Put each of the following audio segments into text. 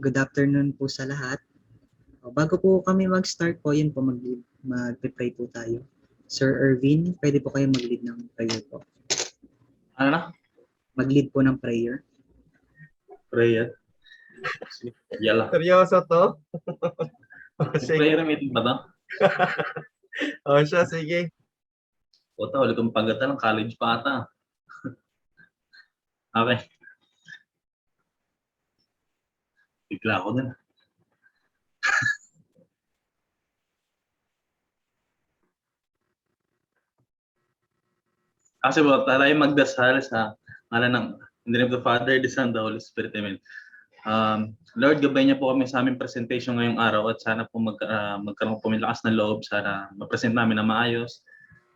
Good afternoon po sa lahat. Bago po kami mag-start po, yun po, mag-pray po tayo. Sir Ervin, pwede po kayo mag-lead ng prayer po. Ano na? Mag-lead po ng prayer. Prayer? Yala. Seryoso to? Prayer meeting ba to? O siya, sige. Puta, ulit kong pagkata ng college pa ata. Okay. Bigla ako din. Kasi po, tayo magdasal sa ngalan ng in the name of the Father, the Son, the Holy Spirit. Amen. Lord, gabay niya po kami sa aming presentation ngayong araw at sana po magkaroon po may lakas ng loob sana ma-present namin na maayos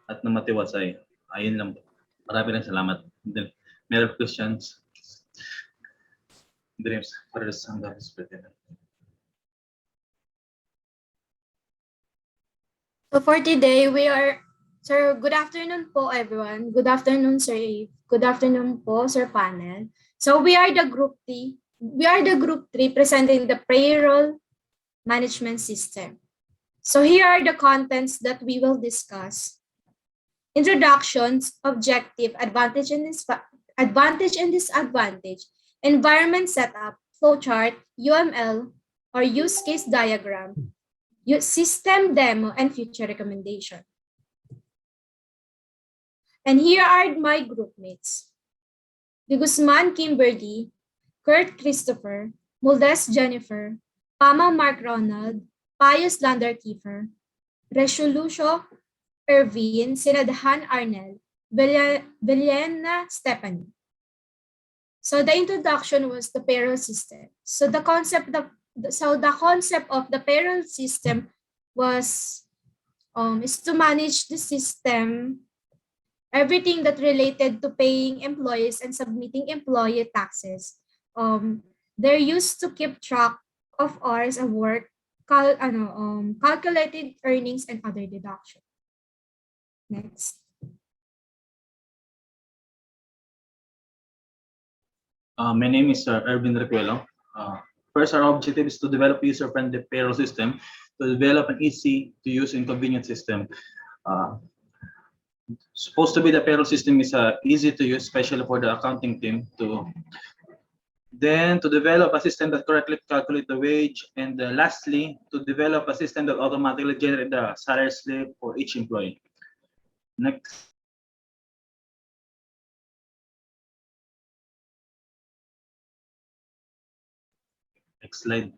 at na matiwasay. Ayun lang po. Maraming salamat. Merry questions. Dreams for the Son, the Holy Spirit. So for today, Sir, good afternoon po everyone. Good afternoon, Sir Eve. Good afternoon po, Sir Panel. So we are the group 3. We are the group 3 presenting the payroll management system. So here are the contents that we will discuss. Introductions, objective, advantage and disadvantage, environment setup, flowchart, UML or use case diagram, system demo, and future recommendation. And here are my group mates. De Guzman Kimberly, Kurt Christopher, Muldes Jennifer, Pama Mark Ronald, Pius Lander Kiefer, Resolucio Ervin, Sinadhan Arnel, Villena Stephanie. So the introduction was the payroll system. So the concept of the payroll system was is to manage the system, everything that related to paying employees and submitting employee taxes. They're used to keep track of hours of work, calculated earnings and other deductions. Next. My name is Ervin Recuelo. First, our objective is to develop a user-friendly payroll system, to develop an easy-to-use and convenient system. Supposed to be the payroll system is easy to use, especially for the accounting team. To develop a system that correctly calculate the wage, and lastly, to develop a system that automatically generate the salary slip for each employee. Next. Next slide.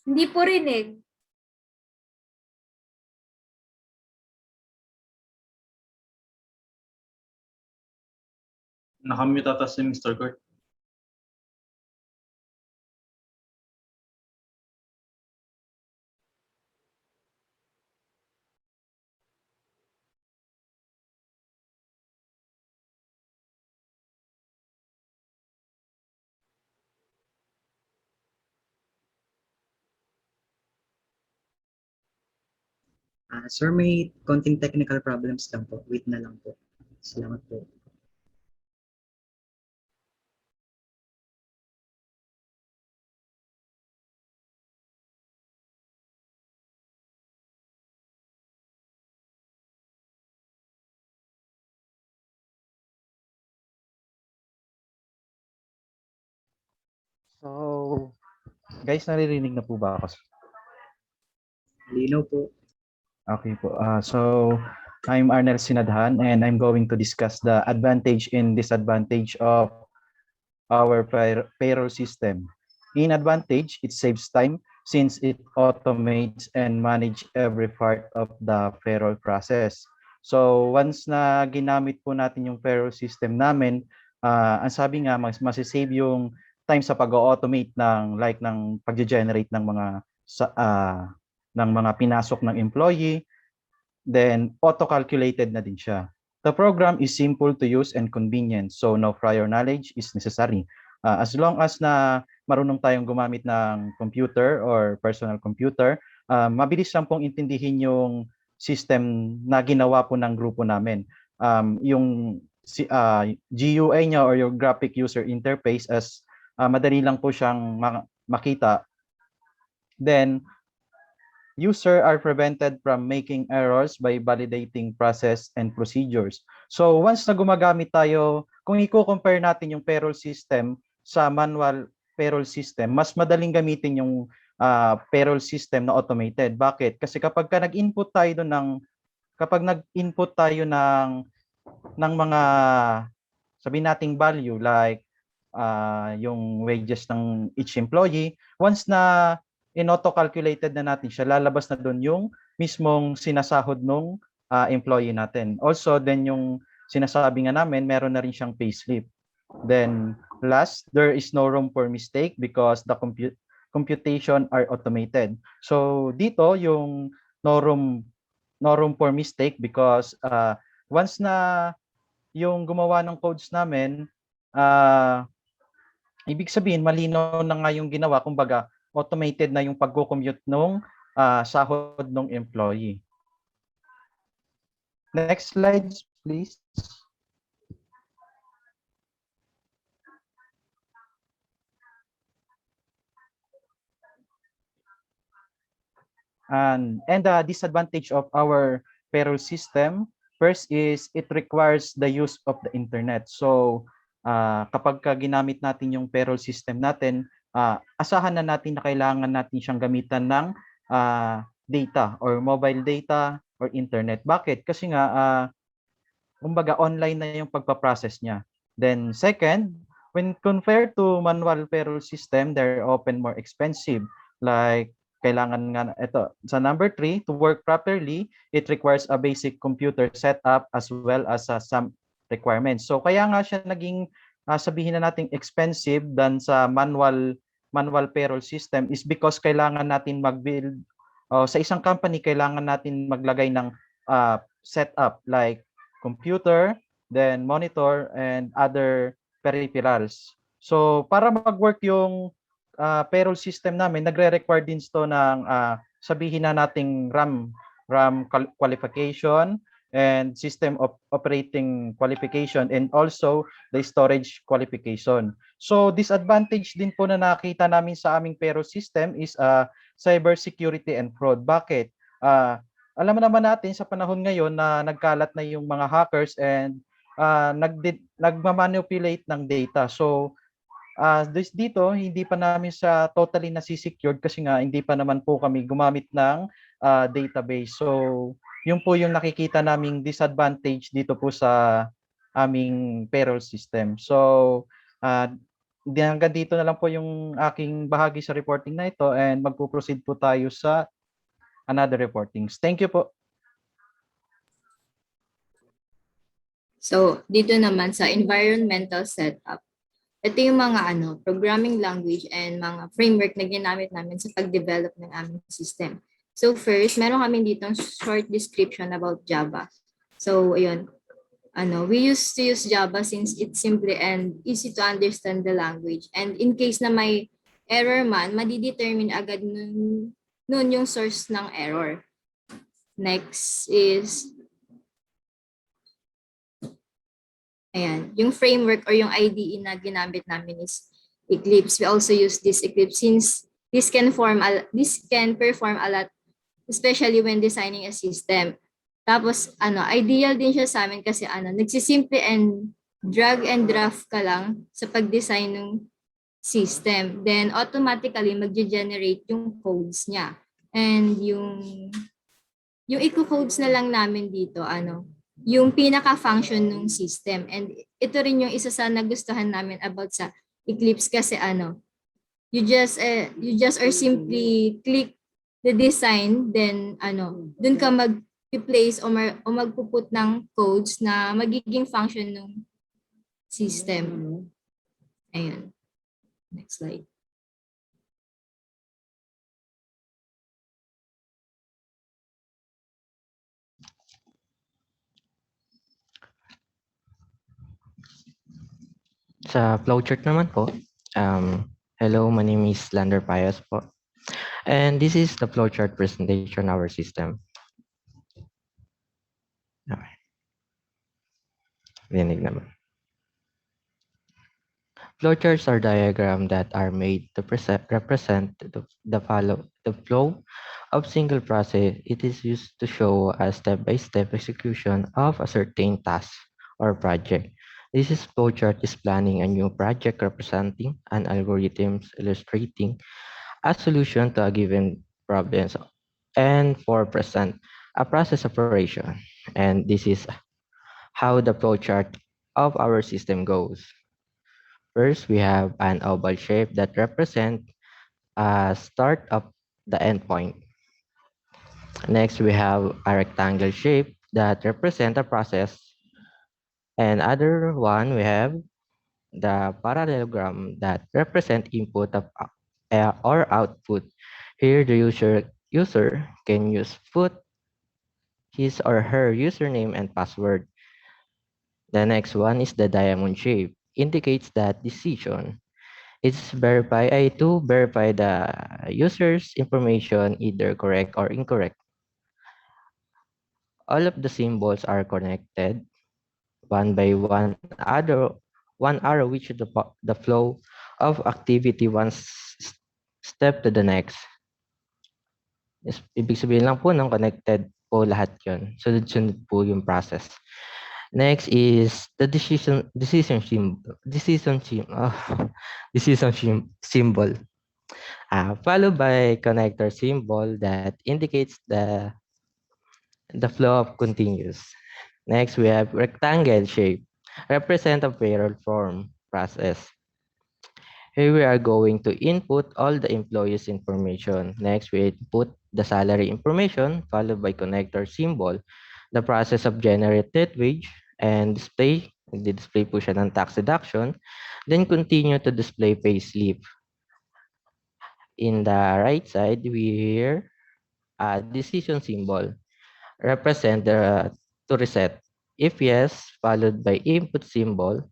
Hindi po rinig. Nakamute ata si Mr. Kurt. Sir, may konting technical problems lang po. Wait na lang po. Salamat po. So, guys, naririnig na po ba ako? Lino po. Okay po. So, I'm Arnel Sinadhan and I'm going to discuss the advantage and disadvantage of our payroll system. In advantage, it saves time since it automates and manage every part of the payroll process. So once na ginamit po natin yung payroll system namin, ang sabi nga, masisave yung time sa pag-automate ng pag-generate ng mga pinasok ng employee, then auto-calculated na din siya. The program is simple to use and convenient, so no prior knowledge is necessary. As long as na marunong tayong gumamit ng computer or personal computer, mabilis lang pong intindihin yung system na ginawa po ng grupo namin. Yung GUI niya or yung graphic user interface as madali lang po siyang makita. Then, user are prevented from making errors by validating process and procedures. So once na gumagamit tayo, kung i-compare natin yung payroll system sa manual payroll system, mas madaling gamitin yung payroll system na automated. Bakit? Kasi kapag nag-input tayo ng mga sabihin nating value like yung wages ng each employee, once na in-auto-calculated na natin siya, lalabas na doon yung mismong sinasahod ng employee natin. Also, then yung sinasabi nga namin, meron na rin siyang payslip. Then, last, there is no room for mistake because the computation are automated. So, dito, yung no room for mistake because once na yung gumawa ng codes namin, ibig sabihin, malinaw na nga yung ginawa, kumbaga, automated na yung pag-commute ng sahod ng employee. Next slide, please. And the disadvantage of our payroll system, first is it requires the use of the internet. So, kapag ginamit natin yung payroll system natin, asahan na natin na kailangan natin siyang gamitan ng data or mobile data or internet. Bakit? Kasi nga, kumbaga online na yung pagpaprocess niya. Then second, when compared to manual payroll system, they're often more expensive. Like, kailangan nga, ito, sa number 3, to work properly, it requires a basic computer setup as well as some requirements. So, kaya nga siya naging, sabihin na natin expensive than sa manual payroll system is because kailangan natin mag-build, sa isang company, kailangan natin maglagay ng setup like computer, then monitor, and other peripherals. So, para mag-work yung payroll system namin, nagre-require din ito ng sabihin na nating RAM qualification and system of operating qualification and also the storage qualification. So disadvantage din po na nakita namin sa aming payroll system is cyber security and fraud. Bakit? Alam naman natin sa panahon ngayon na nagkalat na yung mga hackers and nagmamanipulate ng data. So dito, hindi pa namin sa totally nasisecured kasi nga hindi pa naman po kami gumamit ng database. So, yun po yung nakikita naming disadvantage dito po sa aming payroll system. So, hanggang dito na lang po yung aking bahagi sa reporting na ito and magpo-proceed po tayo sa another reportings. Thank you po. So, dito naman sa environmental setup, ito yung mga programming language and mga framework na ginamit namin sa pag-develop ng aming system. So first, meron kami dito short description about Java. So ayun, we used to use Java since it's simple and easy to understand the language. And in case na may error man, madidetermine agad nun yung source ng error. Next is ayan, yung framework or yung IDE na ginamit namin is Eclipse. We also use this Eclipse since this can perform a lot, especially when designing a system. Tapos, ideal din siya sa amin kasi nagsisimple and drag and draft ka lang sa pag-design ng system. Then, automatically, mag-generate yung codes niya. And yung i-codes na lang namin dito, yung pinaka-function ng system. And ito rin yung isa sa nagustuhan namin about sa Eclipse kasi you just or simply click the design, then dun ka mag-place o magpuput ng codes na magiging function ng system. Ayun. Next slide. Sa flowchart naman po, hello, my name is Lander Payas po. And this is the flowchart presentation of our system. Okay. Rinig naman. Flowcharts are diagrams that are made to represent the flow of single process. It is used to show a step-by-step execution of a certain task or project. This is flowchart is planning a new project representing an algorithm illustrating a solution to a given problem and for present a process operation. And this is how the flowchart of our system goes. First, we have an oval shape that represents a start of the endpoint. Next, we have a rectangle shape that represents a process. And other one, we have the parallelogram that represent input of or output. Here, the user can put his or her username and password. The next one is the diamond shape, indicates that decision. It's to verify the user's information either correct or incorrect. All of the symbols are connected one by one arrow which the flow of activity step to the next. Ibig sabihin lang po ng connected po lahat yon. Sunod-sunod po yung process. Next is the decision symbol. Followed by connector symbol that indicates the flow of continuous. Next, we have rectangle shape, represent a payroll form process. Here we are going to input all the employees information. Next, we input the salary information, followed by connector symbol, the process of generated wage, and display. Nagdi-display po siya ng tax deduction. Then continue to display payslip. In the right side, we hear a decision symbol, represent to reset. If yes, followed by input symbol,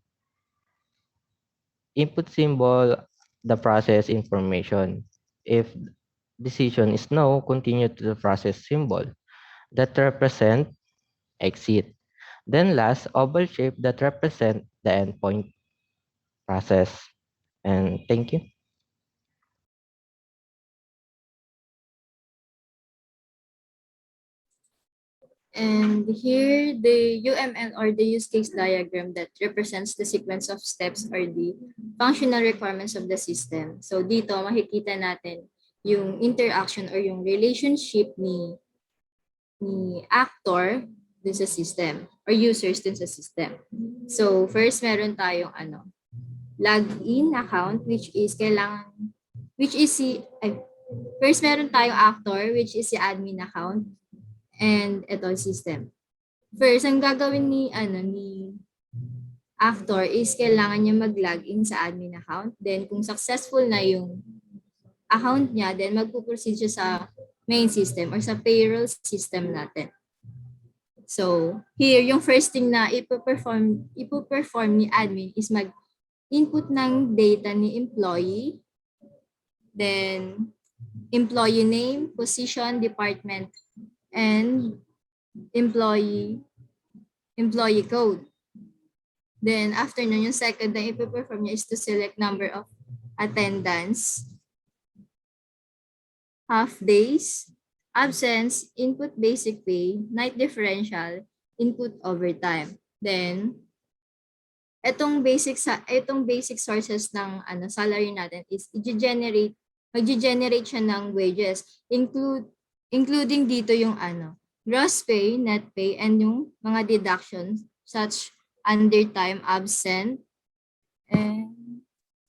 the process information. If decision is no, continue to the process symbol that represent exit. Then last, oval shape that represent the endpoint process. And thank you. And here, the UML or the use case diagram that represents the sequence of steps or the functional requirements of the system. So dito, makikita natin yung interaction or yung relationship ni actor dun sa system or users dun sa system. So first, meron tayong login account first meron tayong actor which is si admin account. And ito system. First, ang gagawin ni actor is kailangan niya mag-login sa admin account. Then, kung successful na yung account niya, then magpuproceed siya sa main system or sa payroll system natin. So, here, yung first thing na ipo-perform ni admin is mag-input ng data ni employee, then employee name, position, department, and employee code. Then after nun, yung second na ipo-perform niya is to select number of attendance, half days, absence, input basic pay, night differential, input overtime. Then etong basic sources ng salary natin is mag-generate siya ng wages, including dito yung gross pay, net pay, and yung mga deductions such undertime, absent, and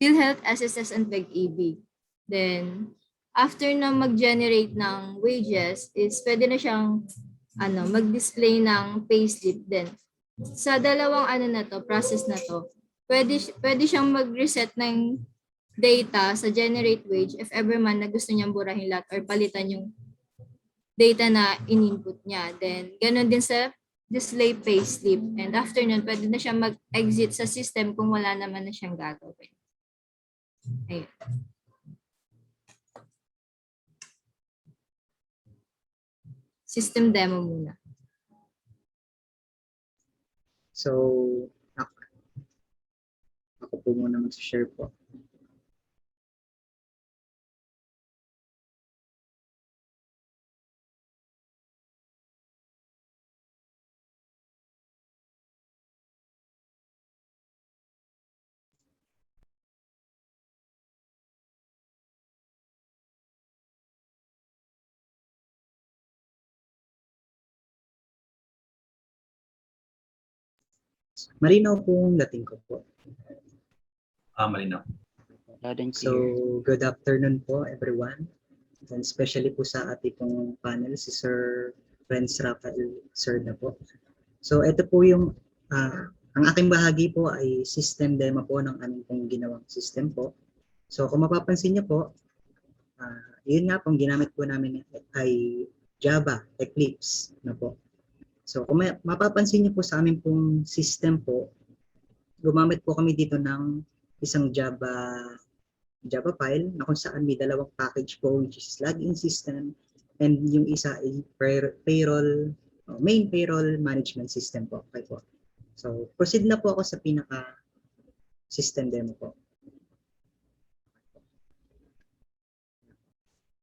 PhilHealth, SSS, and Tek-ED. Then, after na mag-generate ng wages, is pwede na siyang mag-display ng payslip din. Sa dalawang process na to, pwede siyang mag-reset ng data sa generate wage if ever man na gusto niyang burahin lahat or palitan yung data na in-input niya. Then, ganun din sa display payslip. And after nun, pwede na siya mag-exit sa system kung wala naman na siyang gagawin. Ayun. System demo muna. So, ako po muna mag-share po. Malinaw pong dating ko po. Malinaw. Loud and So, clear. good afternoon po everyone. And especially po sa ating pong panel, si Sir Renz Rafael Sir na po. So, ito po yung, ang aking bahagi po ay system demo po ng aming pong ginawang system po. So, kung mapapansin niyo po, yun nga pong ginamit po namin ay Java, Eclipse na po. So, kung mapapansin niyo po sa aming pong system po, gumamit po kami dito ng isang Java file na kung saan may dalawang package po, which is login system, and yung isa ay main payroll management system po. Okay po. So, proceed na po ako sa pinaka system demo po.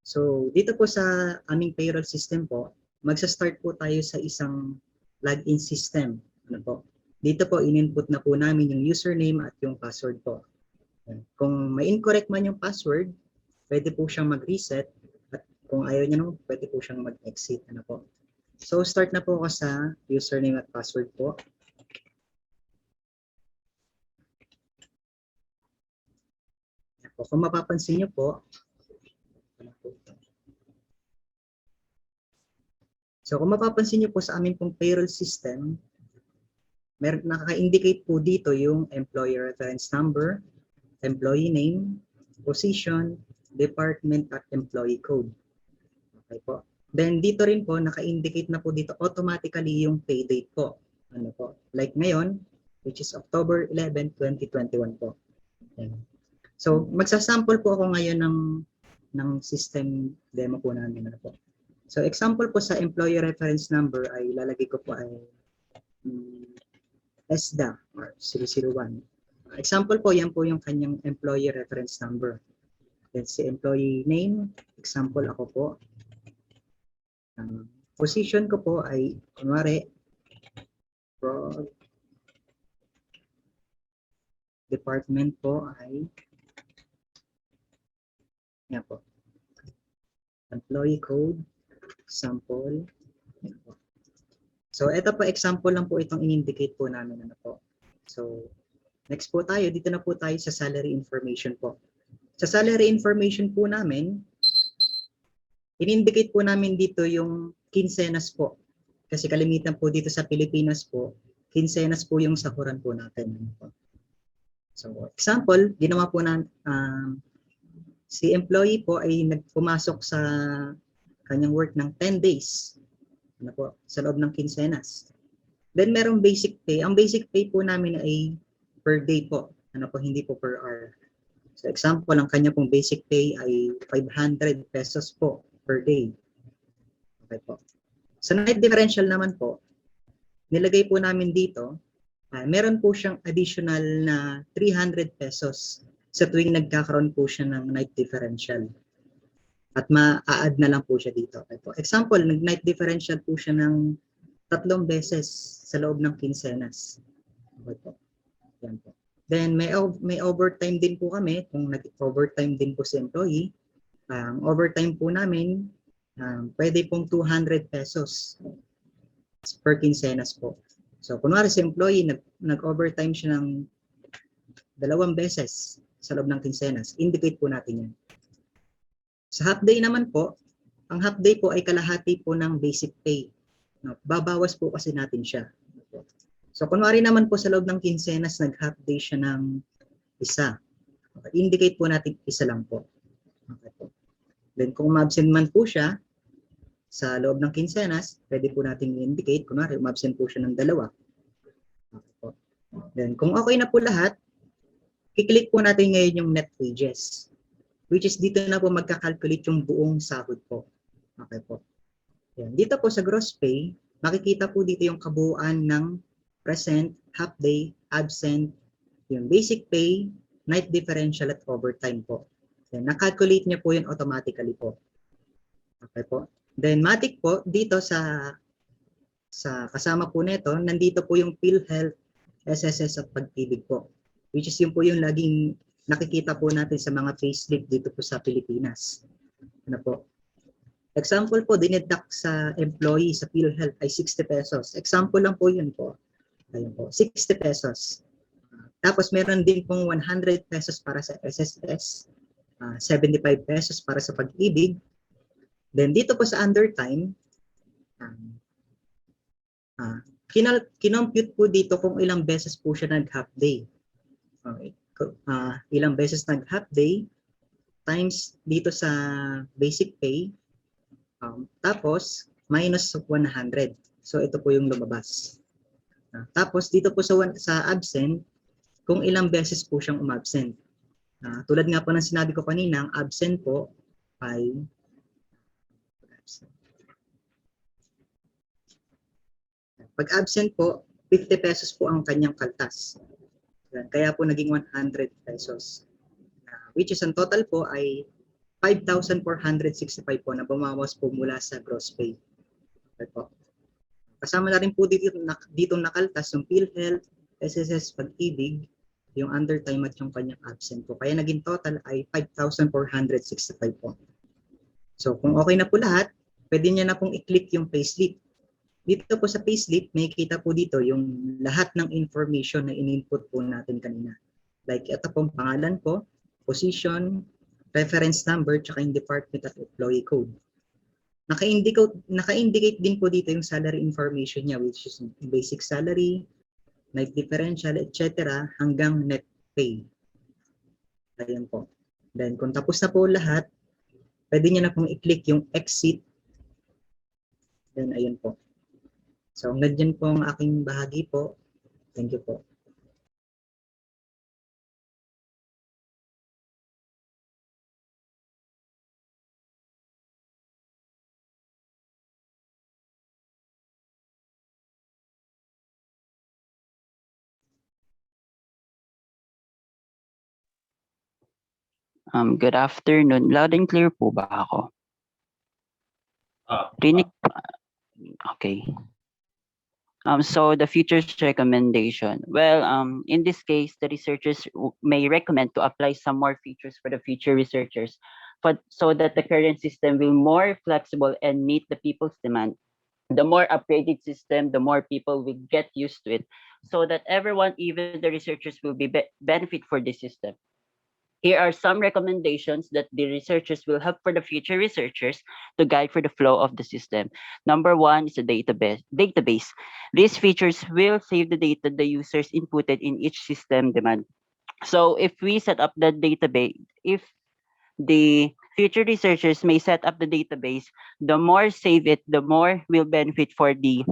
So, dito po sa aming payroll system po, magsa-start po tayo sa isang login system. Ano po? Dito po, in-input na po namin yung username at yung password po. Kung may incorrect man yung password, pwede po siyang mag-reset. At kung ayaw niya naman, pwede po siyang mag-exit. Ano po? So, start na po ako sa username at password po. Kung mapapansin niyo po, so kung mapapansin niyo po sa aming pong payroll system, nakaka-indicate po dito yung employer reference number, employee name, position, department, at employee code. Okay po. Then dito rin po, naka-indicate na po dito automatically yung pay date po. Ano po? Like ngayon, which is October 11, 2021 po. Okay. So, magsasample po ako ngayon ng system demo po namin. Ano po? So, example po sa employee reference number ay lalagay ko po ay ESDA or 001. Example po, yan po yung kanyang employee reference number. Then si employee name, example ako po. Position ko po ay, kunwari, department po ay, yan po. Employee code, example. Yan po. So, ito po, example lang po itong in-indicate po namin. Ano po. So, next po tayo, dito na po tayo sa salary information po. Sa salary information po namin, in-indicate po namin dito yung quincenas po. Kasi kalimitan po dito sa Pilipinas po, quincenas po yung sahuran po natin. So, example, ginawa po na si employee po ay nagpumasok sa kanyang work ng 10 days. Ano po, sa loob ng quincenas. Then merong basic pay. Ang basic pay po namin ay per day po. Ano po, hindi po per hour. So example, ang kanya pong basic pay ay 500 pesos po per day. Okay po. Sa night differential naman po, nilagay po namin dito, meron po siyang additional na 300 pesos sa tuwing nagkakaroon po siya ng night differential. At ma-add na lang po siya dito. Okay po. Example, nag-night differential po siya ng 3 beses sa loob ng quincenas. Okay po. Yan po. Then may overtime din po kami. Kung nag-overtime din po si employee, overtime po namin, pwede pong 200 pesos per quincenas po. So kunwari si employee, nag-overtime siya ng 2 beses sa loob ng quincenas. Indicate po natin yan. Sa half day naman po, ang half day po ay kalahati po ng basic pay. No? Babawas po kasi natin siya. So kunwari naman po sa loob ng kinsenas, nag-half day siya ng isa. Okay, indicate po natin isa lang po. Okay po. Then kung umabsent man po siya sa loob ng kinsenas, pwede po natin i-indicate. Kunwari, umabsent po siya ng dalawa. Okay po. Then kung okay na po lahat, kiklik po natin ngayon yung net wages. Which is dito na po magkakalculate yung buong sahod po. Okay po. Yan. Dito po sa gross pay, makikita po dito yung kabuuan ng present, half day, absent, yung basic pay, night differential at overtime po. Yan. Na-calculate niya po yun automatically po. Okay po. Then matic po, dito sa kasama po nito, nandito po yung PhilHealth, SSS at Pag-ibig po. Which is yun po yung laging nakikita po natin sa mga payslip dito po sa Pilipinas. Ano po? Example po, dineduct sa employee sa PhilHealth ay 60 pesos. Example lang po yun po. Ayun po, 60 pesos. Tapos meron din pong 100 pesos para sa SSS, 75 pesos para sa Pag-ibig. Then dito po sa undertime, kinompute po dito kung ilang beses po siya nag-half day. Okay. Ilang beses nag-half day times dito sa basic pay, tapos minus 100. So ito po yung lumabas. Tapos dito po sa absent, kung ilang beses po siyang umabsent. Tulad nga po ng sinabi ko kanina, ang absent po ay pag absent po, 50 pesos po ang kanyang kaltas. Kaya po naging 100 pesos. Which is ang total po ay 5,465 po na bumawas po mula sa gross pay. Okay po. Kasama na rin po dito nakaltas yung PhilHealth, SSS, Pag-ibig, yung undertime at yung kanyang absent po. Kaya naging total ay 5,465 po. So kung okay na po lahat, pwede niya na pong i-click yung payslip. Dito po sa payslip, may kita po dito yung lahat ng information na in-input po natin kanina. Like ito pong pangalan po, position, reference number, tsaka yung department at employee code. Naka-indicate din po dito yung salary information niya, which is basic salary, night differential, etc. hanggang net pay. Ayan po. Then kung tapos na po lahat, pwede niya na pong i-click yung exit. Then ayun po. So hanggang dyan po ang aking bahagi po. Thank you po. Good afternoon. Loud and clear po ba ako? Rinig okay. So the future's recommendation. Well, in this case, the researchers may recommend to apply some more features for the future researchers, but so that the current system will more flexible and meet the people's demand. The more upgraded system, the more people will get used to it, so that everyone, even the researchers, will benefit for this system. Here are some recommendations that the researchers will help for the future researchers to guide for the flow of the system. Number one is a database. These features will save the data the users inputted in each system demand. So if we set up the database, if the future researchers may set up the database, the more save it, the more will benefit for the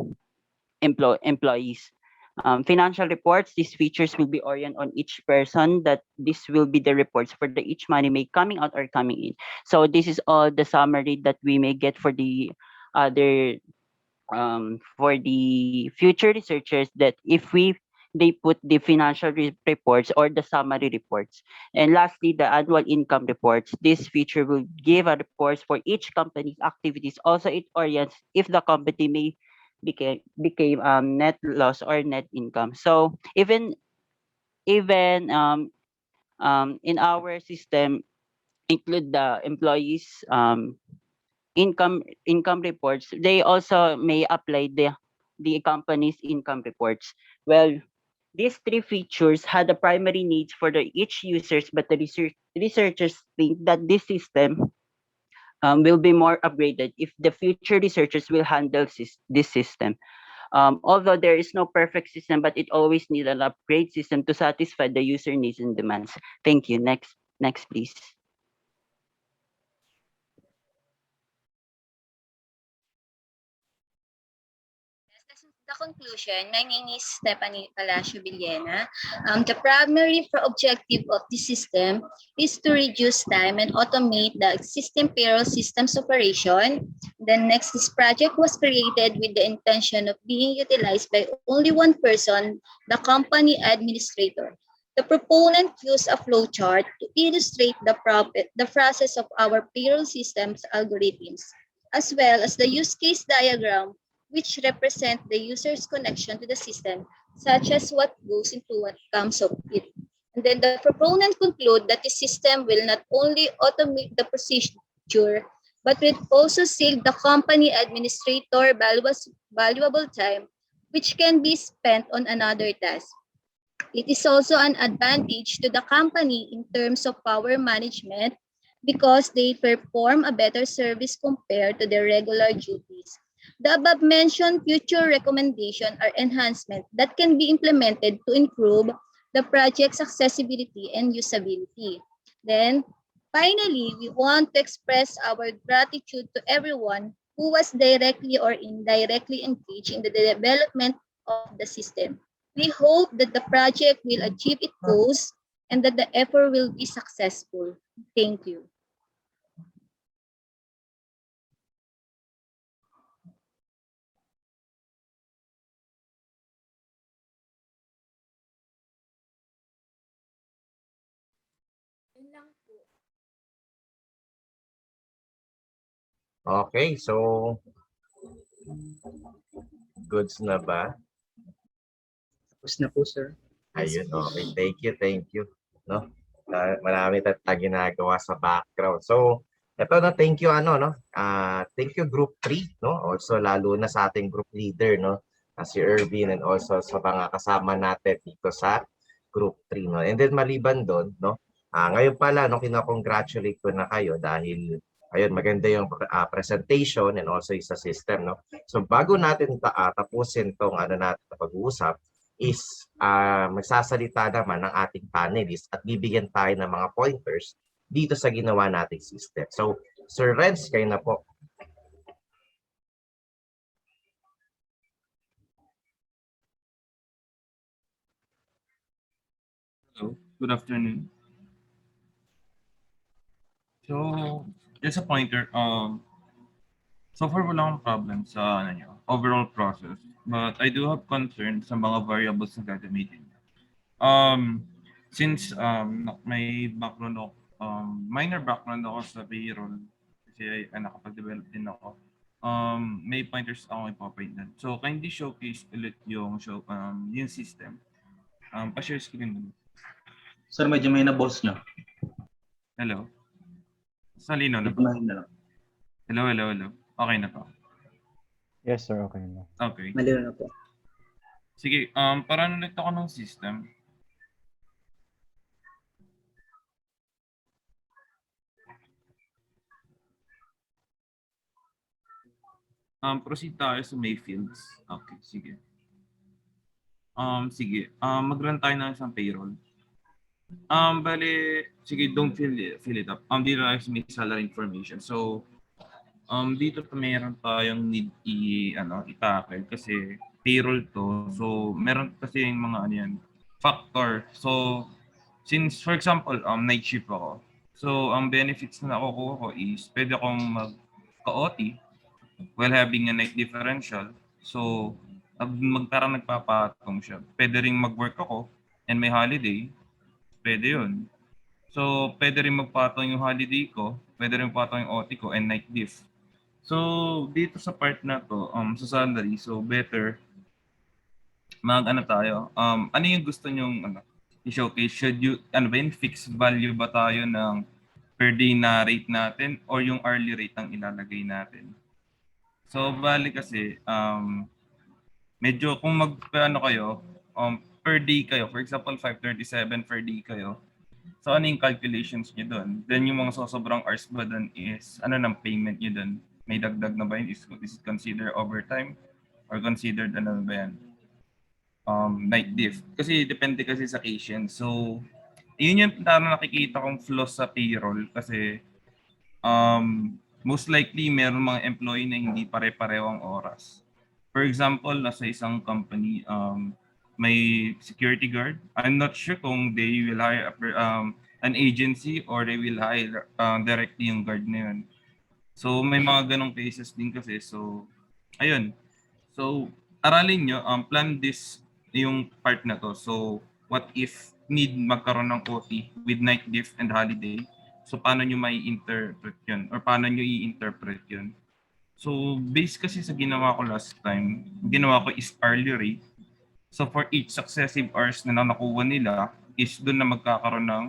employees. Financial reports, these features will be oriented on each person, that this will be the reports for the each money may coming out or coming in. So this is all the summary that we may get for the other for the future researchers, that if they put the financial reports or the summary reports. And lastly, the annual income reports. This feature will give a reports for each company's activities. Also, it orients if the company may became net loss or net income. So even in our system include the employees income reports, they also may apply the company's income reports. Well, these three features had the primary needs for the each users, but the researchers think that this system will be more upgraded if the future researchers will handle this system. Although there is no perfect system, but it always needs an upgrade system to satisfy the user needs and demands. Thank you. Next, please. The conclusion, my name is Stephanie Palacio Villena. The primary objective of this system is to reduce time and automate the existing payroll system's operation. The next, this project was created with the intention of being utilized by only one person, the company administrator. The proponent used a flowchart to illustrate the process of our payroll system's algorithms, as well as the use case diagram which represent the user's connection to the system, such as what goes into what comes of it. And then the proponent conclude that the system will not only automate the procedure, but will also save the company administrator valuable time, which can be spent on another task. It is also an advantage to the company in terms of power management because they perform a better service compared to their regular duties. The above-mentioned future recommendations are enhancements that can be implemented to improve the project's accessibility and usability. Then, finally, we want to express our gratitude to everyone who was directly or indirectly engaged in the development of the system. We hope that the project will achieve its goals and that the effort will be successful. Thank you. Okay, so goods na ba? Tapos na po, sir. Ayun, okay. Thank you. No? Marami tayong ginagawa sa background. So, ito na, thank you no? Thank you group 3, no? Also lalo na sa ating group leader, no? Si Irvin and also sa mga kasama natin dito sa group 3, no? And then maliban doon, no? Ngayon pala, no, kina-congratulate ko na kayo dahil ayun, maganda yung presentation and also sa system, no? So bago natin tapusin tong natin na pag-uusap, is magsasalita naman ng ating panelist at bibigyan tayo ng mga pointers dito sa ginawa nating system. So, Sir Renz, kayo na po. Hello, good afternoon. So, just a pointer, so far wala akong problem sa overall process, but I do have concern sa mga variables na gagamitin. Since may background ako, minor background ako sa payroll, kasi nakapag-develop din ako, may pointers ako ipapaint doon. So, kindly showcase ulit yung system. Pa-share screen mo. Sir, medyo may na-boss nyo. Hello? Salino na. Hello. Okay na po. Yes, sir. Okay na. Okay. Malino na po. Sige, parang ulit ako ng system. Proceed tayo sa may fields. Okay, sige. Mag-run tayo ng isang payroll. Bale, sige, don't fill it up. Dito tayo sa may salary information. So, dito meron tayong need i-tackle kasi payroll to. So, meron kasi yung mga factor. So, since for example, night shift ako. So, ang benefits na nakukuha ko is pwede akong mag-OT while having a night differential. So, parang nagpapatong siya. Pwede rin mag-work ako and may holiday. Pwede yun. So, pwede rin magpatong yung holiday ko, pwede rin magpatong yung OT ko and night diff. So, dito sa part na to, sa salary, so better tayo. Ano yung gusto nyong i-showcase? Should you, fixed value ba tayo ng per day na rate natin or yung hourly rate ang ilalagay natin? So, bali kasi, medyo kung kayo, per day kayo, for example, 537 per day kayo, So ano yung calculations nyo doon? Then yung mga sobrang hours ba doon is ano ng payment nyo doon? May dagdag na ba yun? Is it considered overtime? Or considered ano ba yan? Night diff. Kasi depende kasi sa patient. So, yun yung nakikita kong flaws sa payroll kasi most likely meron mga employee na hindi pare-pareho ang oras. For example, nasa isang company, may security guard. I'm not sure kung they will hire an agency or they will hire directly yung guard na yun. So may mga ganong cases din kasi. So, ayun. So, aralin nyo, plan this yung part na to. So, what if need magkaroon ng OT with night diff and holiday? So, paano nyo may interpret yun? Or paano nyo i-interpret yun? So, based kasi sa ginawa ko last time, ginawa ko is hourly rate. So, for each successive hours na nakuha nila, is doon na magkakaroon ng,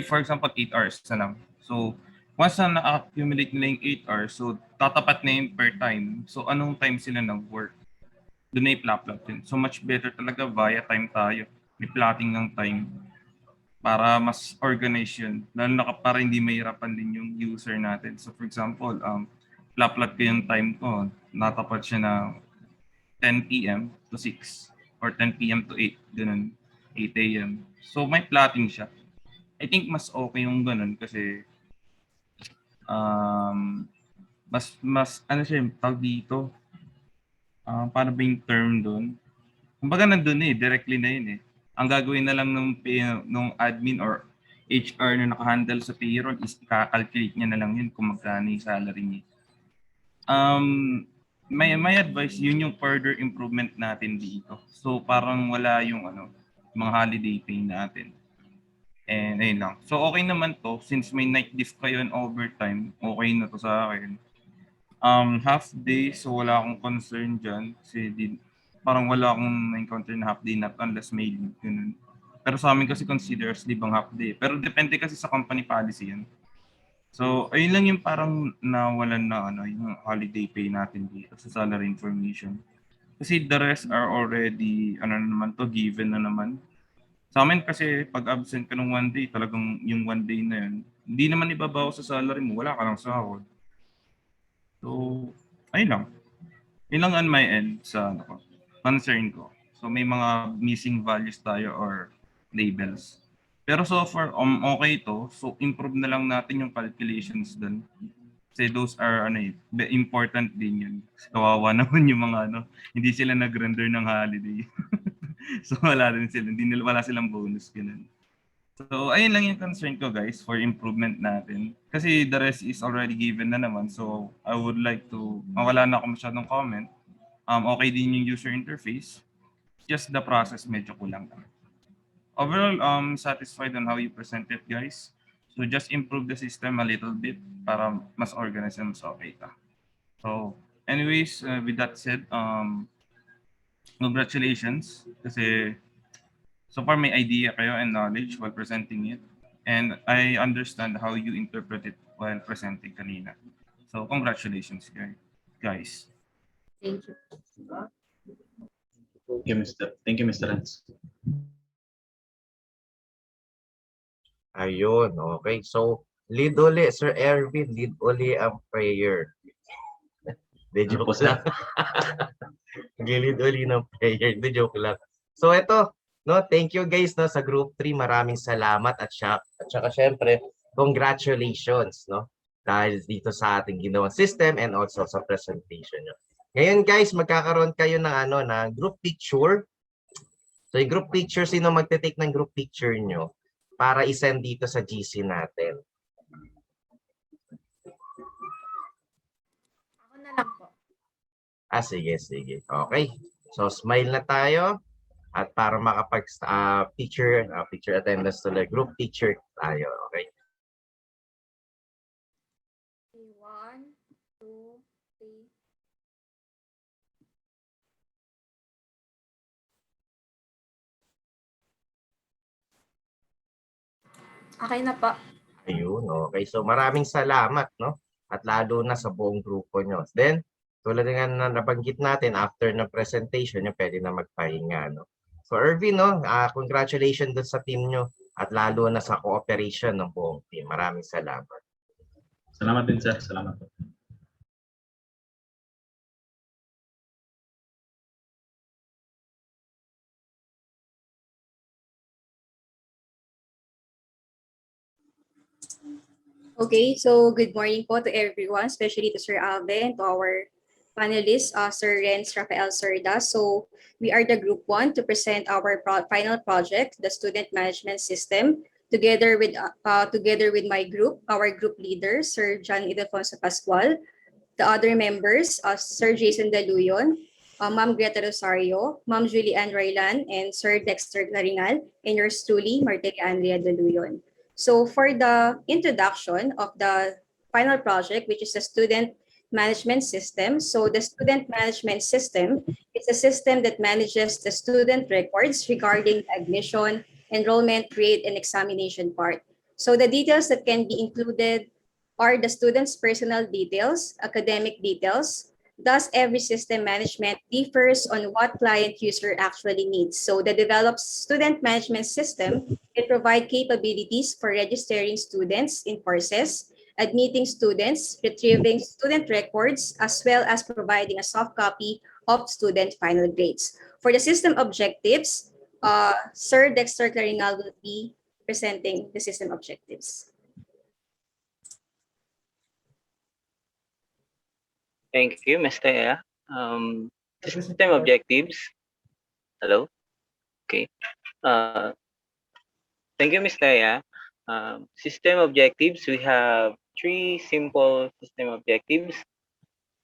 for example, 8 hours na lang. So, once na na-accumulate nila yung 8 hours, so tatapat na yun per time. So, anong time sila nag-work? Doon na i-plot yun. So, much better talaga via time tayo. May plotting ng time para mas organized yun. Lalo na para hindi mahirapan din yung user natin. So, for example, plot ko yung time ko. Natapat siya na 10 p.m. to 6 or 10 p.m. to 8. Ganun. 8 a.m. So, may plotting siya. I think mas okay yung ganun kasi mas ano siya, tawag dito, paano ba yung term doon? Kumbaga nandun directly na yun eh. Ang gagawin na lang ng admin or HR na nakahandle sa payroll is i-calculate niya na lang yun kung magkano yung salary niya. May advice, yun yung further improvement natin dito. So parang wala yung mga holiday pay natin. And ayun lang. So okay naman to since may night diff kayo and overtime, okay na to sa akin. Half day, so wala akong concern dyan. Kasi parang wala akong na-encounter na half day not unless may leave. Ganun. Pero sa amin kasi considers leave ang half day. Pero depende kasi sa company policy yan. So ayun lang yung parang nawalan na yung holiday pay natin dito sa salary information. Kasi the rest are already naman to, given na naman. Sa amin kasi pag absent ka ng 1 day, talagang yung 1 day na yun, hindi naman ibabaw sa salary mo, wala ka lang sahod. So, ayun lang. Yun lang on my end sa concern ko. So may mga missing values tayo or labels. Pero so far, okay to. So improve na lang natin yung calculations dun. Kasi those are important din yun. Kawawa naman yung mga hindi sila nag-render ng holiday. So wala silang bonus ganun. So ayun lang yung concern ko guys for improvement natin. Kasi the rest is already given na naman. So I would like to, wala na ako masyadong comment. Okay din yung user interface. Just the process medyo kulang. Overall, satisfied on how you present it guys. So just improve the system a little bit para mas organized and mas okay ka. So anyways, with that said, congratulations kasi so far may idea kayo and knowledge while presenting it. And I understand how you interpret it while presenting kanina. So congratulations guys. Thank you. Thank you, Mr. Renz. Ayun, okay. So, lead uli, Sir Erwin, lead uli ang prayer. De Ano joke po, sir? lang. Gilid uli ng prayer. De joke lang. So, ito, thank you guys sa Group 3. Maraming salamat at saka syempre, congratulations, dahil dito sa ating ginawang system and also sa presentation nyo. Ngayon guys, magkakaroon kayo ng group picture. So, yung group picture, sino magte-take ng group picture nyo para isend dito sa GC natin? Ako na lang po. Sige. Okay. So, smile na tayo. At para makapag-picture attendance to the group picture tayo. Okay. 1, 2, 3. Okay na po. Ayun, okay. So maraming salamat, At lalo na sa buong grupo nyo. Then, tulad nga na nabanggit natin, after ng presentation, pwede na magpahinga, So Irvin, no, congratulations dun sa team nyo at lalo na sa cooperation ng buong team. Maraming salamat. Salamat din, sir. Salamat po. Okay, so good morning po to everyone, especially to Sir Alvin, to our panelists, Sir Renz, Rafael, Serda. So we are the group 1 to present our final project, the student management system, together with my group, our group leader, Sir John Ildefonso Pascual, the other members, Sir Jason Daluyon, Ma'am Greta Rosario, Ma'am Julie Ann Roylan, and Sir Dexter Clarinal, and yours truly, Martelia Andrea Daluyon. So for the introduction of the final project, which is a student management system. So the student management system is a system that manages the student records regarding admission, enrollment, grade, and examination part. So the details that can be included are the student's personal details, academic details. Thus, every system management differs on what client user actually needs. So the developed student management system can provide capabilities for registering students in courses, admitting students, retrieving student records, as well as providing a soft copy of student final grades. For the system objectives, Sir Dexter Clarinal will be presenting the system objectives. Thank you, Ms. Thea. System objectives. Hello? Okay. Thank you, Ms. Thea. System objectives, we have 3 simple system objectives.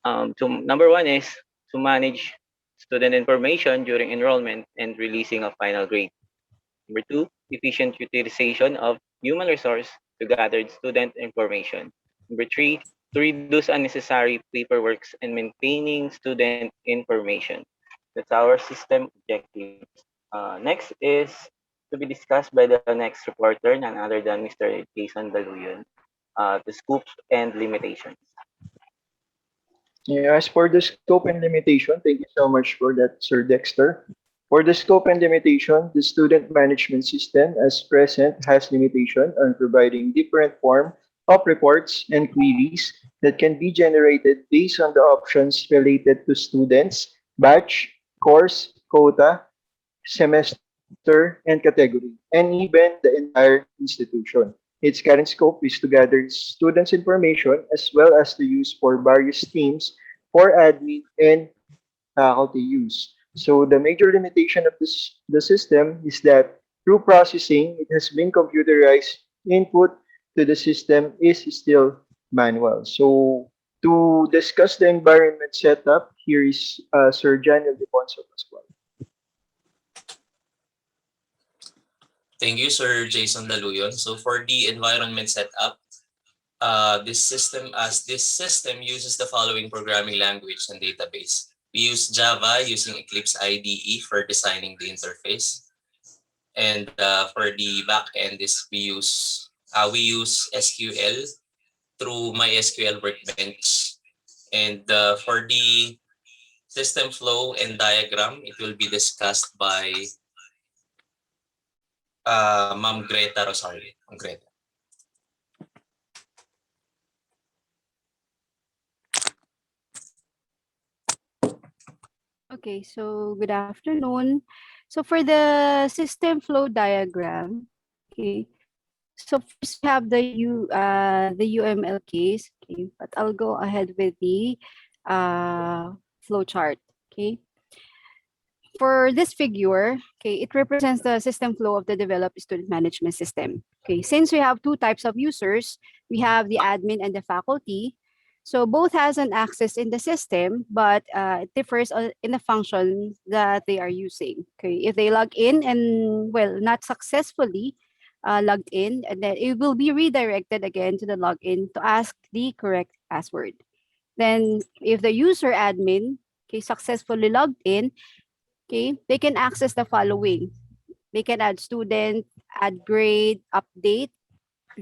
Number 1 is to manage student information during enrollment and releasing of final grade. Number 2, efficient utilization of human resource to gather student information. Number 3, to reduce unnecessary paperwork and maintaining student information. That's our system objective. Next is to be discussed by the next reporter, none other than Mr. Jason Daluyon, the scopes and limitations. Yeah, as for the scope and limitation, thank you so much for that, Sir Dexter. For the scope and limitation, the student management system as present has limitation on providing different form of reports and queries that can be generated based on the options related to students, batch, course, quota, semester, and category, and even the entire institution. Its current scope is to gather students' information as well as to use for various teams for admin and faculty use. So the major limitation of the system is that through processing, it has been computerized. Input to the system is still manual. So to discuss the environment setup, here is Sir John Ildefonso Pascual. Thank you, Sir Jason Daluyon. So for the environment setup, this system uses the following programming language and database. We use Java using Eclipse IDE for designing the interface. And for the backend, we use SQL through MySQL Workbench. And for the system flow and diagram, it will be discussed by Ma'am Greta Rosario. Greta. Okay, so good afternoon. So for the system flow diagram, okay. So first we have the UML case, okay, but I'll go ahead with the flow chart, okay. For this figure, okay, it represents the system flow of the developed student management system. Okay, since we have 2 types of users, we have the admin and the faculty. So both has an access in the system, but it differs in the function that they are using. Okay, if they log in and not successfully logged in, and then it will be redirected again to the login to ask the correct password. Then if the user admin successfully logged in, they can access the following. They can add student, add grade, update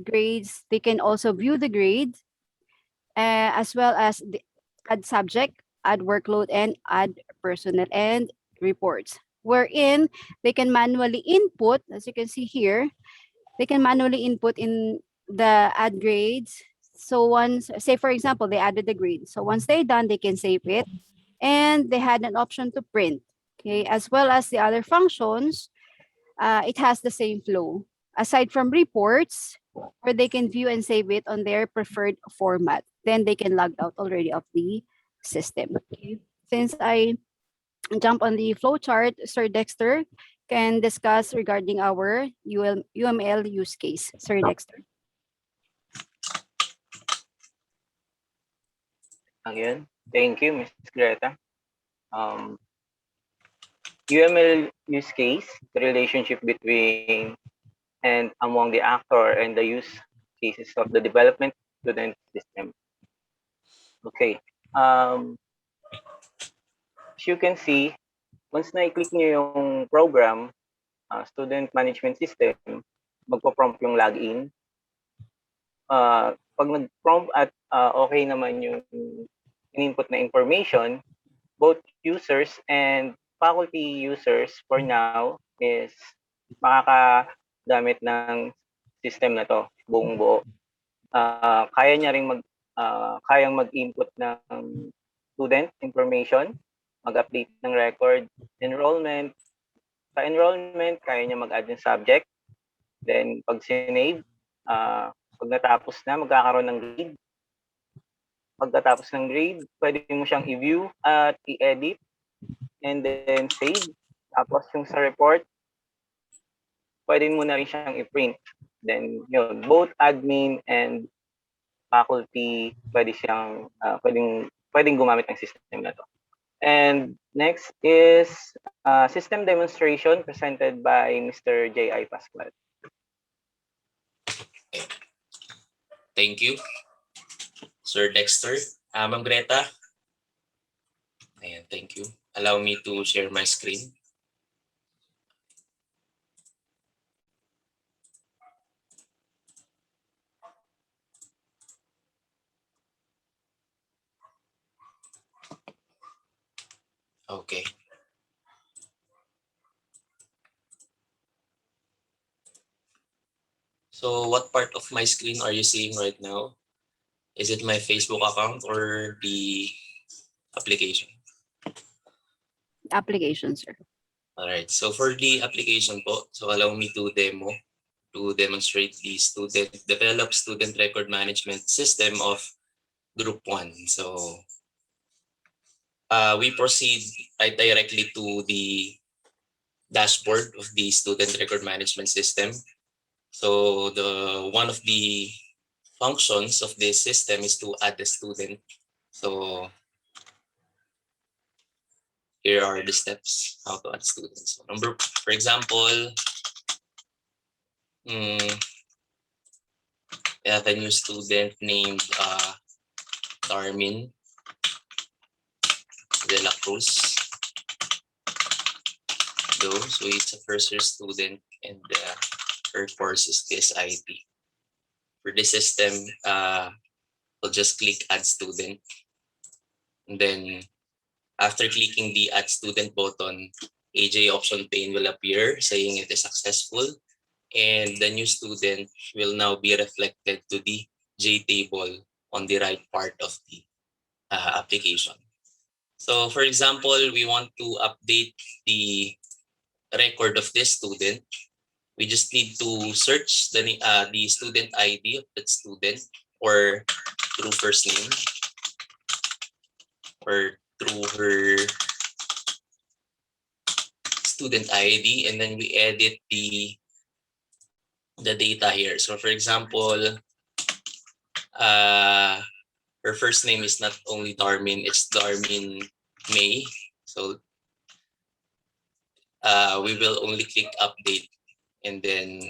grades. They can also view the grades, as well as add subject, add workload, and add personnel and reports. wherein they can manually input, as you can see here, they can manually input in the add grades. So once, say for example, they added the grade. So once they're done, they can save it. And they had an option to print. Okay, as well as the other functions, it has the same flow. Aside from reports, where they can view and save it on their preferred format, then they can log out already of the system. Okay. Since I jump on the flowchart, Sir Dexter can discuss regarding our UML use case. Sir Dexter. Ayun. Thank you, Ms. Greta. UML use case, the relationship between and among the actor and the use cases of the development student system. Okay. As you can see, once na-click nyo yung program, student management system, magpo-prompt yung login. Pag nag-prompt at okay naman yung in-input na information, both users and faculty users for now is makakagamit ng system na to, buong buo. Kaya niya ring kayang mag-input ng student information, mag-update ng record, enrollment. Sa enrollment, kaya niya mag-add ng subject. Then, pag sinave, pag natapos na, magkakaroon ng grade. Pagkatapos ng grade, pwede mo siyang i-view at i-edit and then save. Tapos yung sa report, pwede mo na rin siyang i-print. Then, yun, both admin and faculty, pwede siyang, pwedeng gumamit ng system na to. And next is system demonstration presented by Mr. J.I. Pascual. Thank you, Sir Dexter. Ma'am Greta. Ayan, thank you. Allow me to share my screen. Okay. So what part of my screen are you seeing right now? Is it my Facebook account or the application? Application, sir. All right. So for the application po, so allow me to demonstrate the develop student record management system of Group 1. So we proceed right directly to the dashboard of the student record management system. So one of the functions of this system is to add the student. So here are the steps how to add students. So for example, we have a new student named Darmin De La Cruz. So he's a first year student and her course is this IT. For this system, we'll just click add student. And then after clicking the add student button, AJ option pane will appear saying it is successful. And the new student will now be reflected to the JTable on the right part of the application. So for example, we want to update the record of this student. We just need to search the student ID of that student or through first name or through her student ID, and then we edit the data here. So for example, her first name is not only Darmin, it's Darmin May. So we will only click update and then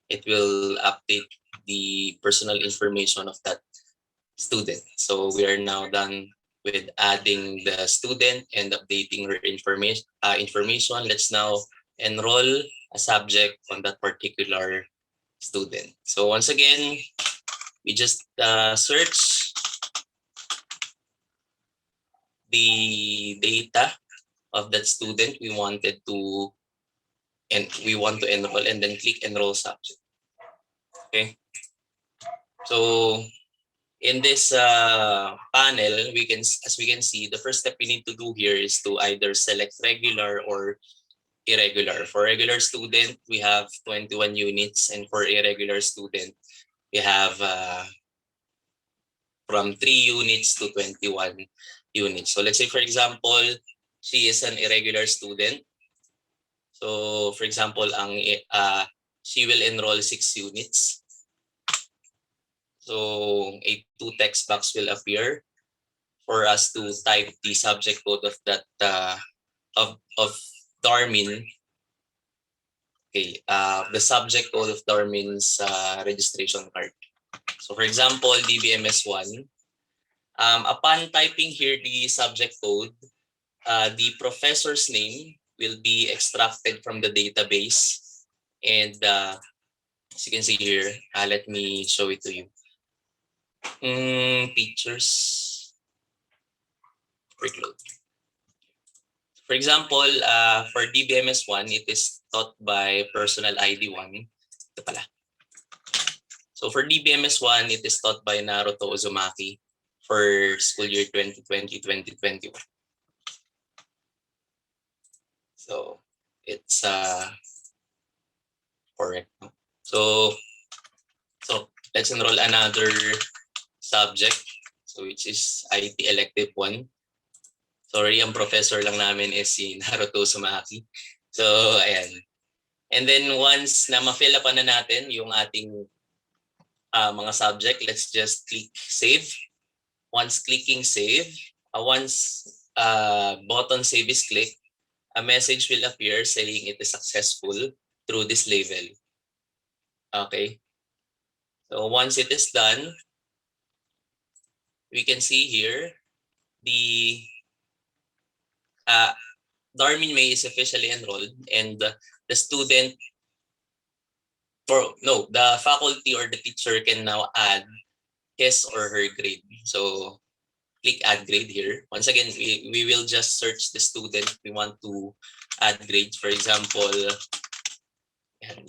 it will update the personal information of that student. So we are now done with adding the student and updating her information. Let's now enroll a subject on that particular student. So once again, we just search the data of that student we want to enroll, and then click enroll subject. Okay. So in this panel, as we can see, the first step we need to do here is to either select regular or irregular. For regular student, we have 21 units, and for irregular student, we have from 3 units to 21 units. So let's say, for example, she is an irregular student. So for example, she will enroll 6 units. So a 2 text box will appear for us to type the subject code of that of Darmin. Okay, the subject code of Darmin's registration card. So for example, DBMS1. Upon typing here the subject code, the professor's name will be extracted from the database, and as you can see here, let me show it to you. Pictures. Quick load. For example, for DBMS1, it is taught by personal ID1. Ito pala. So for DBMS1, it is taught by Naruto Uzumaki for school year 2020-2021. So it's correct. So let's enroll another subject, so which is IT elective 1. Sorry, ang professor lang namin is si Naruto Uzumaki. So ayan. And then once na ma-fill up na natin yung ating mga subject, let's just click save. Once clicking save, once button save is clicked, a message will appear saying it is successful through this label. Okay. So once it is done, we can see here the Darmin May is officially enrolled, and the student, the faculty or the teacher can now add his or her grade. So click add grade here. Once again, we will just search the student we want to add grade. For example,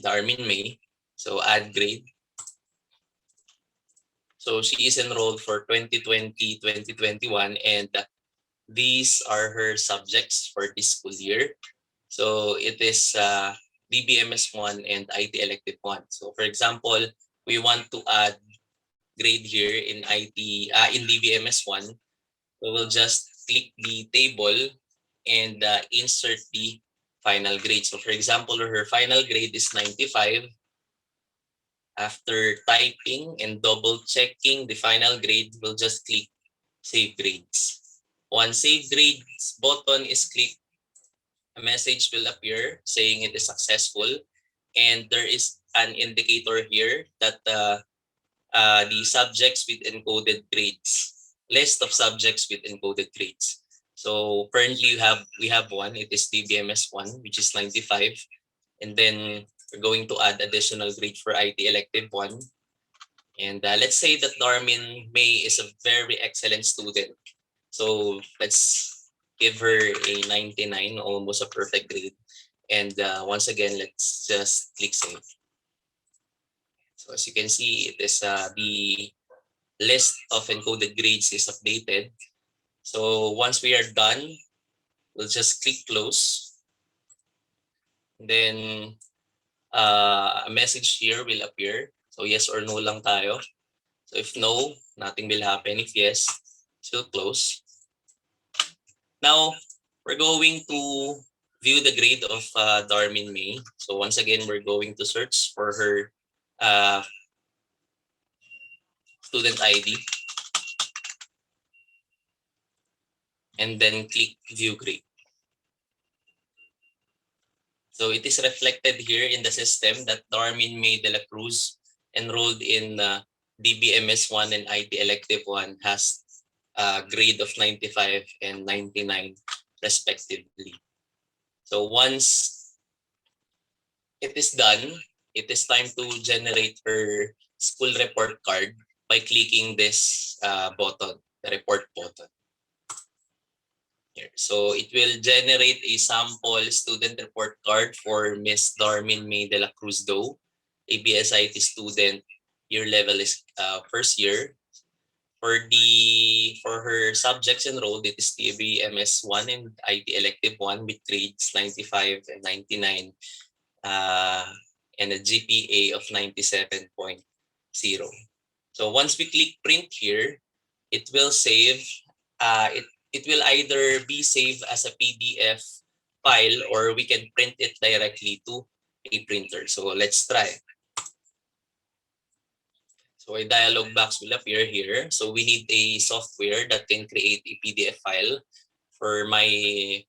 Darmin May. So add grade. So she is enrolled for 2020-2021, and these are her subjects for this school year. So it is DBMS1 and IT elective 1. So for example, we want to add grade here in in DBMS1. We will just click the table and insert the final grade. So for example, her final grade is 95. After typing and double checking the final grade, we'll just click save grades. Once save grades button is clicked, a message will appear saying it is successful, and there is an indicator here that the subjects with encoded grades, list of subjects with encoded grades. So currently we have one, it is DBMS1, which is 95, and then we're going to add additional grade for IT elective 1. And let's say that Darmin May is a very excellent student. So let's give her a 99, almost a perfect grade. And once again, let's just click save. So as you can see, it is the list of encoded grades is updated. So once we are done, we'll just click close. Then a message here will appear. So yes or no lang tayo. So if no, nothing will happen. If yes, still close. Now, we're going to view the grade of Darmin May. So once again, we're going to search for her student ID. And then click view grade. So it is reflected here in the system that Darmin May de la Cruz, enrolled in DBMS1 and IT elective 1, has a grade of 95 and 99 respectively. So once it is done, it is time to generate her school report card by clicking this button, the report button. here. So it will generate a sample student report card for Miss Darmin May de la Cruz Do, a BSIT student. Year level is first year. For her subjects enrolled, it is TB MS1 and IT elective 1 with grades 95 and 99 and a GPA of 97.0. So once we click print here, it will save, it will either be saved as a PDF file or we can print it directly to a printer. So let's try. So a dialog box will appear here. So we need a software that can create a PDF file. For my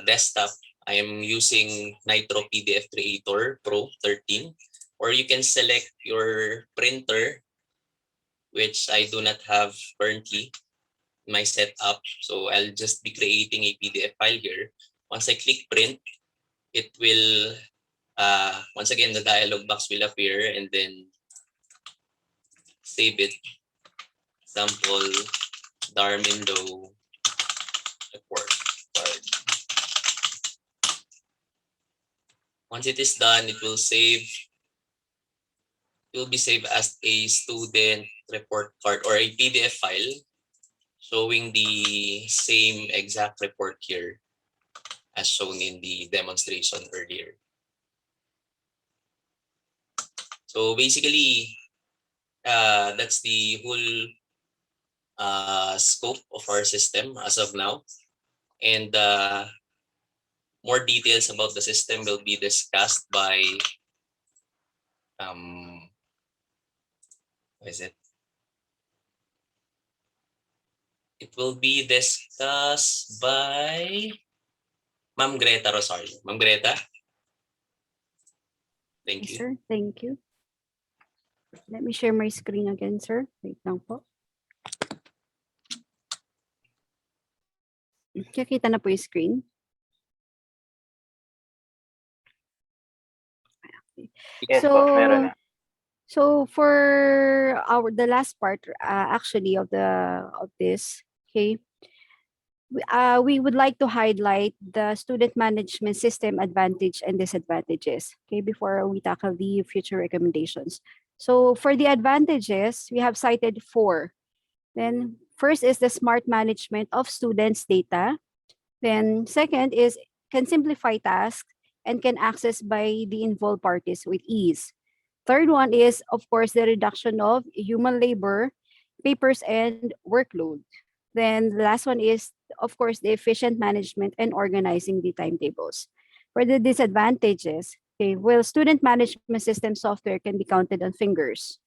desktop, I am using Nitro PDF Creator Pro 13. Or you can select your printer, which I do not have currently in my setup. So I'll just be creating a PDF file here. Once I click print, it will, once again, the dialog box will appear and then save it. Example, Darmindo report card. Once it is done, it will save. It will be saved as a student report card or a PDF file showing the same exact report here as shown in the demonstration earlier. So basically, that's the whole scope of our system as of now. And more details about the system will be discussed by, what is it? It will be discussed by Ma'am Greta Rosario. Ma'am Greta? Thank you. Sir, thank you. Let me share my screen again, sir. Wait lang po. Nakikita na po yung screen. Yes po, meron na. So for the last part actually of this, okay, we would like to highlight the student management system advantage and disadvantages, okay, before we tackle the future recommendations. So for the advantages, we have cited 4. Then first is the smart management of students' data. Then second is can simplify tasks and can access by the involved parties with ease. Third one is, of course, the reduction of human labor, papers, and workload. Then the last one is, of course, the efficient management and organizing the timetables. For the disadvantages, okay, well, student management system software can be counted on fingers.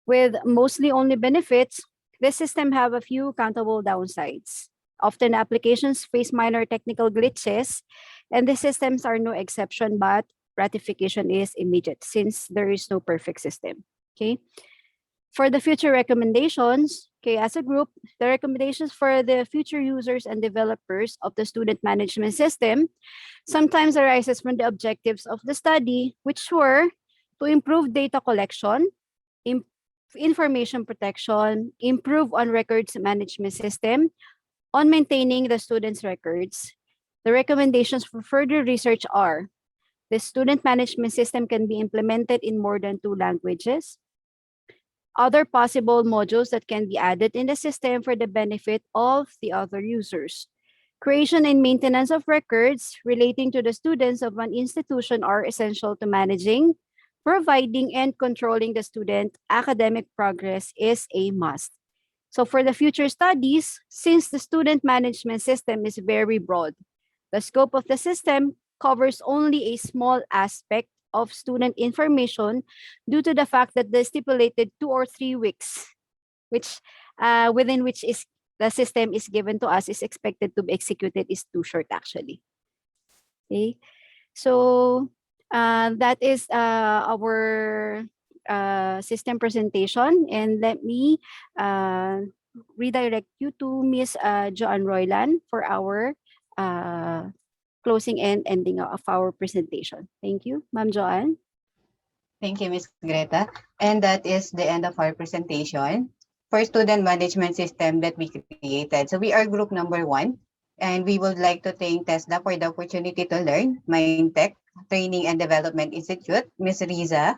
With mostly only benefits, this system have a few countable downsides. Often applications face minor technical glitches, and the systems are no exception, but ratification is immediate since there is no perfect system. Okay. For the future recommendations, okay, as a group, the recommendations for the future users and developers of the student management system sometimes arises from the objectives of the study, which were to improve data collection, information protection, improve on records management system, on maintaining the students' records. The recommendations for further research are: the student management system can be implemented in more than 2 languages. Other possible modules that can be added in the system for the benefit of the other users. Creation and maintenance of records relating to the students of an institution are essential to managing, providing, and controlling the student academic progress is a must. So for the future studies, since the student management system is very broad, the scope of the system covers only a small aspect of student information due to the fact that the stipulated 2 or 3 weeks, which within which is the system is given to us is expected to be executed is too short actually. Okay, so that is our system presentation, and let me redirect you to Ms. Joanne Roylan for our closing and ending of our presentation. Thank you, Ma'am Joanne. Thank you, Ms. Greta. And that is the end of our presentation for student management system that we created. So we are group number 1, And we would like to thank TESDA for the opportunity to learn, MindTech Training and Development Institute, Ms. Riza,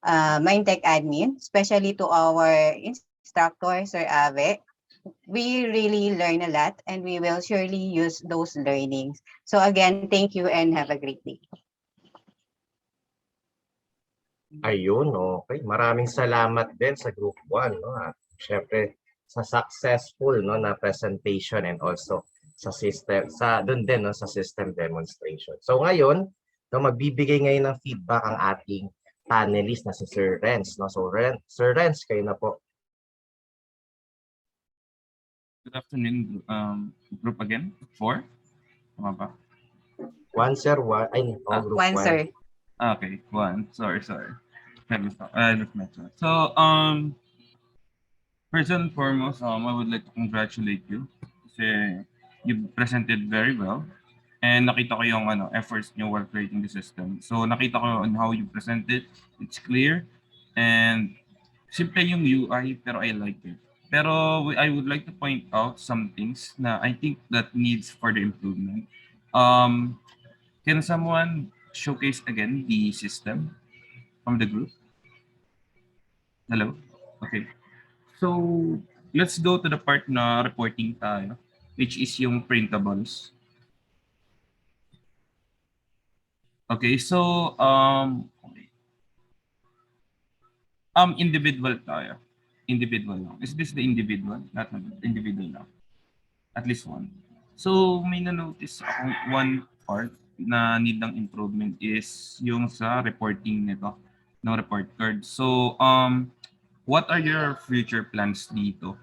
MindTech admin, especially to our instructor, Sir Ave. We really learn a lot and we will surely use those learnings. So again, thank you and have a great day. Ayun, okay. Maraming salamat din sa Group 1, no? At syempre sa successful, no, na presentation and also sa system, sa doon din, no, sa system demonstration. So ngayon, no, magbibigay ngayon ng feedback ang ating panelist na si Sir Renz, no? So Sir Renz, kayo na po. Good afternoon, group again. 4? Tama ba? 1, Sir. Ay, Group 1. Sir. Okay, 1. Sorry. So, first and foremost, I would like to congratulate you kasi you presented very well and nakita ko yung efforts niyo while creating the system. So, nakita ko on how you presented. It's clear and simple yung UI pero I like it. Pero I would like to point out some things na I think that needs further improvement. Can someone showcase again the system from the group? Hello? Okay. So, let's go to the part na reporting tayo, which is yung printables. Okay, so, individual tayo. Individual lang. Is this the individual? Not individual lang. At least one. So, may na-notice akong one part na need ng improvement is yung sa reporting nito, no report card. So, what are your future plans dito?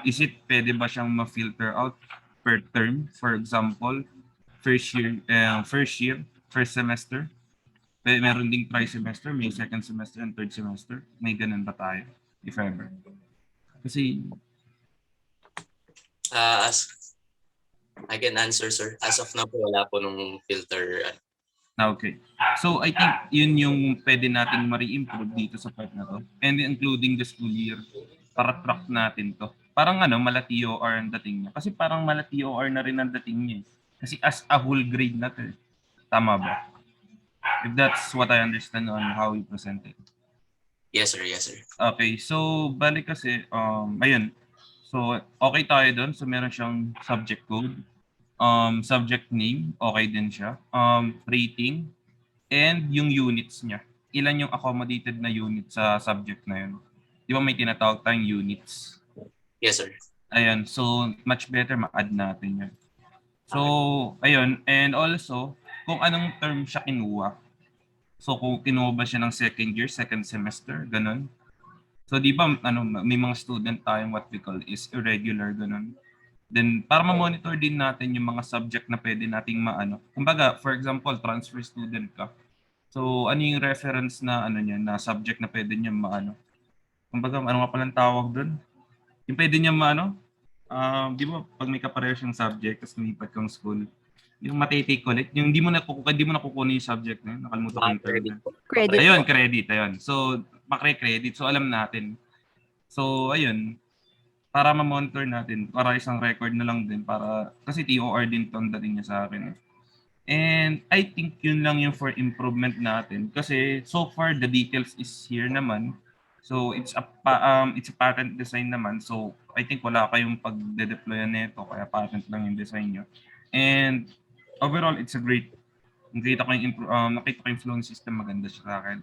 Is it pwede ba siyang ma-filter out per term? For example, first semester. Meron ding tri-semester, may second semester and third semester. May ganun ba tayo? If ever. Kasi As I can answer, sir. As of now po, wala po nung filter. okay. So I think yun yung pwede nating ma-re-improve dito sa part na to. And including the school year para track natin to. Parang mala TOR ang dating niya. Kasi parang mala TOR na rin ang dating niya. Kasi as a whole grade na to. Tama ba? If that's what I understand on how you present it. Yes, sir. Yes, sir. Okay. So balik kasi, ayun. So okay tayo doon. So meron siyang subject code. Subject name, okay din siya. Rating, and yung units niya. Ilan yung accommodated na unit sa subject na yun? Di ba may tinatawag tayong units? Yes, sir. Ayan, so much better ma-add natin yun. So, ayun, and also, kung anong term siya kinuha. So, kung kinuha ba siya ng second year, second semester, ganun. So, di ba, may mga student tayong what we call is irregular, ganun. Then, para ma-monitor din natin yung mga subject na pwede nating Kumbaga, for example, transfer student ka. So, ano yung reference na niya, na subject na pwede niya Kumbaga, ano nga palang tawag doon? Yung pwede niya di ba, pag may kapareho siyang subject, tapos lumipat kang school, yung matitake ulit, yung di mo nakukunin yung subject na yun, nakalimutan ko yung term. Credit. Ayun, credit, ayun. So, pakre-credit. So, alam natin. So, ayun, para ma-monitor natin, para isang record na lang din, kasi TOR din itong dating niya sa akin. And I think yun lang yung for improvement natin. Kasi so far, the details is here naman. So it's a patent design naman. So I think wala kayong pag-deployan nito, kaya patent lang yung design nyo. And overall, it's a great, nakita ko yung flow system, maganda siya sa akin.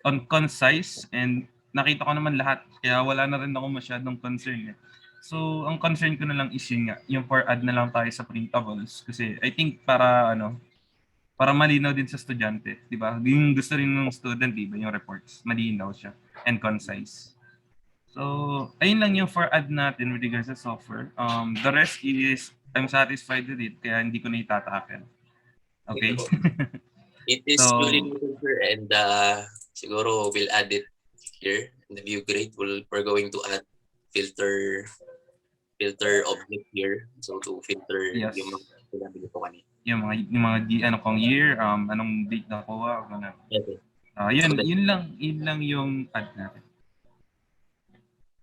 On concise, and nakita ko naman lahat, kaya wala na rin ako masyadong concern. So, ang concern ko na lang is yun nga, yung for add na lang tayo sa printables. Kasi I think para malinaw din sa estudyante, di ba? Yung gusto rin ng student, di ba? Yung reports, malinaw siya and concise. So, ayun lang yung for add natin with regards sa software. The rest is, I'm satisfied with it, kaya hindi ko na itatakel. Okay? It is fully loaded, sir, and siguro we'll add it here in the view grade. We're going to add filter object here, so to filter Yes. yung mga sinabi nito kanina. Yung mga kong year, anong date na kuha, gano'n. Okay. Yun lang yung add natin.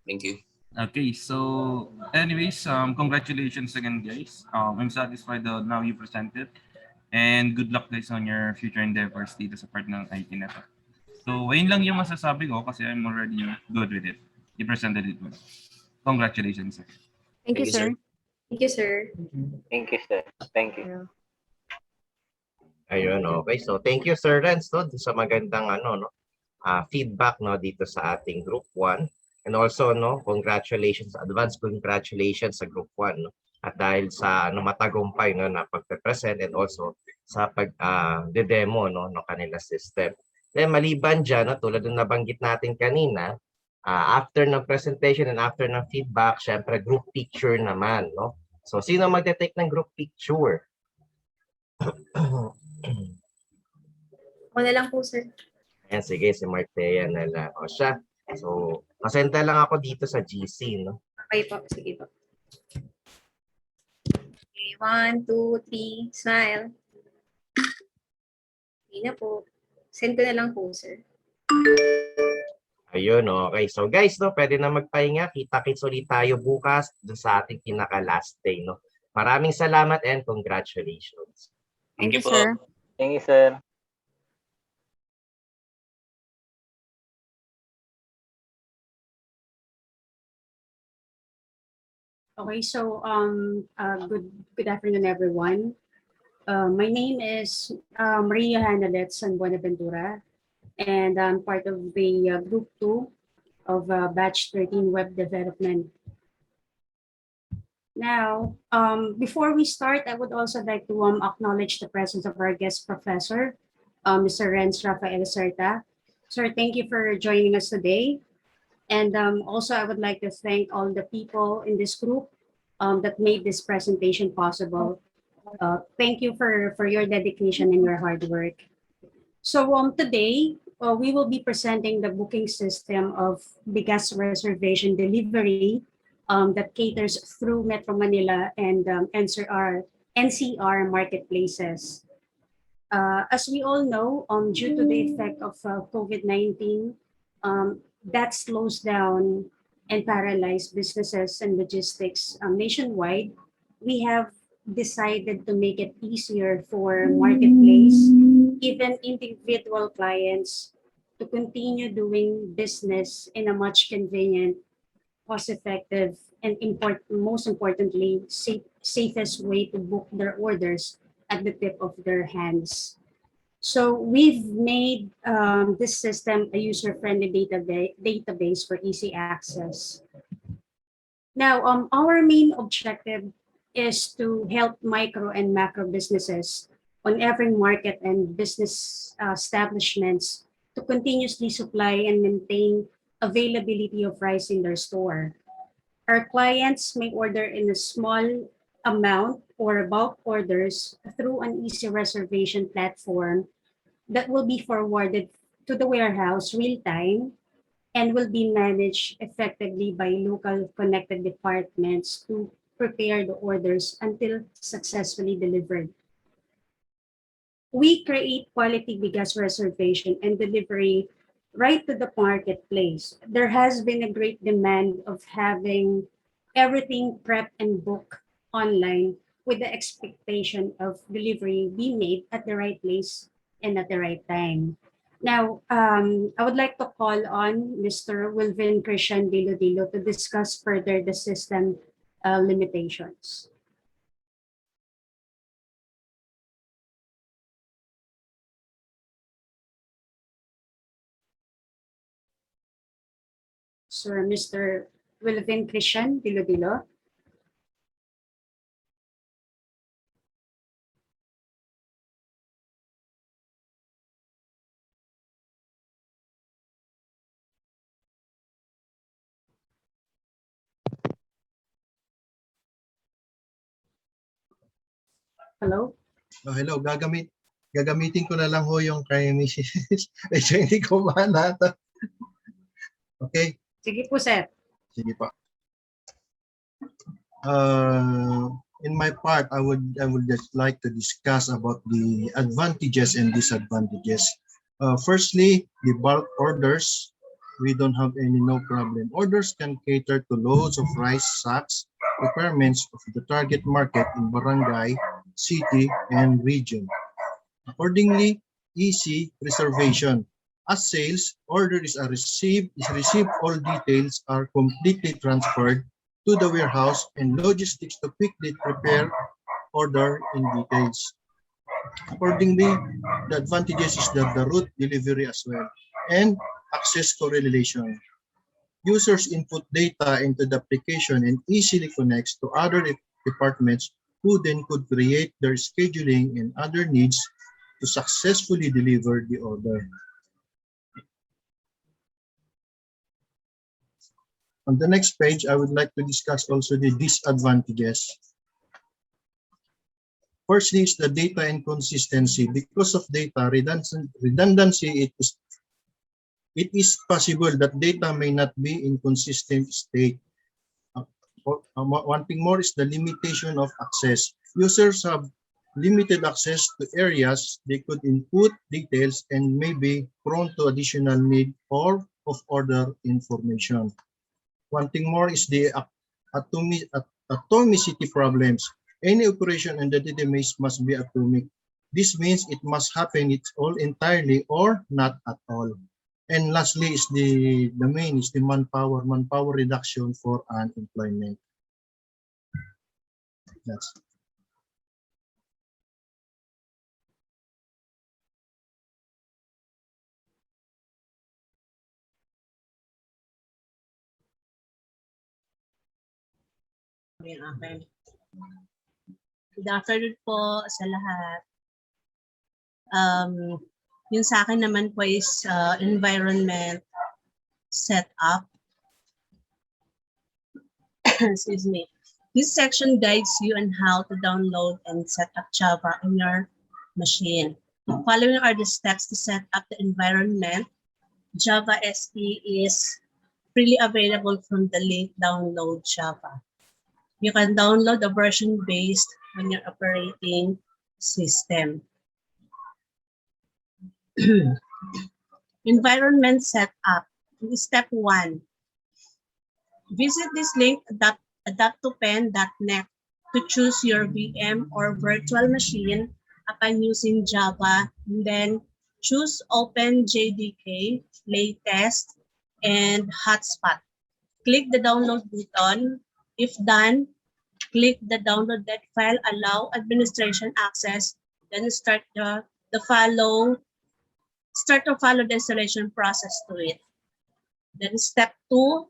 Thank you. Okay, so anyways, congratulations again, guys. I'm satisfied that now you presented, and good luck guys on your future endeavors dito sa part ng IT na to. So, ayun lang yung masasabi ko kasi I'm already good with it. You presented it well. Congratulations. Thank you, sir. Thank you, sir. Thank you, sir. Thank you. Ayun, okay. So thank you Sir Renz no, sa magandang ano no, feedback no dito sa ating group 1. And also no, congratulations, advance congratulations sa group 1 no. At dahil sa ano matagumpay no na pagpe-present and also sa pag de-demo no ng kanila system. Then maliban diyan no, tulad ng nabanggit natin kanina, after ng presentation and after ng feedback, syempre group picture naman no. So sino magte-take ng group picture? Ako na lang po, sir. Ayan, sige, si Martea na lang. O siya. So, pasenta lang ako dito sa GC, no? Okay po, sige po. Okay, 1, 2, 3, smile. Okay na po. Send ko na lang po, sir. Ayun, okay. So guys, no, pwede na magpahinga. Kita-kits ulit tayo bukas doon sa ating pinaka-last day, no? Maraming salamat and congratulations. Thank you po. sir. Thank you, sir. Okay, so good afternoon, everyone. My name is Maria Hanalet San Buenaventura, and I'm part of the Group 2 of Batch 13 Web Development. Now, before we start, I would also like to acknowledge the presence of our guest professor, Mr. Renz Rafael Certa. Sir, thank you for joining us today. And also, I would like to thank all the people in this group that made this presentation possible. Thank you for your dedication and your hard work. So today, we will be presenting the booking system of bigas reservation delivery that caters through Metro Manila and NCR marketplaces. As we all know, due to the effect of COVID-19, that slows down and paralyze businesses and logistics nationwide. We have decided to make it easier for marketplace, even individual clients, to continue doing business in a much convenient, cost-effective, and most importantly, safest way to book their orders at the tip of their hands. So we've made this system a user-friendly database for easy access. Now, our main objective is to help micro and macro businesses on every market and business establishments to continuously supply and maintain availability of rice in their store. Our clients may order in a small amount or bulk orders through an easy reservation platform that will be forwarded to the warehouse real time and will be managed effectively by local connected departments to prepare the orders until successfully delivered. We create quality bigas reservation and delivery right to the marketplace. There has been a great demand of having everything prepped and booked online with the expectation of delivery being made at the right place and at the right time. Now, I would like to call on Mr. Wilvin Christian Dilo to discuss further the system limitations. Sir, Mr. Wilvin Christian Dilo. Hello? Oh, hello, gagamitin ko na lang ho yung kay Mrs. Medyo hindi ko mahanata. Okay? Sige po, sir. Sige po. In my part, I would just like to discuss about the advantages and disadvantages. Firstly, the bulk orders we don't have any no problem. Orders can cater to loads of rice sacks, requirements of the target market in barangay, city, and region. Accordingly, easy reservation. As sales order is received, all details are completely transferred to the warehouse and logistics to quickly prepare order in details. Accordingly, the advantages is that the route delivery as well and access correlation. Users input data into the application and easily connects to other departments who then could create their scheduling and other needs to successfully deliver the order. On the next page, I would like to discuss also the disadvantages. Firstly is the data inconsistency. Because of data redundancy, it is possible that data may not be in consistent state. One thing more is the limitation of access. Users have limited access to areas they could input details and may be prone to additional need or of order information. One thing more is the atomicity problems. Any operation in the database must be atomic. This means it must happen it's all entirely or not at all. And lastly is the main is the manpower reduction for unemployment. That's Okay. Good afternoon po sa lahat. Yung sa akin naman po is environment setup. Excuse me. This section guides you on how to download and set up Java on your machine. Following are the steps to set up the environment. Java SE is freely available from the link Download Java. You can download the version based on your operating system. Environment setup. Step 1. Visit this link adapt2pen.net to choose your VM or virtual machine upon using Java. And then choose Open JDK, Latest, and Hotspot. Click the download button. If done, click the downloaded file, allow administration access, then start to follow the installation process to it. Then step 2,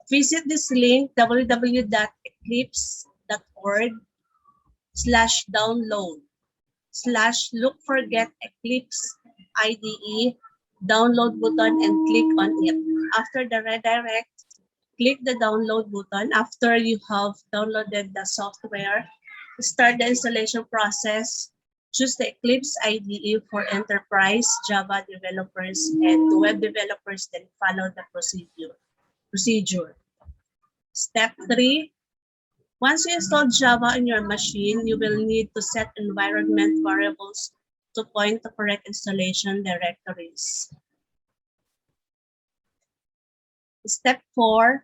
visit this link www.eclipse.org/download/look for get Eclipse IDE download button and click on it. After the redirect, click the download button. After you have downloaded the software, start the installation process. Choose the Eclipse IDE for enterprise Java developers and web developers, then follow the procedure. Step 3, once you install Java on your machine, you will need to set environment variables to point to correct installation directories. Step 4,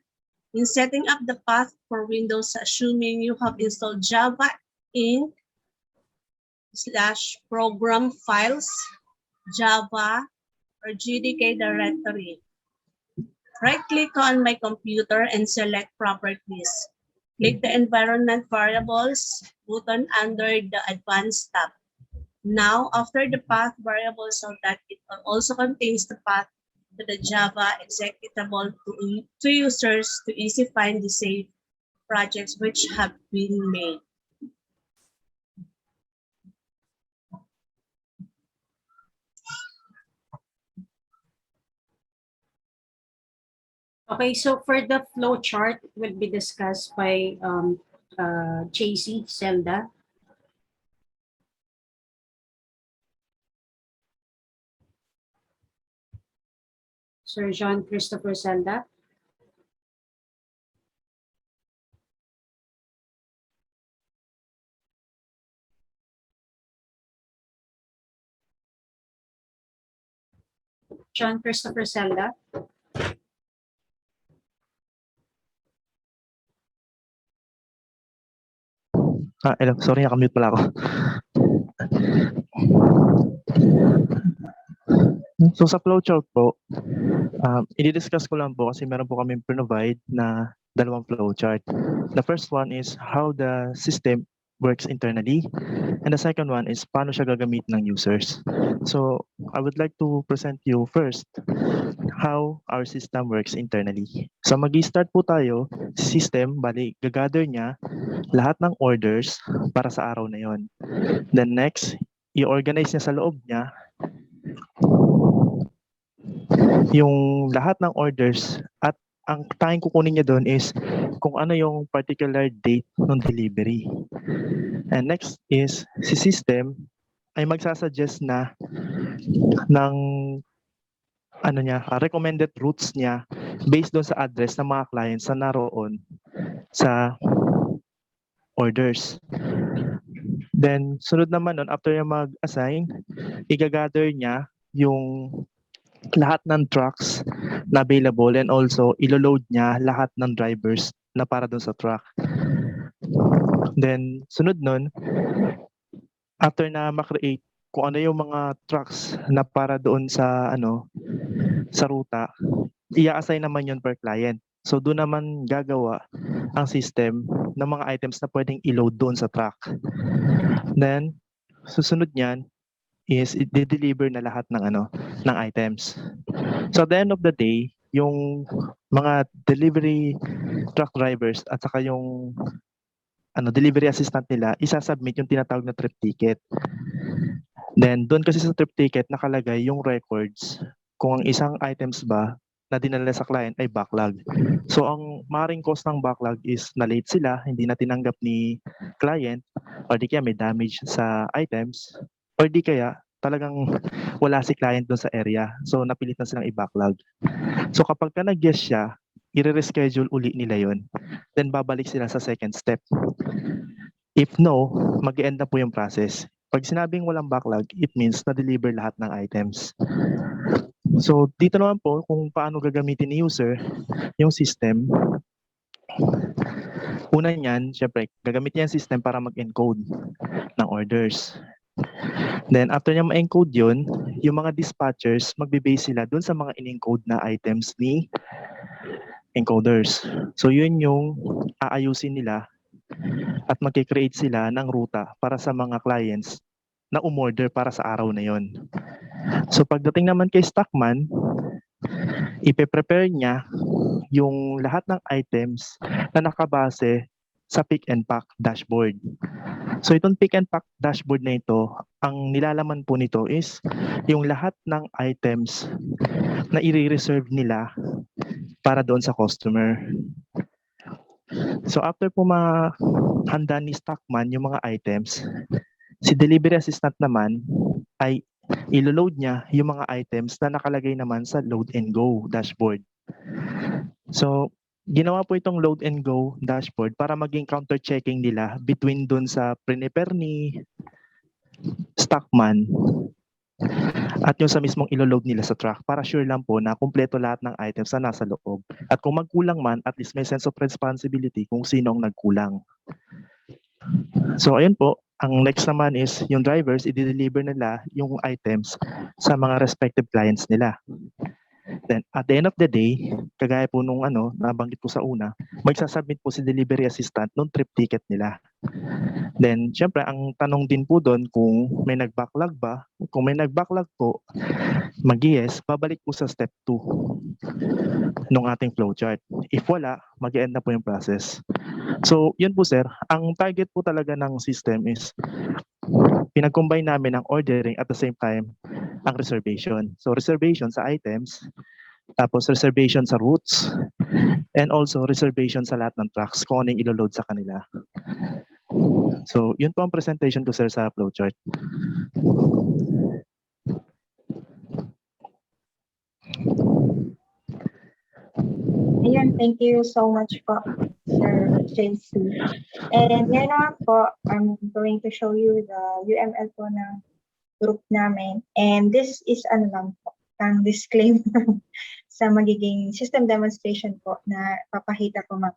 in setting up the path for Windows, assuming you have installed Java Inc/program files, Java, or GDK directory. Right-click on my computer and select Properties. Click the Environment Variables button under the Advanced tab. Now, after the path variable, so that it also contains the path to the Java executable to users to easily find the saved projects which have been made. Okay, so for the flow chart, it will be discussed by JC Zelda. Sir John Christopher Zelda. John Christopher Zelda. Hello, sorry, nakamute pala ako. So sa flowchart po, i-discuss ko lang po kasi meron po kami provide na dalawang flowchart. The first one is how the system works internally, and the second one is paano siya gagamit ng users. So I would like to present you first how our system works internally. So mag-start po tayo, system, bali gagather niya lahat ng orders para sa araw na yon. Then next, i-organize niya sa loob niya yung lahat ng orders at ang tanging kukunin niya doon is kung ano yung particular date ng delivery. And next is si system ay magsasuggest na ng recommended routes niya based doon sa address ng mga clients na naroon sa orders. Then sunod naman nun, after niya mag-assign, i-gather niya yung lahat ng trucks na available and also ilo-load niya lahat ng drivers na para doon sa truck. Then sunod nun, after na ma-create kung ano yung mga trucks na para doon sa sa ruta, i-assign naman yun per client. So doon naman gagawa ang system ng mga items na pwedeng i-load doon sa truck. Then susunod niyan is i-deliver na lahat ng ng items. So at the end of the day, yung mga delivery truck drivers at saka yung delivery assistant nila, isasubmit yung tinatawag na trip ticket. Then doon kasi sa trip ticket nakalagay yung records kung ang isang items ba na dinala sa client ay backlog. So ang maaaring cause ng backlog is na late sila, hindi na tinanggap ni client, or di kaya may damage sa items, or di kaya talagang wala si client doon sa area. So napilitan silang i-backlog. So kapag ka nag-guess siya, i-reschedule uli nila yon. Then babalik sila sa second step. If no, mag-end na po yung process. Pag sinabing walang backlog, it means na-deliver lahat ng items. So dito naman po kung paano gagamitin ni user yung system. Una niyan, syempre, gagamit niya yung system para mag-encode ng orders. Then after niya ma-encode yun, yung mga dispatchers, magbe-base sila dun sa mga in-encode na items ni encoders. So yun yung aayusin nila at magkikreate sila ng ruta para sa mga clients na umorder para sa araw na yon. So pagdating naman kay Stockman, ipe-prepare niya yung lahat ng items na nakabase sa pick and pack dashboard. So itong pick and pack dashboard na ito, ang nilalaman po nito is yung lahat ng items na i-reserve nila para doon sa customer. So after po mahanda ni Stockman yung mga items, si delivery assistant naman ay ilo-load niya yung mga items na nakalagay naman sa load and go dashboard. So ginawa po itong load and go dashboard para maging counter-checking nila between dun sa prepare ni Stockman at yung sa mismong ilo-load nila sa truck para sure lang po na kumpleto lahat ng items na nasa loob. At kung magkulang man, at least may sense of responsibility kung sino ang nagkulang. So ayun po, ang next naman is yung drivers, i-deliver nila yung items sa mga respective clients nila. Then at the end of the day, kagaya po nung nabanggit ko sa una, magsasubmit po si delivery assistant nung trip ticket nila. Then syempre ang tanong din po doon kung may nag-backlog ba. Kung may nag-backlog po, mag-yes, babalik po sa step 2 nung ating flowchart. If wala, mag-end na po yung process. So yun po sir, ang target po talaga ng system is pinag-combine namin ang ordering at the same time ang reservation. So reservation sa items, tapos reservation sa routes, and also reservation sa lahat ng trucks kung anong ilo-load sa kanila. So yun po ang presentation ko sir sa flowchart. Ayan, thank you so much po, Sir JC. And ngayon naman po, I'm going to show you the UML po ng group namin. And this is lang po, pang disclaimer sa magiging system demonstration po na papakita ko ma'am.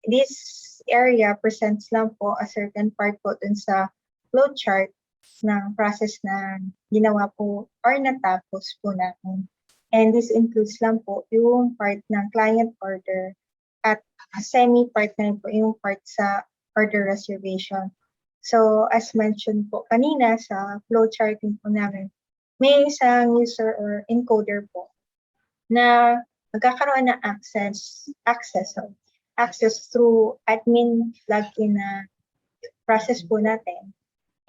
This area presents lang po a certain part po dun sa flowchart ng process na ginawa po or natapos po natin. And this includes lang po yung part ng client order at semi-part na rin po yung part sa order reservation. So as mentioned po kanina sa flowcharting po namin, may isang user or encoder po na magkakaroon ng access through admin login na process po natin.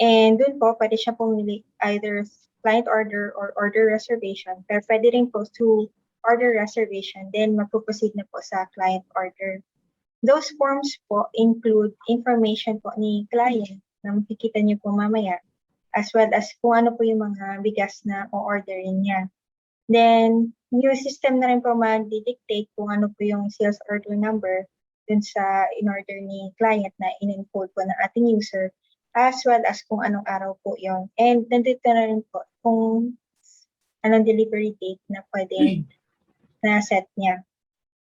And dun po, pwede siya pumili either client order or order reservation. Pero pwede rin po through order reservation, then magpuproceed na po sa client order. Those forms po include information po ni client na makikita niyo po mamaya, as well as kung ano po yung mga bigas na o-orderin niya. Then, new system na rin po mag-dictate kung ano po yung sales order number dun sa in-order ni client na in-encode po ng ating user, as well as kung anong araw po yon. And nandito na rin po kung anong delivery date na pwede na set niya.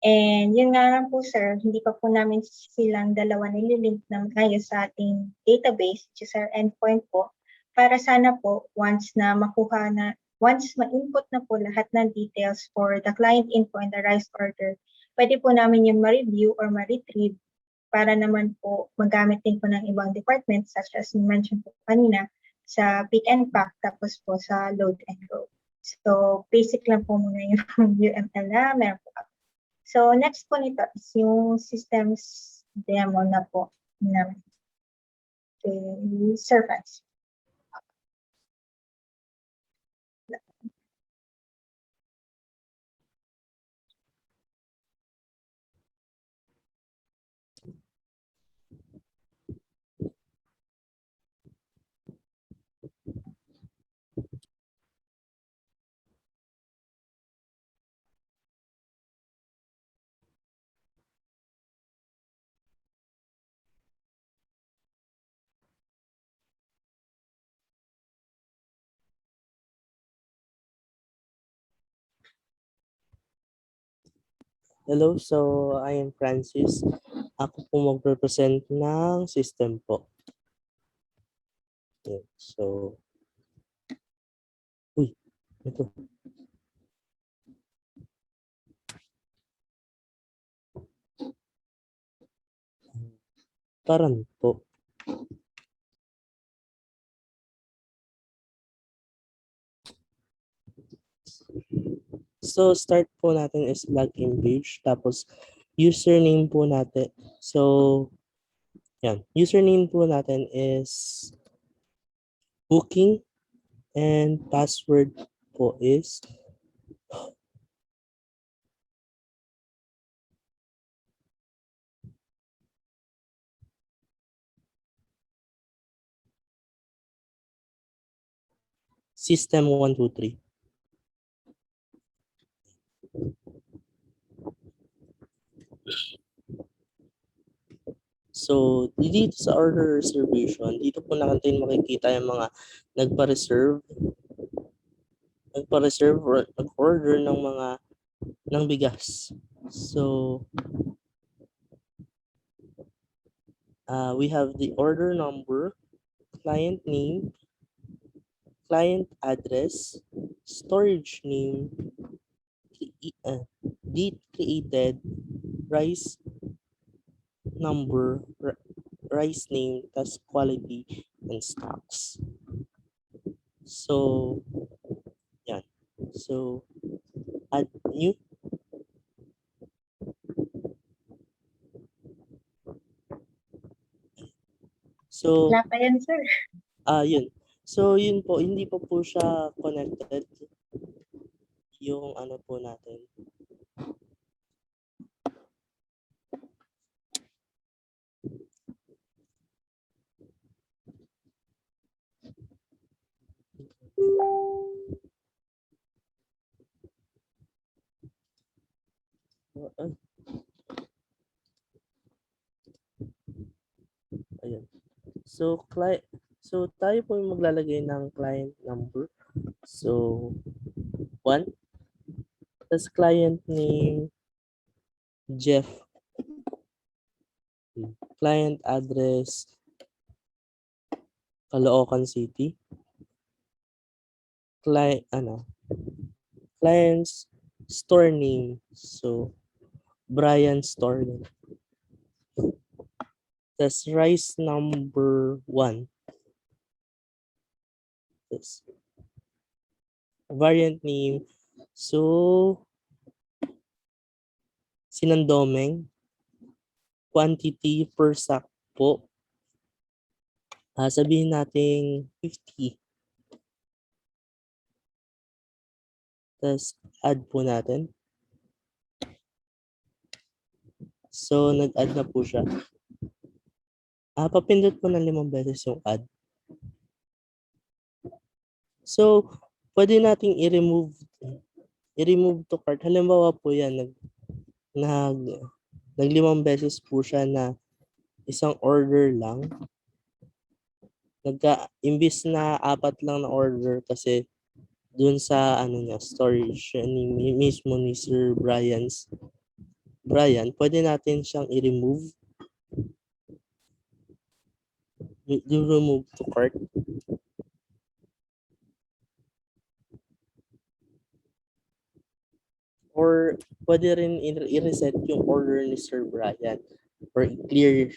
And yun nga lang po sir, hindi pa po namin silang dalawa nililink na ngayon sa ating database, which is our endpoint po, para sana po once ma-input na po lahat ng details for the client info and the rice order, pwede po namin yung ma-review or ma-retrieve para naman po magamit din po ng ibang departments such as you mentioned po kanina sa pick and pack tapos po sa load and go. So basic lang po muna yung UML na meron po. So next po nito is yung systems demo na po namin. Okay, servants. Hello, so I am Francis. Ako po mag-represent ng system po. Okay, so, ito. Parang po. So, start po natin is login page. Tapos, username po natin. So, yan. Username po natin is booking and password po is system 123. So, dito sa order reservation, dito po natin makikita yung mga nagpa-reserve or nag-order ng bigas. So, we have the order number, client name, client address, storage name, date created, rice number, rice name, tas quality, and stocks. So, yan. So, add new. So, wala pa yan sir. Yun. So, yun po, hindi pa po siya connected. Yung ano po natin. Ayan. So, tayo po yung maglalagay ng client number. So, 1. Tapos client name, Jeff. Client address, Caloocan City. Client's store name. So, Brian Store. That's rice number 1. That's variant name. So, Sinandomeng. Quantity per sack po. Sabihin natin 50. Tapos, add po natin. So, nag-add na po siya. Papindot po ng 5 beses yung add. So, pwede nating i-remove to cart. Halimbawa po yan, nag 5 beses po siya na isang order lang. Imbis na 4 lang na order kasi dun sa storage mismo ni Sir Brian, pwede natin siyang i-remove. Remove to cart. Or pwede rin i-reset yung order ni Sir Brian or clear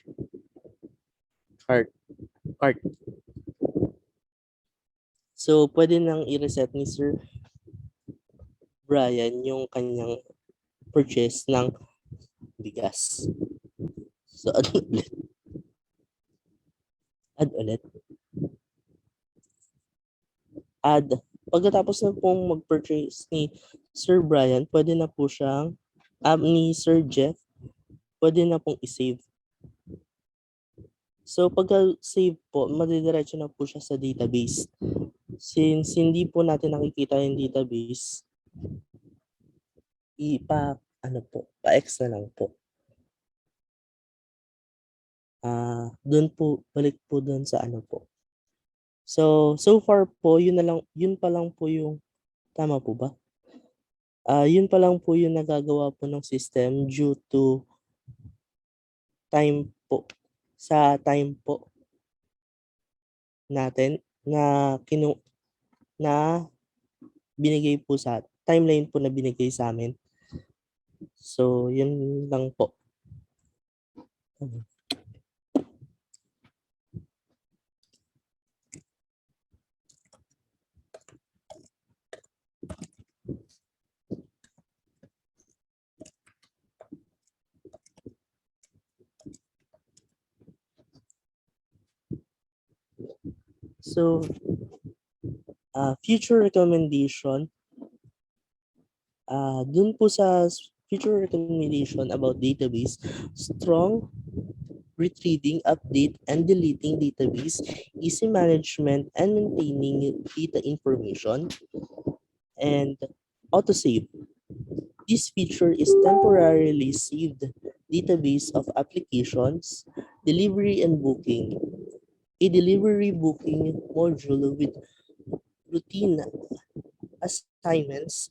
cart. So, pwede nang i-reset ni Sir Brian yung kanyang purchase ng bigas. So, add ulit. Add. Pagkatapos na pong mag-purchase ni Sir Brian, pwede na po siyang, ni Sir Jeff, pwede na pong i-save. So, pagka-save po, madidiretso na po siya sa database. Since hindi po natin nakikita yung database, pa-X na lang po. Doon po, balik po doon sa po. So far po, yun pa lang po yung, tama po ba? Yun pa lang po yung nagagawa po ng system due to time po. Sa time po natin na binigay po sa timeline po na binigay sa amin. So, yun lang po. So, future recommendation. Dun po sa future recommendation about database, strong retrieving, update, and deleting database, easy management and maintaining data information, and autosave. This feature is temporarily saved database of applications, delivery and booking. A delivery booking module with routine assignments.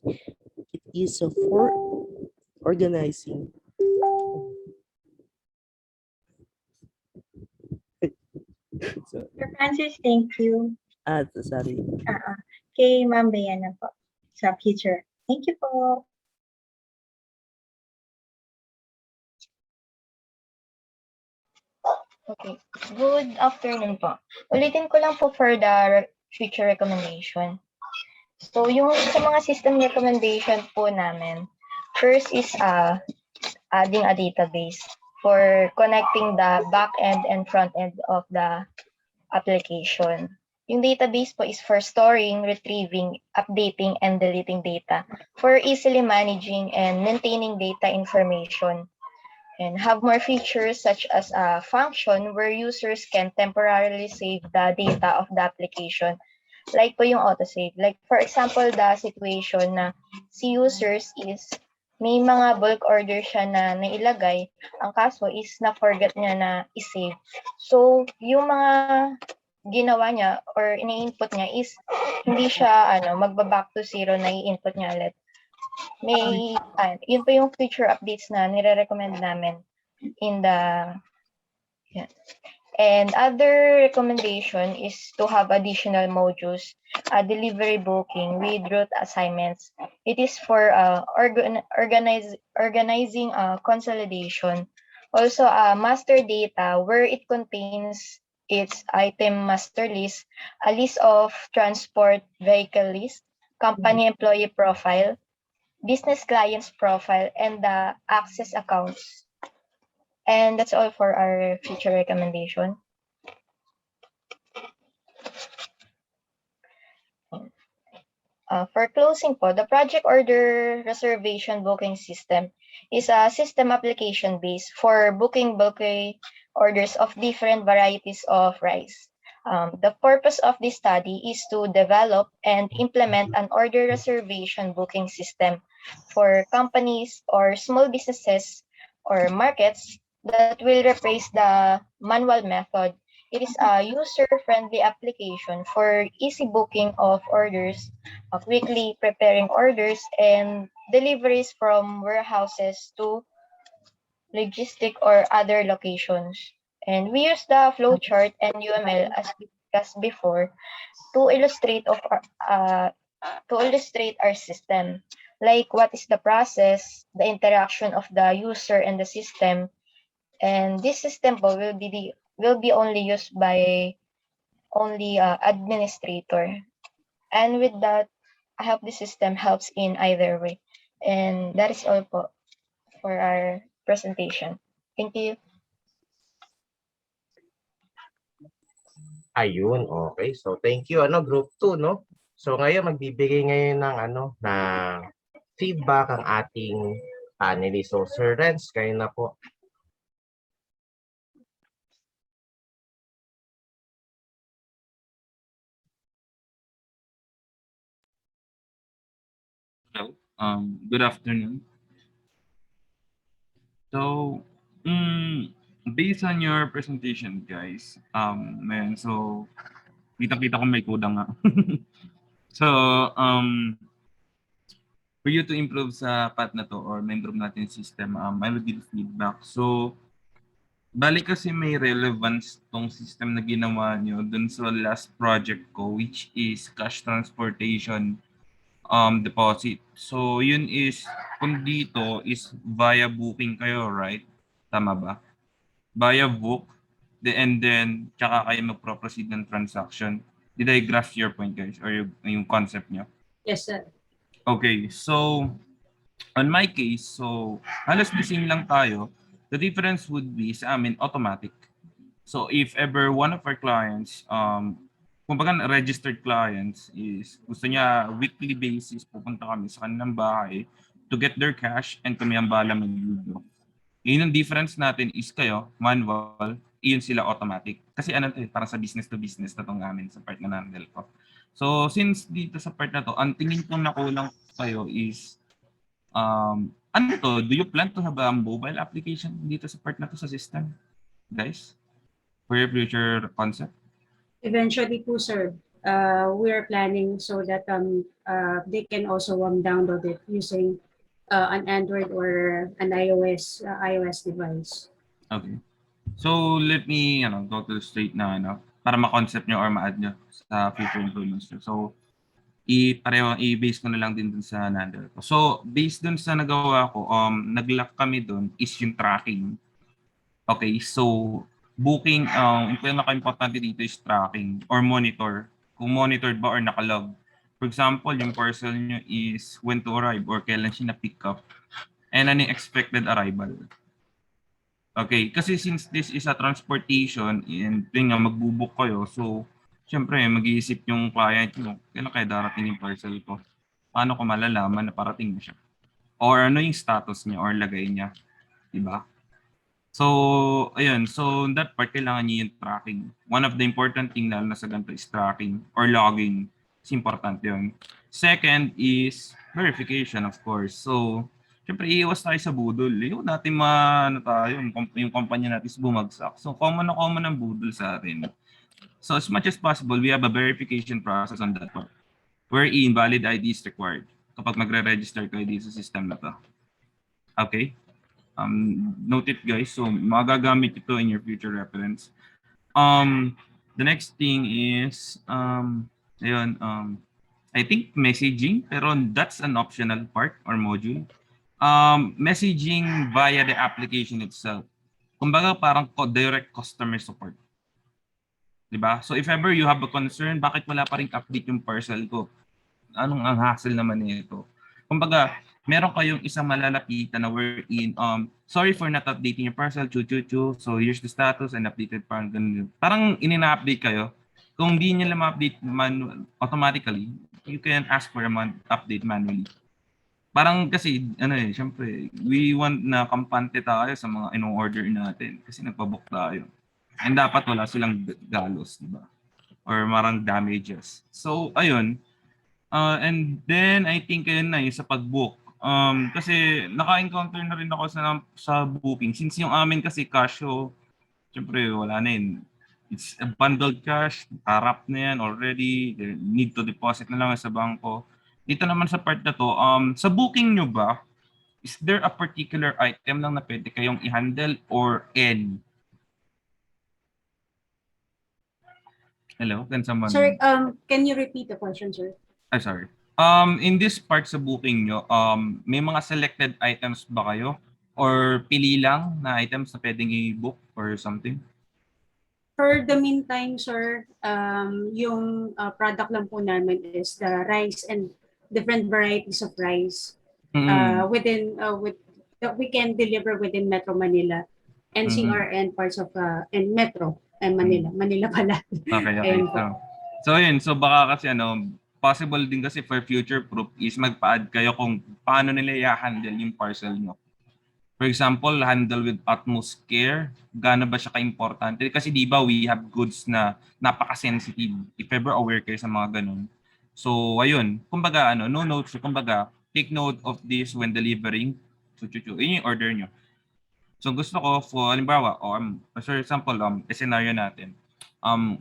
It is for organizing Sir Francis, thank you. Sorry. Kay Ma'am Bea na po sa future. Thank you po. Okay. Good afternoon po. Ulitin ko lang po for the future recommendation. So, yung sa mga system recommendation po namin, first is adding a database for connecting the back end and front end of the application. Yung database po is for storing, retrieving, updating, and deleting data for easily managing and maintaining data information, and have more features such as a function where users can temporarily save the data of the application. Like po yung autosave. Like for example, the situation na si users is may mga bulk order siya na nailagay, ang kaso is na-forget niya na i-save. So, yung mga ginawa niya or ini-input niya is hindi siya magba-back to zero na i-input niya ulit. Yun po yung future updates na nire-recommend namin in the And other recommendation is to have additional modules, delivery booking with route assignments. It is for organizing consolidation. Also, master data where it contains its item master list, a list of transport vehicle list, company employee profile, business clients profile, and the access accounts. And that's all for our future recommendation. For closing po, the project order reservation booking system is a system application base for booking bulky orders of different varieties of rice. The purpose of this study is to develop and implement an order reservation booking system for companies or small businesses or markets that will replace the manual method. It is a user-friendly application for easy booking of orders, quickly preparing orders, and deliveries from warehouses to logistic or other locations. And we use the flowchart and UML as discussed before to illustrate our system, like what is the process, the interaction of the user and the system, and this system will be only used by only administrator. And with that, I hope the system helps in either way. And that is all po for our presentation. Thank you. Ayun, okay. So thank you group 2, no? So ngayon magbibigay ngayon ng ng feedback ang ating panelist. So Sir Renz, kayo na po. Hello. Good afternoon. So, based on your presentation, guys, so kitang-kita ko may kulang nga. So, for you to improve sa path na to or ma-improve natin yung system, I will give feedback. So, balik kasi may relevance tong system na ginawa nyo dun sa last project ko, which is cash transportation deposit. So, yun is, kung dito is via booking kayo, right? Tama ba? Via book, and then, tsaka kayo magpro-proceed ng transaction. Did I grasp your point, guys? Or yung concept nyo? Yes, sir. Okay, so, on my case, so, halos the same lang tayo. The difference would be sa amin, automatic. So, if ever one of our clients, kumbaga registered clients is gusto niya weekly basis pupunta kami sa kanilang bahay to get their cash and kami ang bala mag-withdraw. Yun ang difference natin is kayo, manual, iyon sila automatic. Kasi parang sa business to business na itong namin sa part na handle ko. So since dito sa part na to, ang tingin kong nakulang kayo is, do you plan to have a mobile application dito sa part na to sa system? Guys, for your future concept? Eventually po, sir, we are planning so that they can also download it using an Android or an iOS device. Okay. So let me go to the straight na para ma-concept nyo or ma-add nyo sa future improvements. So i-base ko na lang din dun sa handle ko. So based dun sa nagawa ko, nag-lock kami dun is yung tracking. Okay, so booking, yung pinaka-importante dito is tracking or monitor. Kung monitored ba or nakalog. For example, yung parcel nyo is when to arrive or kailan siya na-pick up and any expected arrival. Okay, kasi since this is a transportation and magbubuk kayo, so syempre mag-iisip yung client nyo, kailan kaya darating yung parcel ko? Paano ko malalaman na parating na siya? Or ano yung status niya or lagay niya? Diba? So, ayun. So, that part, kailangan niyo yung tracking. One of the important thing lalo na sa ganito is tracking or logging. It's important yun. Second is verification, of course. So, syempre, iiwas tayo sa budol. Yung natin yung kumpanya natin is bumagsak. So, common na common ang budol sa atin. So as much as possible, we have a verification process on that part, wherein valid ID is required kapag magre-register kayo dito sa system na to. Okay? Note it guys, so magagamit ito in your future reference. The next thing is, ayun, I think messaging, pero that's an optional part or module. Messaging via the application itself. Kumbaga parang direct customer support. Diba? So if ever you have a concern, bakit wala pa ring update yung parcel ko? Anong ang hassle naman nito? Kumbaga, meron kayong isang malalapitan na wherein, sorry for not updating your parcel, so here's the status and updated parang ganun. Parang ina-update kayo. Kung di nyo lang ma-update automatically, you can ask for a update manually. Parang kasi, syempre, we want na kampante tayo sa mga ino-order natin kasi nagpabook tayo. And dapat wala silang galos, di ba? Or marang damages. So, ayun. And then, I think ayun na yung sa pag-book. Kasi naka-encounter na rin ako sa booking. Since yung amin kasi cash, so, syempre, wala na yun. It's a bundled cash. Harap na yan already. They need to deposit na lang sa bangko. Dito naman sa part na to, sa booking nyo ba, is there a particular item lang na pwede kayong i-handle or any? Hello, can someone? Sir, can you repeat the question, sir? Sorry. In this part sa booking nyo, may mga selected items ba kayo? Or pili lang na items na pwedeng i-book or something? For the meantime, sir, yung product lang po namin is the rice and different varieties of rice that we can deliver within Metro Manila, NCR and parts of and Metro and Manila. Manila pala. Okay. Ayun po. So yun, so baka kasi possible din kasi for future proof is magpa-add kayo kung paano nila i-handle yung parcel nyo. For example, handle with utmost care. Gaano ba siya ka-importante? Kasi di ba we have goods na napaka-sensitive. If ever aware kayo sa mga ganun. So ayun, kumbaga no notes, kumbaga take note of this when delivering. So yun yung order nyo. So gusto ko for halimbawa, for example, scenario natin.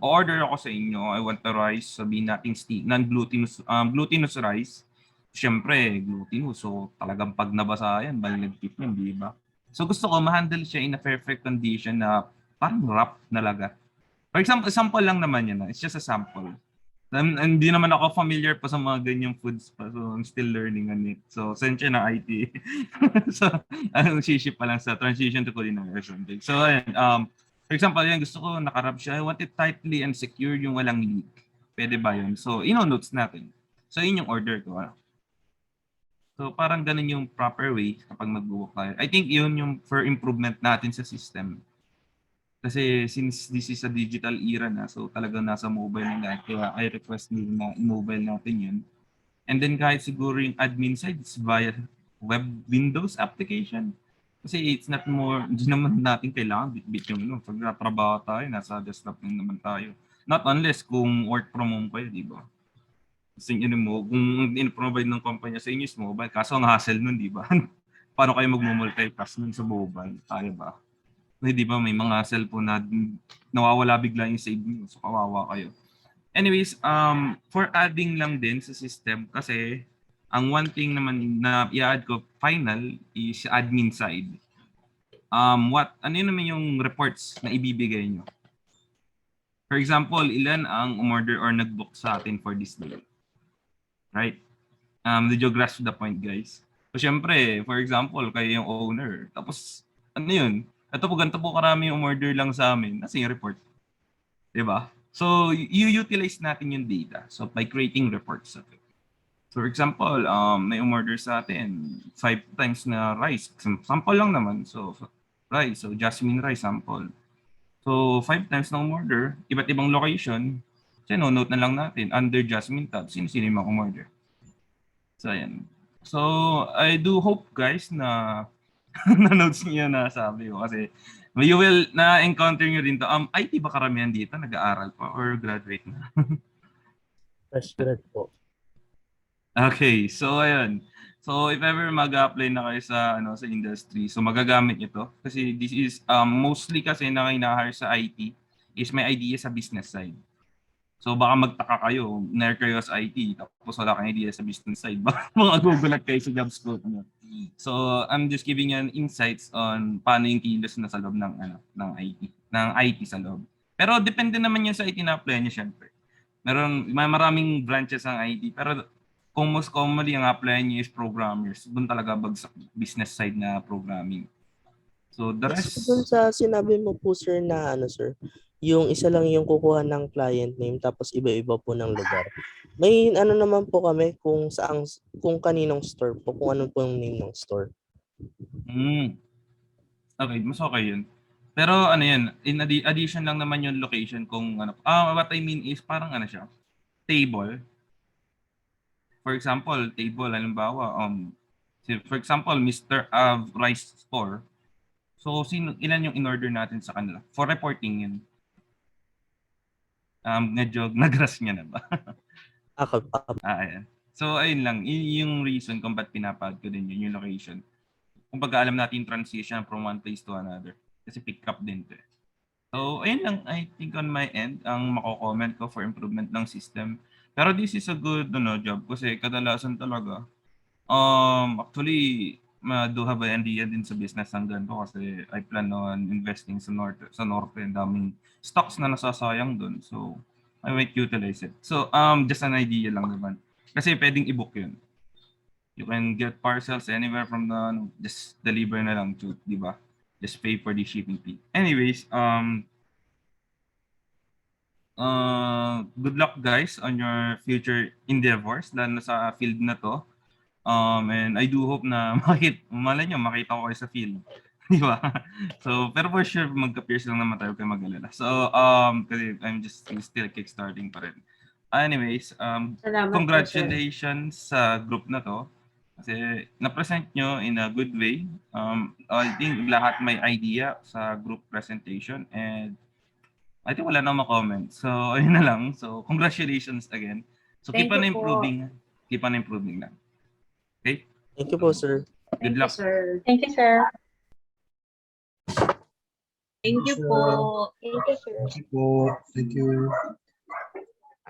Order ako sa inyo, I want the rice, sabihin natin non-glutinous rice. Siyempre, glutinous. So talagang pag nabasa yan, baligtip yan, di ba? So gusto ko ma-handle siya in a perfect condition na parang wrap na laga. For example, sample lang naman yan. It's just a sample. Hindi naman ako familiar pa sa mga ganyang foods pa. So, I'm still learning on it. So, sensya na IT. So, shiship pa lang sa transition to culinary or something. So, for example, yan, gusto ko nakarap siya. I want it tightly and secure yung walang leak. Pwede ba yun? So, notes natin. So, yun yung order ko. So, parang ganun yung proper way kapag mag-book tayo. I think yun yung for improvement natin sa system. Kasi since this is a digital era na, so talagang nasa mobile na lahat. Kaya I request nila na mobile natin yun. And then kahit siguro yung admin side, it's via web Windows application. Kasi it's not more, hindi naman natin kailangan bit yung pag natrabaho tayo, nasa desktop lang naman tayo. Not unless kung work from home kayo, di ba? Kasi kung in-provide ng kumpanya sa inyo is mobile, kaso ang hassle nun, di ba? Paano kayo mag-multitask nun sa mobile? Kaya ba? Di ba may mga cellphone na nawawala bigla yung save nyo. So kawawa kayo. Anyways, for adding lang din sa system kasi ang one thing naman na i-add ko final is admin side. Ano yun naman yung reports na ibibigay nyo? For example, ilan ang umorder or nag-book sa atin for this day? Right? Did you grasp the point, guys? So syempre, for example, kayo yung owner. Tapos, ano yun? Ito po, ganito po karami yung order lang sa amin. Nasa yung report. Diba? So, you utilize natin yung data. So, by creating reports. So, for example, may umorder sa atin 5 times na rice. Sample lang naman. So, rice. So, jasmine rice sample. So, 5 times na umorder. Iba't ibang location. So, note na lang natin. Under jasmine tab, sino-sino yung mga umorder. So, ayan. So, I do hope, guys, na na-notes niyo na sabi ko kasi you will na-encounter nyo rin to. IT ba karamihan dito? Nag-aaral pa or graduate na? Fresh grad po. Okay, so ayun. So if ever mag-apply na kayo sa sa industry, so magagamit ito kasi this is mostly kasi na hire sa IT is may idea sa business side. So baka magtaka kayo, nerd kayo sa IT, tapos wala kang idea sa business side. Baka magugulat kayo sa job scope nyo. So I'm just giving you an insights on paano yung kilos na sa loob ng ng IT sa loob. Pero depende naman yun sa IT na apply niyo syempre. May maraming branches ang IT, pero kung most commonly ang apply niyo is programmers, doon talaga bagsak business side na programming. So the rest, Doon sa sinabi mo po sir na sir, yung isa lang yung kukuha ng client name tapos iba-iba po ng lugar. May naman po kami kung kaninong store po, kung ano po yung name ng store. Okay, mas okay yun. Pero yan, in addition lang naman yung location kung what I mean is parang siya, table. For example, table, halimbawa, for example, Mr. Av Rice Store. So, ilan yung in-order natin sa kanila? For reporting yun. Medyo nag-rush niya na ba? Ayan. So, ayun lang. Yung reason kung ba't pinapad ko din yun, yung location. Kung alam natin transition from one place to another. Kasi pick up din to. So, ayun lang. I think on my end, ang mako-comment ko for improvement ng system. Pero this is a good job kasi kadalasan talaga. Actually, do have an idea din sa business ng ganito kasi I plan on investing sa norte. Ang daming stocks na nasasayang doon. So, I might utilize it. So, just an idea lang naman. Kasi pwedeng i-book yun. You can get parcels anywhere from just deliver na lang to, di ba? Just pay for the shipping fee. Anyways, good luck guys on your future endeavors lalo sa field na to. And I do hope na makita ko kayo sa field. Di ba? So, pero for sure, magka-pierce lang naman tayo kayo mag-alala. So, kasi I'm just still kickstarting pa rin. Anyways, congratulations sa group na to. Kasi na-present nyo in a good way. I think lahat may idea sa group presentation and I think wala na ma-comment. So, ayun na lang. So, congratulations again. So, keep on improving. Keep on improving lang. Okay? Thank you po, sir. Good luck. Thank you, sir. Thank you po. Thank you, sir. Thank you po. Thank you.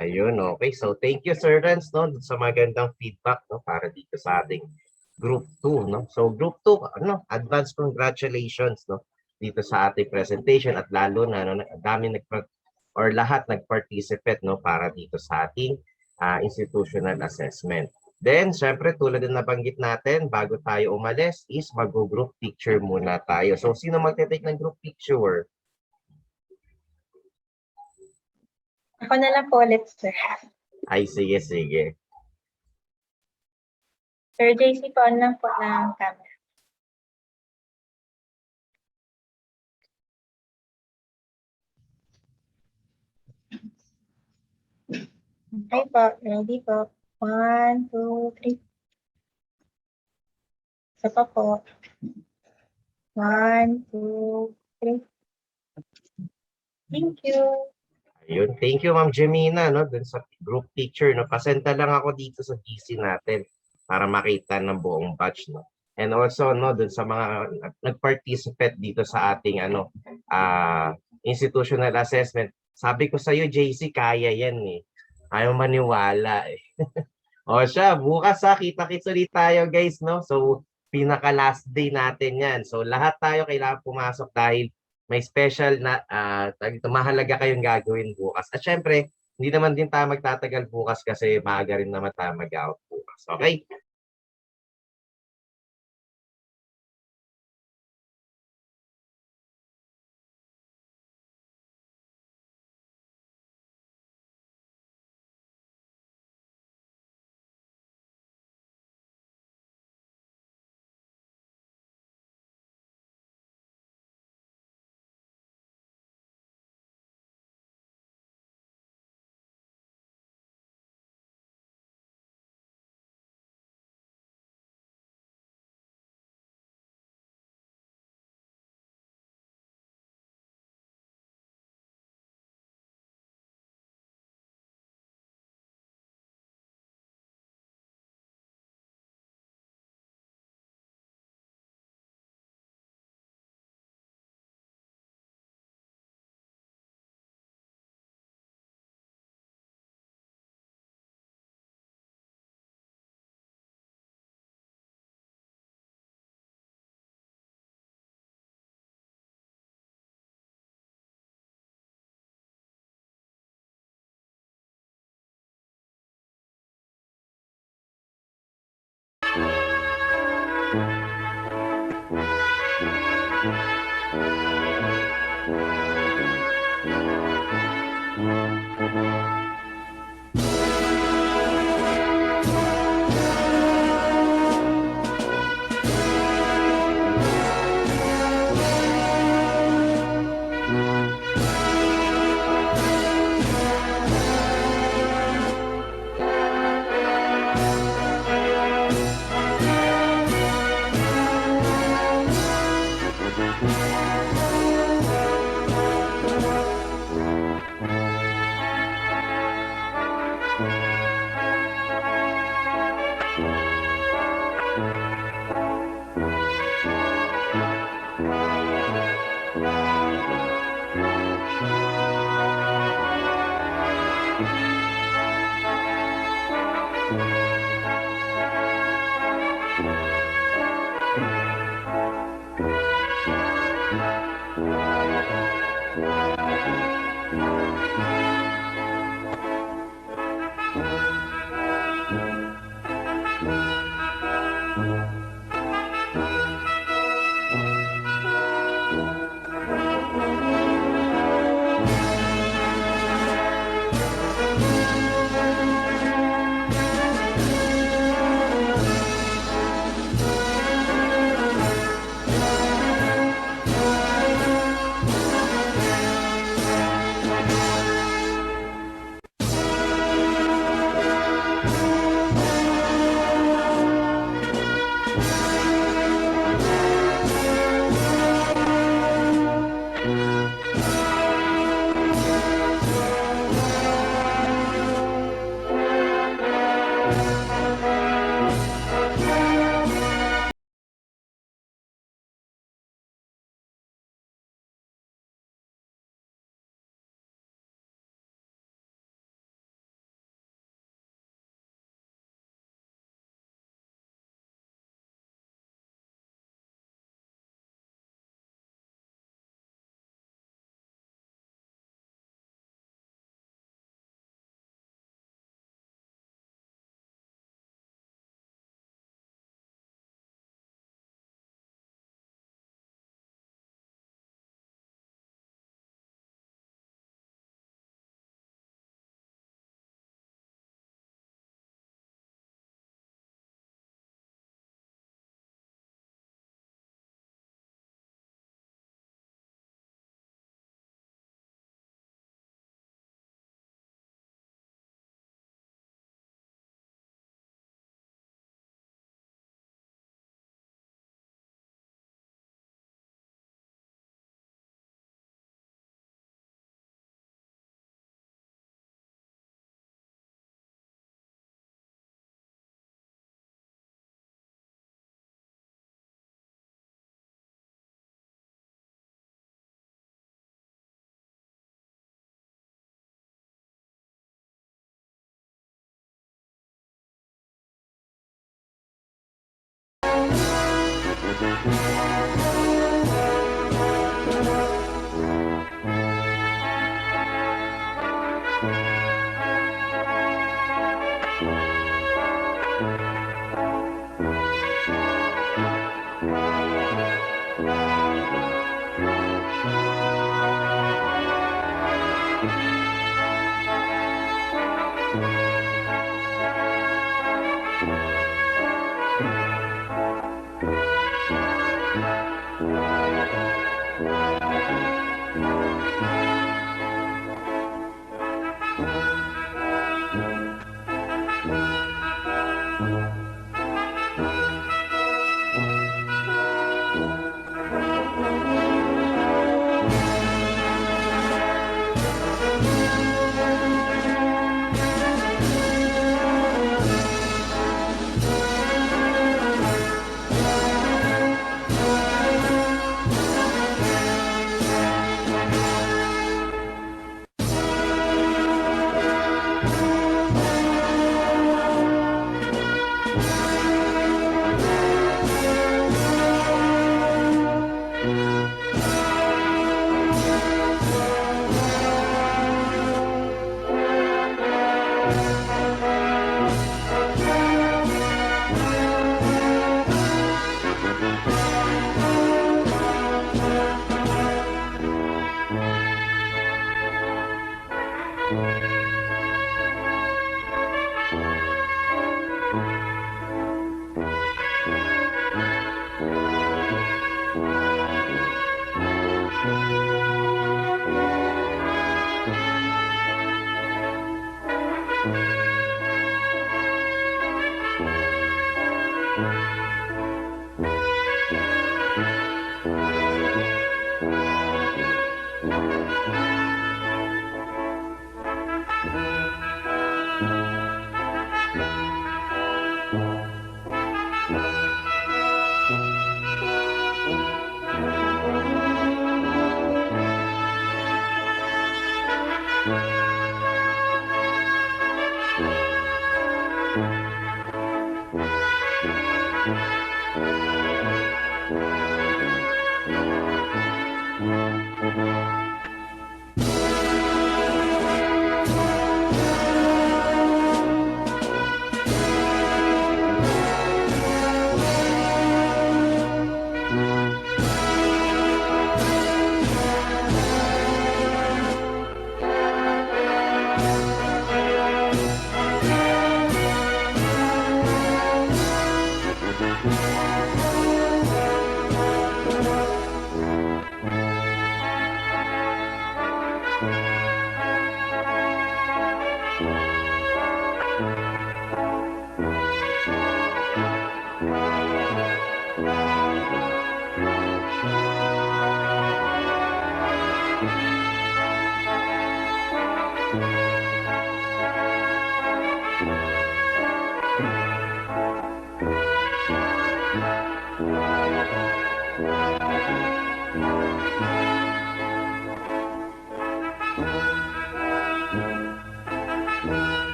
Ayun, okay. So thank you Sir Renz sa magandang feedback para dito sa ating Group 2, no. So Group 2, advance congratulations dito sa ating presentation at lalo na dami lahat nag-participate para dito sa ating institutional assessment. Then, syempre, tulad ng nabanggit natin, bago tayo umalis, is mag-group picture muna tayo. So, sino magte-take ng group picture? Ako na lang po ulit, sir. Ay, sige, sige. Sir JC, po lang po ng camera. Okay po, ready po. 1, 2, 3. Isa pa po. 1, 2, 3. Thank you. Ayun. Thank you, Ma'am Jemina, dun sa group picture. Pasenta lang ako dito sa GC natin para makita ng buong batch. And also, dun sa mga nag-participate dito sa ating institutional assessment. Sabi ko sa iyo, JC, kaya yan eh. Ayaw maniwala eh. O siya, bukas kita-kits ulit tayo guys, So, pinaka-last day natin yan. So, lahat tayo kailangan pumasok dahil may special na mahalaga kayong gagawin bukas. At syempre, hindi naman din tayo magtatagal bukas kasi maaga rin naman tayo mag-out bukas. Okay?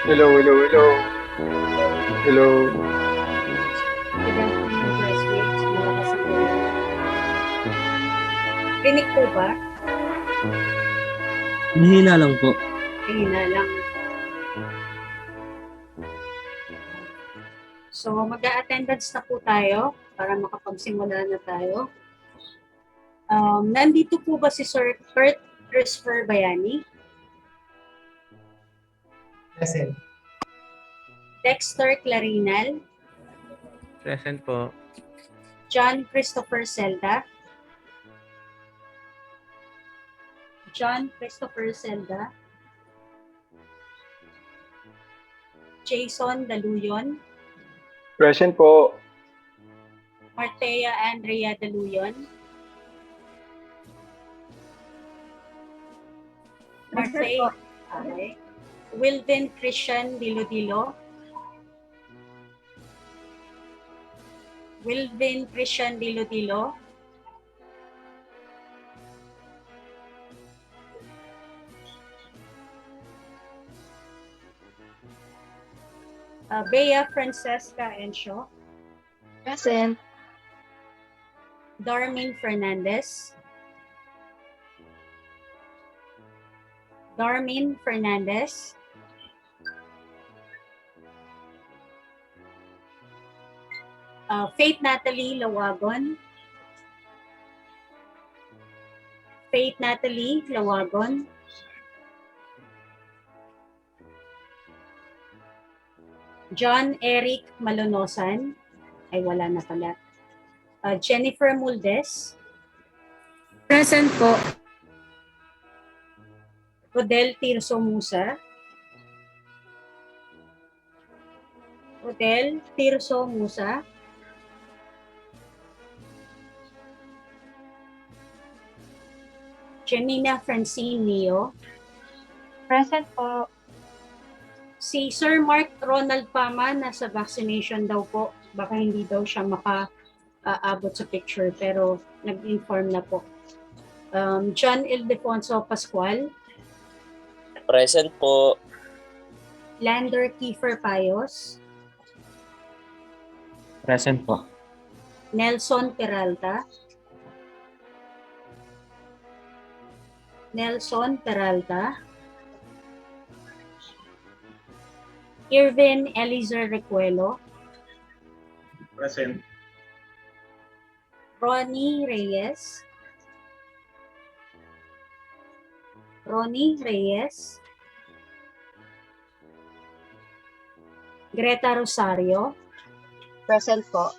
Hello, hello, hello. Hello. Good afternoon, classmates. Malakas ang ulan. Rinig po ba? Mahina lang po. Mahina lang. So, mag-a-attendance na po tayo para makapagsimula na tayo. Nandito po ba si Sir Kurt Christopher Bayani? Present. Dexter Clarinal? Present po. John Christopher Zelda? John Christopher Zelda? Jason Daluyon, Present po. Martea Andrea Daluyon, Martea, okay. Wilvin Christian Dilo-Dilo, Wilvin Christian Dilo-Dilo, Bea Francesca Encio, Present. Darmin Fernandez, Darmin Fernandez, Faith Natalie Lawagon, Faith Natalie Lawagon, John Eric Malonosan, ay wala na pala. Jennifer Muldes, Present po. Rodel Tirso Musa, Rodel Tirso Musa, Janina Francine Neo, Present po. si Sir Mark Ronald Pama nasa vaccination daw po. Baka hindi daw siya makaabot sa picture pero nag-inform na po. John Ildefonso Pascual, Present po. Lander Kiefer Payos, Present po. Nelson Peralta, Nelson Peralta, Irvin Elizer Recuelo, Present. Ronnie Reyes, Ronnie Reyes, Greta Rosario, Present po.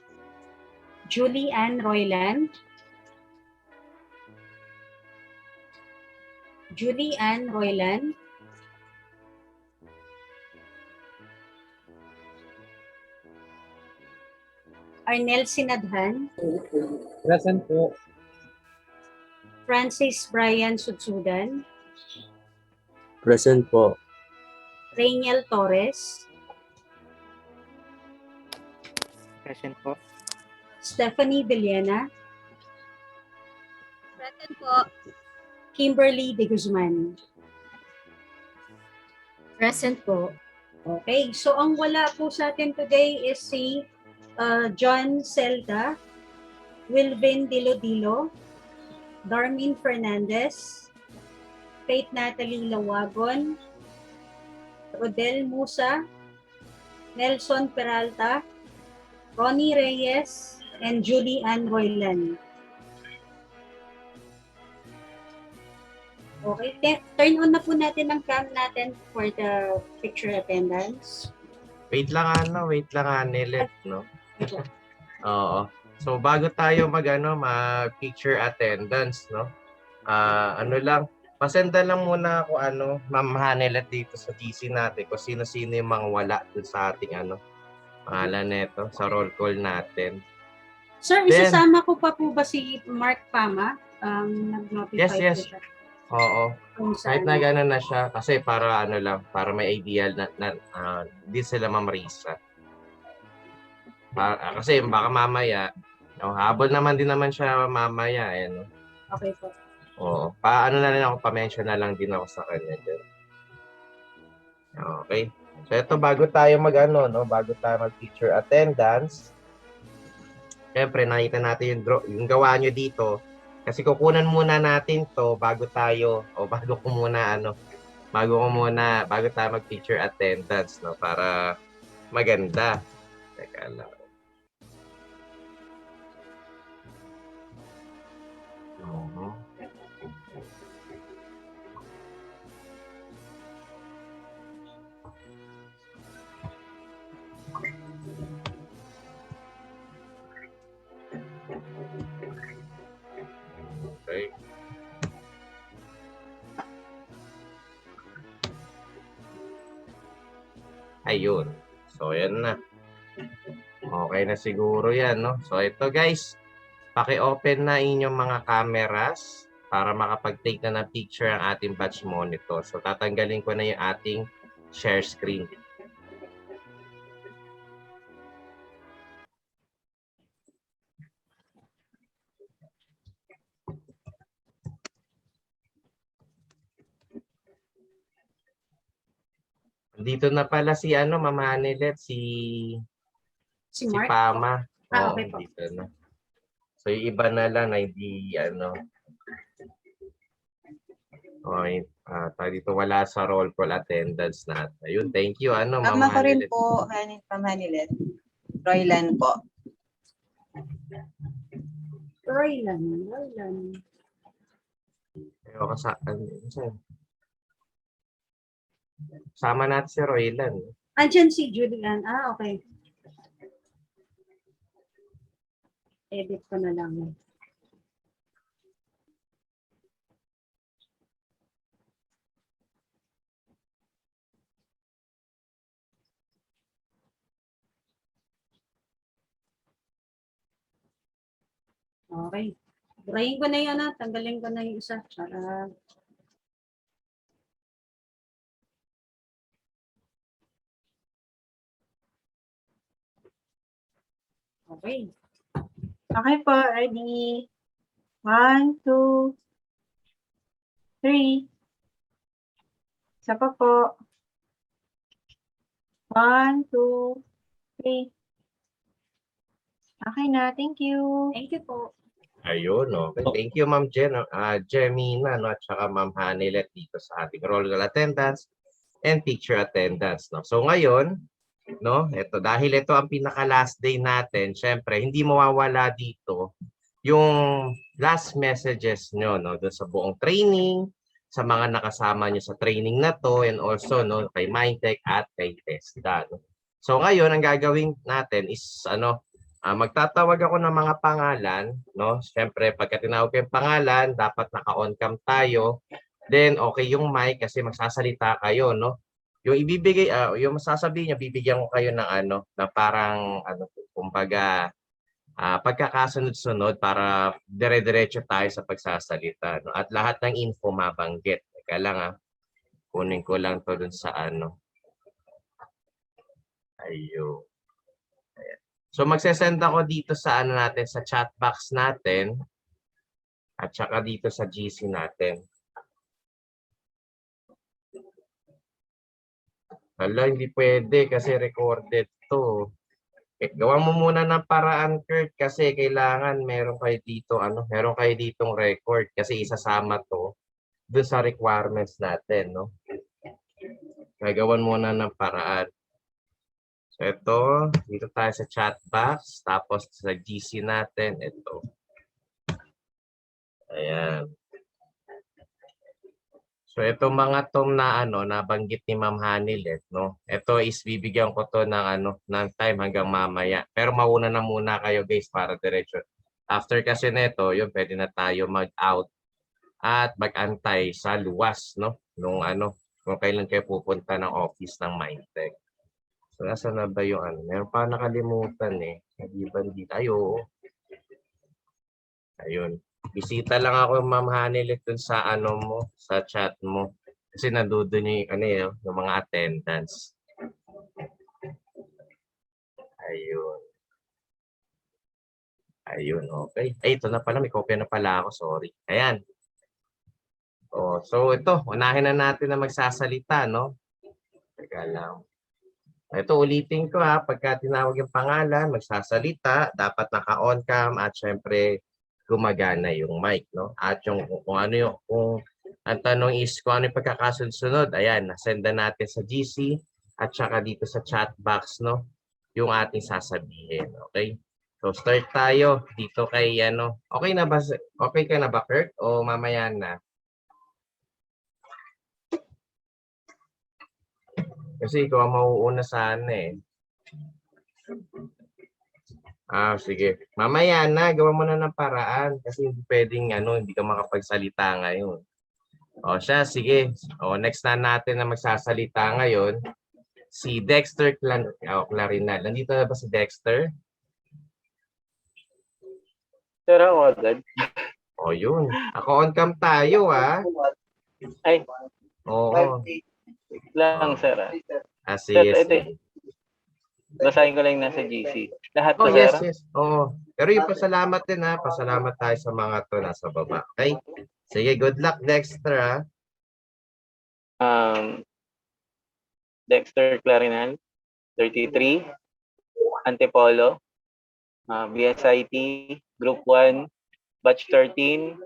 Julie Ann Royland, Julie Ann Royland, Arnel Sinadhan, Present po. Francis Brian Sudsudan, Present po. Rainiel Torres, Present po. Stephanie Villena, Present po. Kimberly De Guzman. Present po. Okay, so ang wala po sa atin today is si John Celda, Wilvin Dilo-Dilo, Darmin Fernandez, Faith Natalie Lawagon, Rodel Musa, Nelson Peralta, Ronnie Reyes, and Julie Ann Royland. Okay, turn on na po natin ang cam natin for the picture attendance. Wait lang, Nelet, no? Oo. So, bago tayo mag-picture attendance, no? Ano lang, pasenda lang muna ako, Ma'am Hanelet dito sa GC natin kung sino-sino yung mga wala dun sa ating, pangalan neto, sa roll call natin. Sir, Then, isasama ko pa po ba si Mark Pama? Nag-notify yes. po siya. Oo. Kung Kahit saan. na gano'n na siya, kasi para para may idea na di sila Risa. Kasi baka mamaya, habol naman din naman siya mamaya, no? Okay po. Oo. Paano na rin ako, pa-mention na lang din ako sa kanya dyan. Okay. So ito, bago tayo bago tayo mag-picture attendance, syempre nakita natin yung gawa nyo dito. Kasi kukunan muna natin to bago tayo, bago tayo mag-picture attendance, no? Para maganda. Teka lang. Okay. Ayun. So, yan na. Okay na siguro yan, no? So, ito guys, paki-open na inyong mga cameras para makapag-take na ng picture ang ating batch monitor. So, tatanggalin ko na yung ating share screen. Dito na pala si Ma'am Hanelet, Si si Mark? Pama. Oo, Okay po. dito na. So, yung iba na lang na hindi, dito wala sa roll call attendance natin. Ayun, thank you, Ma'am Ako rin Hanelet. po, Ma'am Hanilet. Roylan po. Roylan. Ayoko sama natin si Roylan. Andyan si Julian. Okay. Edit ko na lang. Okay. Burahin ko na yan, tanggalin ko na yung isa. Para... Okay. Okay po, ready? 1, 2, 3. Isa pa po. 1, 2, 3. Okay na, thank you. Thank you po. Ayun, okay. Thank you, Ma'am Jemina, no, at saka Ma'am Hanelet dito sa ating roll call attendance and picture attendance. No? So ngayon, no, dahil ito ang pinaka-last day natin, syempre, hindi mawawala dito yung last messages nyo, no, doon sa buong training, sa mga nakasama nyo sa training na to, and also, no, kay Mindtech at kay TESDA. No? So ngayon, ang gagawin natin is, magtatawag ako ng mga pangalan, no? Siyempre, pagka tinawag ko yung pangalan, dapat naka-on cam tayo. Then, okay yung mic kasi magsasalita kayo, no? Yung ibibigay, yung masasabihin niyo, bibigyan ko kayo ng na parang, kumbaga, pagkakasunod-sunod para dire-diretso tayo sa pagsasalita, no? At lahat ng info mabanggit. Teka lang, kunin ko lang to dun sa Ayun. So magsesend ako dito sa natin sa chat box natin at saka dito sa GC natin. Hala, hindi pwede kasi recorded to. Gawa mo muna ng paraan, Kurt, kasi kailangan meron kayo dito meron kayo ditong record kasi isasama to doon sa requirements natin, no? Gagawan muna ng paraan. So ito, dito tayo sa chat box, tapos sa GC natin, ito. Ayan. So ito mga tong na nabanggit ni Ma'am Hanelet, no. Ito is bibigyan ko to ng ng time hanggang mamaya. Pero mauna na muna kayo guys para diretso. After kasi nito, yun pwede na tayo mag-out at mag-antay sa luwas, no. Nung kung kailan kayo pupunta ng office ng Mindtech. So, nasa na ba yung meron pa nakalimutan eh. Hindi tayo. Ayun. Bisita lang ako, Ma'am Hanelet, dun sa mo, sa chat mo. Kasi nandoon yung yung mga attendance. Ayun. Ayun, okay. Ay, ito na pala. May kopya na pala ako. Sorry. Ayan. So, ito. Unahin na natin na magsasalita, no? Teka lang. Ito ulitin ko pagka tinawag yung pangalan, magsasalita, dapat naka-on cam at syempre gumagana yung mic, no? At kung ang tanong is kung ano yung pagkakasunod, ayan, nasenda natin sa GC at saka dito sa chat box, no? Yung ating sasabihin, okay? So start tayo dito kay okay ka na ba, Kurt? O mamaya na? Kasi ikaw ang mauuna sana eh. Sige. Mamaya na, gawa mo na ng paraan. Kasi hindi pwedeng hindi ka makapagsalita ngayon. Siya, sige. Next na natin na magsasalita ngayon, si Dexter Clarinal. Nandito na ba si Dexter? Sir, ako agad. O yun. Ako on cam tayo Ay, Oo. lang, sir. Sir, Sige, ito, sige. basahin ko lang yung nasa GC. Lahat Oh, ba, yes, sir? yes. Oo. Pero yung pasalamat din Pasalamat tayo sa mga to nasa baba. Okay? Sige, good luck, Dexter Dexter Clarinal, 33, Antipolo, BSIT, Group 1, Batch 13,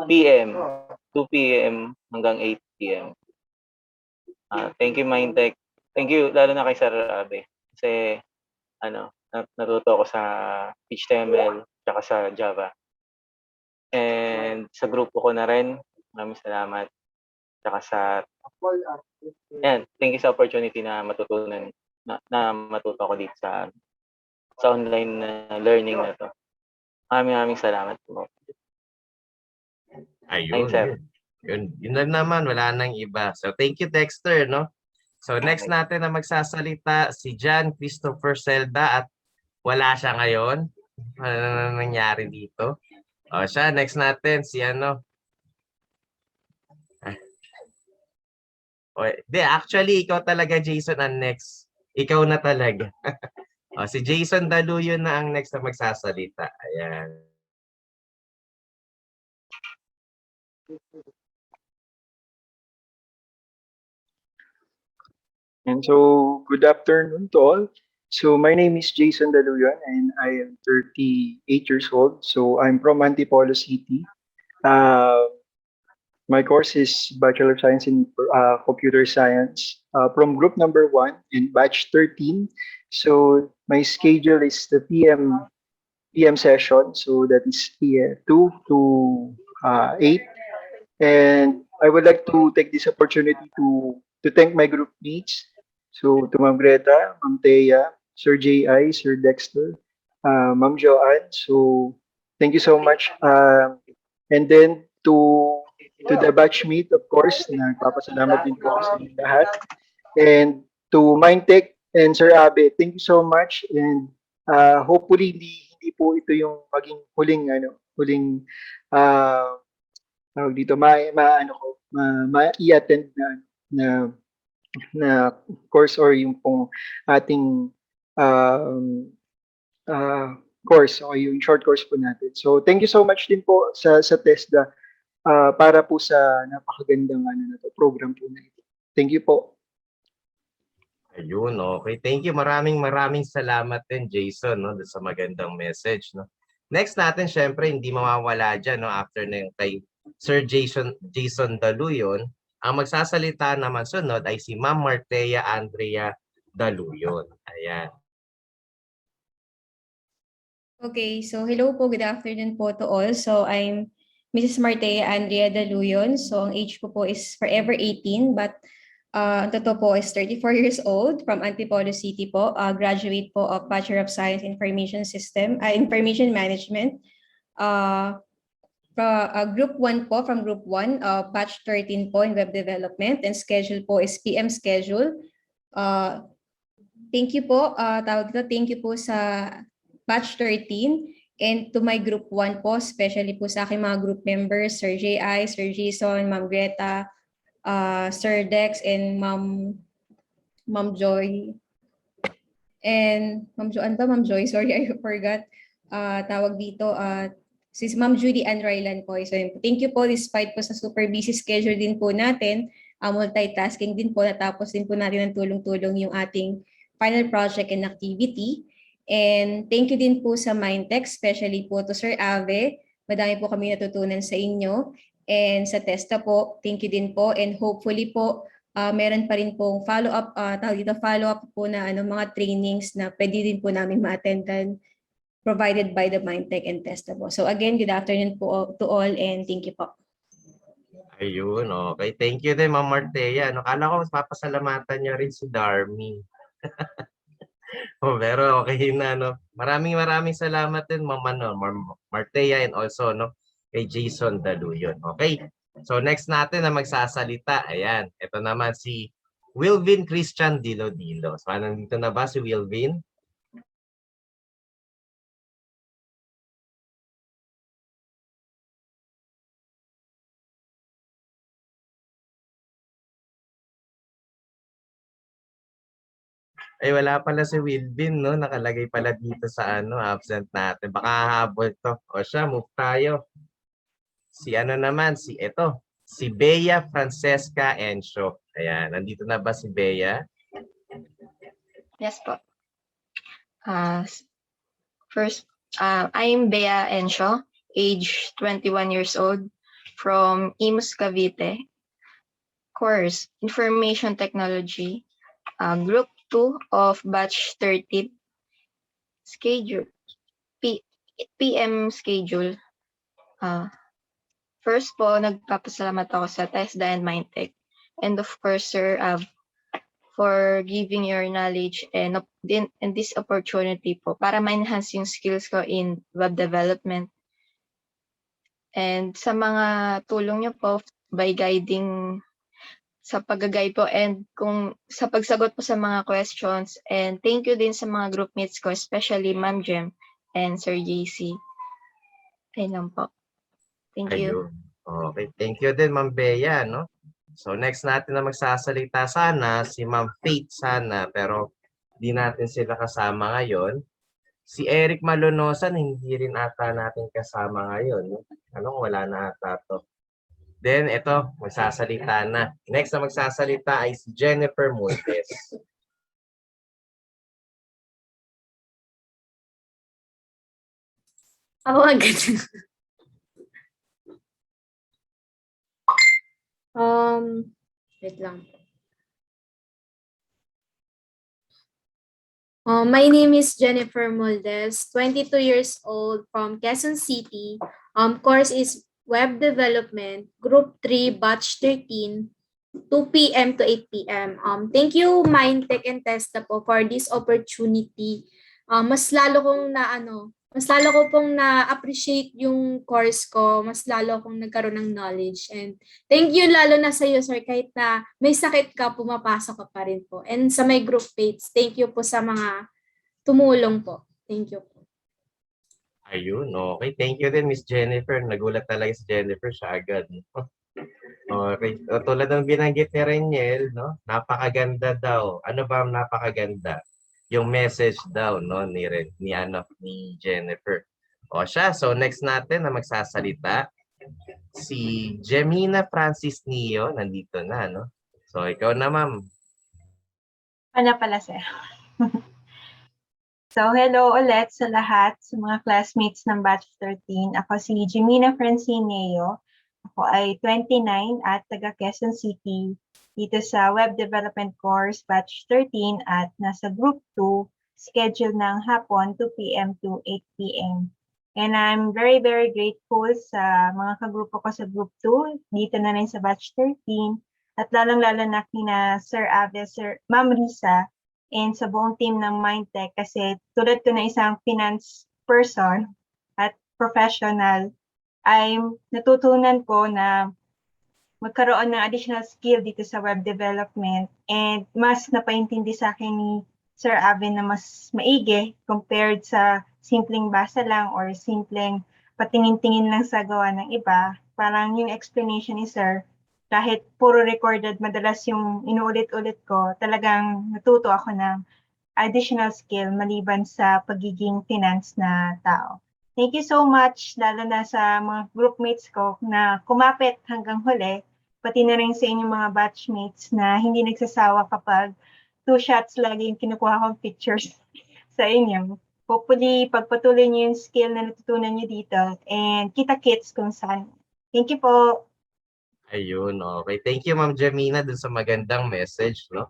PM, 2 PM hanggang 8 PM. Thank you, Mindtech. Thank you, lalo na kay Sir Abe. Kasi, natuto ako sa HTML at sa Java. And sa grupo ko na rin, maraming salamat. Tsaka thank you sa opportunity na matutunan, na matuto ako dito sa online learning na to. Maraming salamat po. Ayun. Sir. Yun lang naman, wala nang iba. So thank you, Dexter, no? So next natin na magsasalita si John Christopher Selda at wala siya ngayon. Ano na nangyari dito? O siya, next natin si actually, ikaw talaga, Jason, ang next. Ikaw na talaga. Si Jason Daluyo na ang next na magsasalita. Ayan. And so, good afternoon to all. So, my name is Jason Daluyan and I am 38 years old. So, I'm from Antipolo City. My course is Bachelor of Science in Computer Science from group number 1 in batch 13. So, my schedule is the PM session. So, that is 2 to 8. And I would like to take this opportunity to thank my group mates. So to Ma'am Greta, Ma'am Thea, Sir J.I., Sir Dexter, Ma'am Joanne. So thank you so much. And then to the batchmate, of course, nagpapasalamat din po ako sa inyong lahat. And to Mindtech and Sir Abe, thank you so much. And hopefully hindi po ito yung maging huling tawag dito, ma-i-attend na course or yung pong ating course o yung short course po natin. So thank you so much din po sa TESDA para po sa napakagandang program po na ito. Thank you po. Ayun, okay. Thank you. Maraming salamat din, Jason, no, sa magandang message, no. Next natin, syempre, hindi mawawala dyan, no, after na yung kay Sir Jason Daluyon. Ang magsasalita naman sunod ay si Ma'am Martea Andrea Daluyon. Ayan. Okay, so hello po, good afternoon po to all. So I'm Mrs. Martea Andrea Daluyon. So ang age ko po is forever 18, but ang totoo po is 34 years old from Antipolo City po. Graduate po of Bachelor of Science Information Management. Group 1 po, from Group 1, Batch 13 po in Web Development, and schedule po is PM schedule. Thank you po, thank you po sa Batch 13 and to my Group 1 po, especially po sa aking mga group members, Sir J.I., Sir Jason, Ma'am Greta, Sir Dex, and Ma'am Joy. And Ma'am Joy, sorry, I forgot. Tawag dito, si Ma'am Judy Ann Rylan po. So, thank you po, despite po sa super busy schedule din po natin, multitasking din po, natapos din po natin ng tulong-tulong yung ating final project and activity. And thank you din po sa Mindtech, especially po to Sir Ave. Madami po kami natutunan sa inyo. And sa TESDA po, thank you din po. And hopefully po, meron pa rin pong follow-up po na mga trainings na pwede din po namin ma-attendan provided by the Mindtech and TESDA po. So again, good afternoon po to all and thank you po. Ayun, okay. Thank you din, Ma'am Martea. Kala ko papasalamatan niya rin si Darmy. Pero okay na, no. Maraming salamat din, Ma'am Martea, and also kay Jason Daluyon. Okay. So next natin na magsasalita, ayan, ito naman si Wilvin Christian Dilo-Dilo. So nandito na ba si Wilvin? Ay, wala pala si Wilvin, no? Nakalagay pala dito sa absent natin. Baka habol to. O siya, move tayo. Si si Bea Francesca Encio. Ayan, nandito na ba si Bea? Yes po. First, I'm Bea Encio, age 21 years old, from Imus, Cavite. Course, Information Technology, Group 2 of Batch 13. Schedule, PM schedule. First po, nagpapasalamat ako sa TESDA and MindTech. And of course, Sir Av, for giving your knowledge and this opportunity po para ma-enhance yung skills ko in web development. And sa mga tulong niyo po by guiding sa pag-guide po and kung sa pagsagot po sa mga questions. And thank you din sa mga groupmates ko, especially Ma'am Jem and Sir JC. Ayun lang po. Thank you. Ayun. Okay, thank you din, Ma'am Bea, no? So next natin na magsasalita sana si Ma'am Faith sana, pero di natin sila kasama ngayon. Si Eric Malonosan, hindi rin ata natin kasama ngayon. No? Wala na ata to. Then ito, magsasalita na. Next na magsasalita ay si Jennifer Montes. Ako agad. Wait lang. My name is Jennifer Moldes, 22 years old from Quezon City. Course is Web Development, Group 3, Batch 13, 2 p.m. to 8 p.m. Thank you, MindTech and TESDA po for this opportunity. Mas lalo ko pong na-appreciate yung course ko, mas lalo akong nagkaroon ng knowledge. And thank you lalo na sa iyo, sir, kahit na may sakit ka, pumapasok ka pa rin po. And sa my group mates, thank you po sa mga tumulong po. Thank you po. Ayun, okay. Thank you din, Miss Jennifer. Nagulat talaga si Jennifer siya agad. Okay. Tulad ng binanggit ni Reniel, no? Napakaganda daw. Ano ba ang napakaganda? Yung message daw, no, ni Jennifer. O siya, so next natin na magsasalita si Gemina Francis Nio, nandito na, no? So ikaw na, ma'am. Ano pala, sir? So, hello ulit sa lahat, sa mga classmates ng Batch 13. Ako si Gemina Francine Neo. Ako ay 29 at taga Quezon City dito sa Web Development Course Batch 13 at nasa Group 2, schedule ng hapon 2 p.m. to 8 p.m. And I'm very, very grateful sa mga kagrupo ko sa Group 2, dito na rin sa Batch 13, at lalong-lalo na kina Sir Ave, Ma'am Risa, and sa buong team ng MindTech kasi tulad ko na isang finance person at professional, ay natutunan ko na magkaroon ng additional skill dito sa web development and mas napaintindi sa akin ni Sir Avin na mas maigi compared sa simpleng basa lang or simpleng patingin-tingin lang sa gawa ng iba. Parang yung explanation ni Sir, kahit puro recorded, madalas yung inuulit-ulit ko, talagang natuto ako ng additional skill maliban sa pagiging finance na tao. Thank you so much, lalo na sa mga groupmates ko na kumapit hanggang huli, pati na rin sa inyong mga batchmates na hindi nagsasawa kapag 2 shots lagi yung kinukuha kong pictures sa inyo. Hopefully, pagpatuloy niyo yung skill na natutunan niyo dito and kita-kits kung saan. Thank you po. Ayun, okay. Thank you, Ma'am Jamina, dun sa magandang message, no?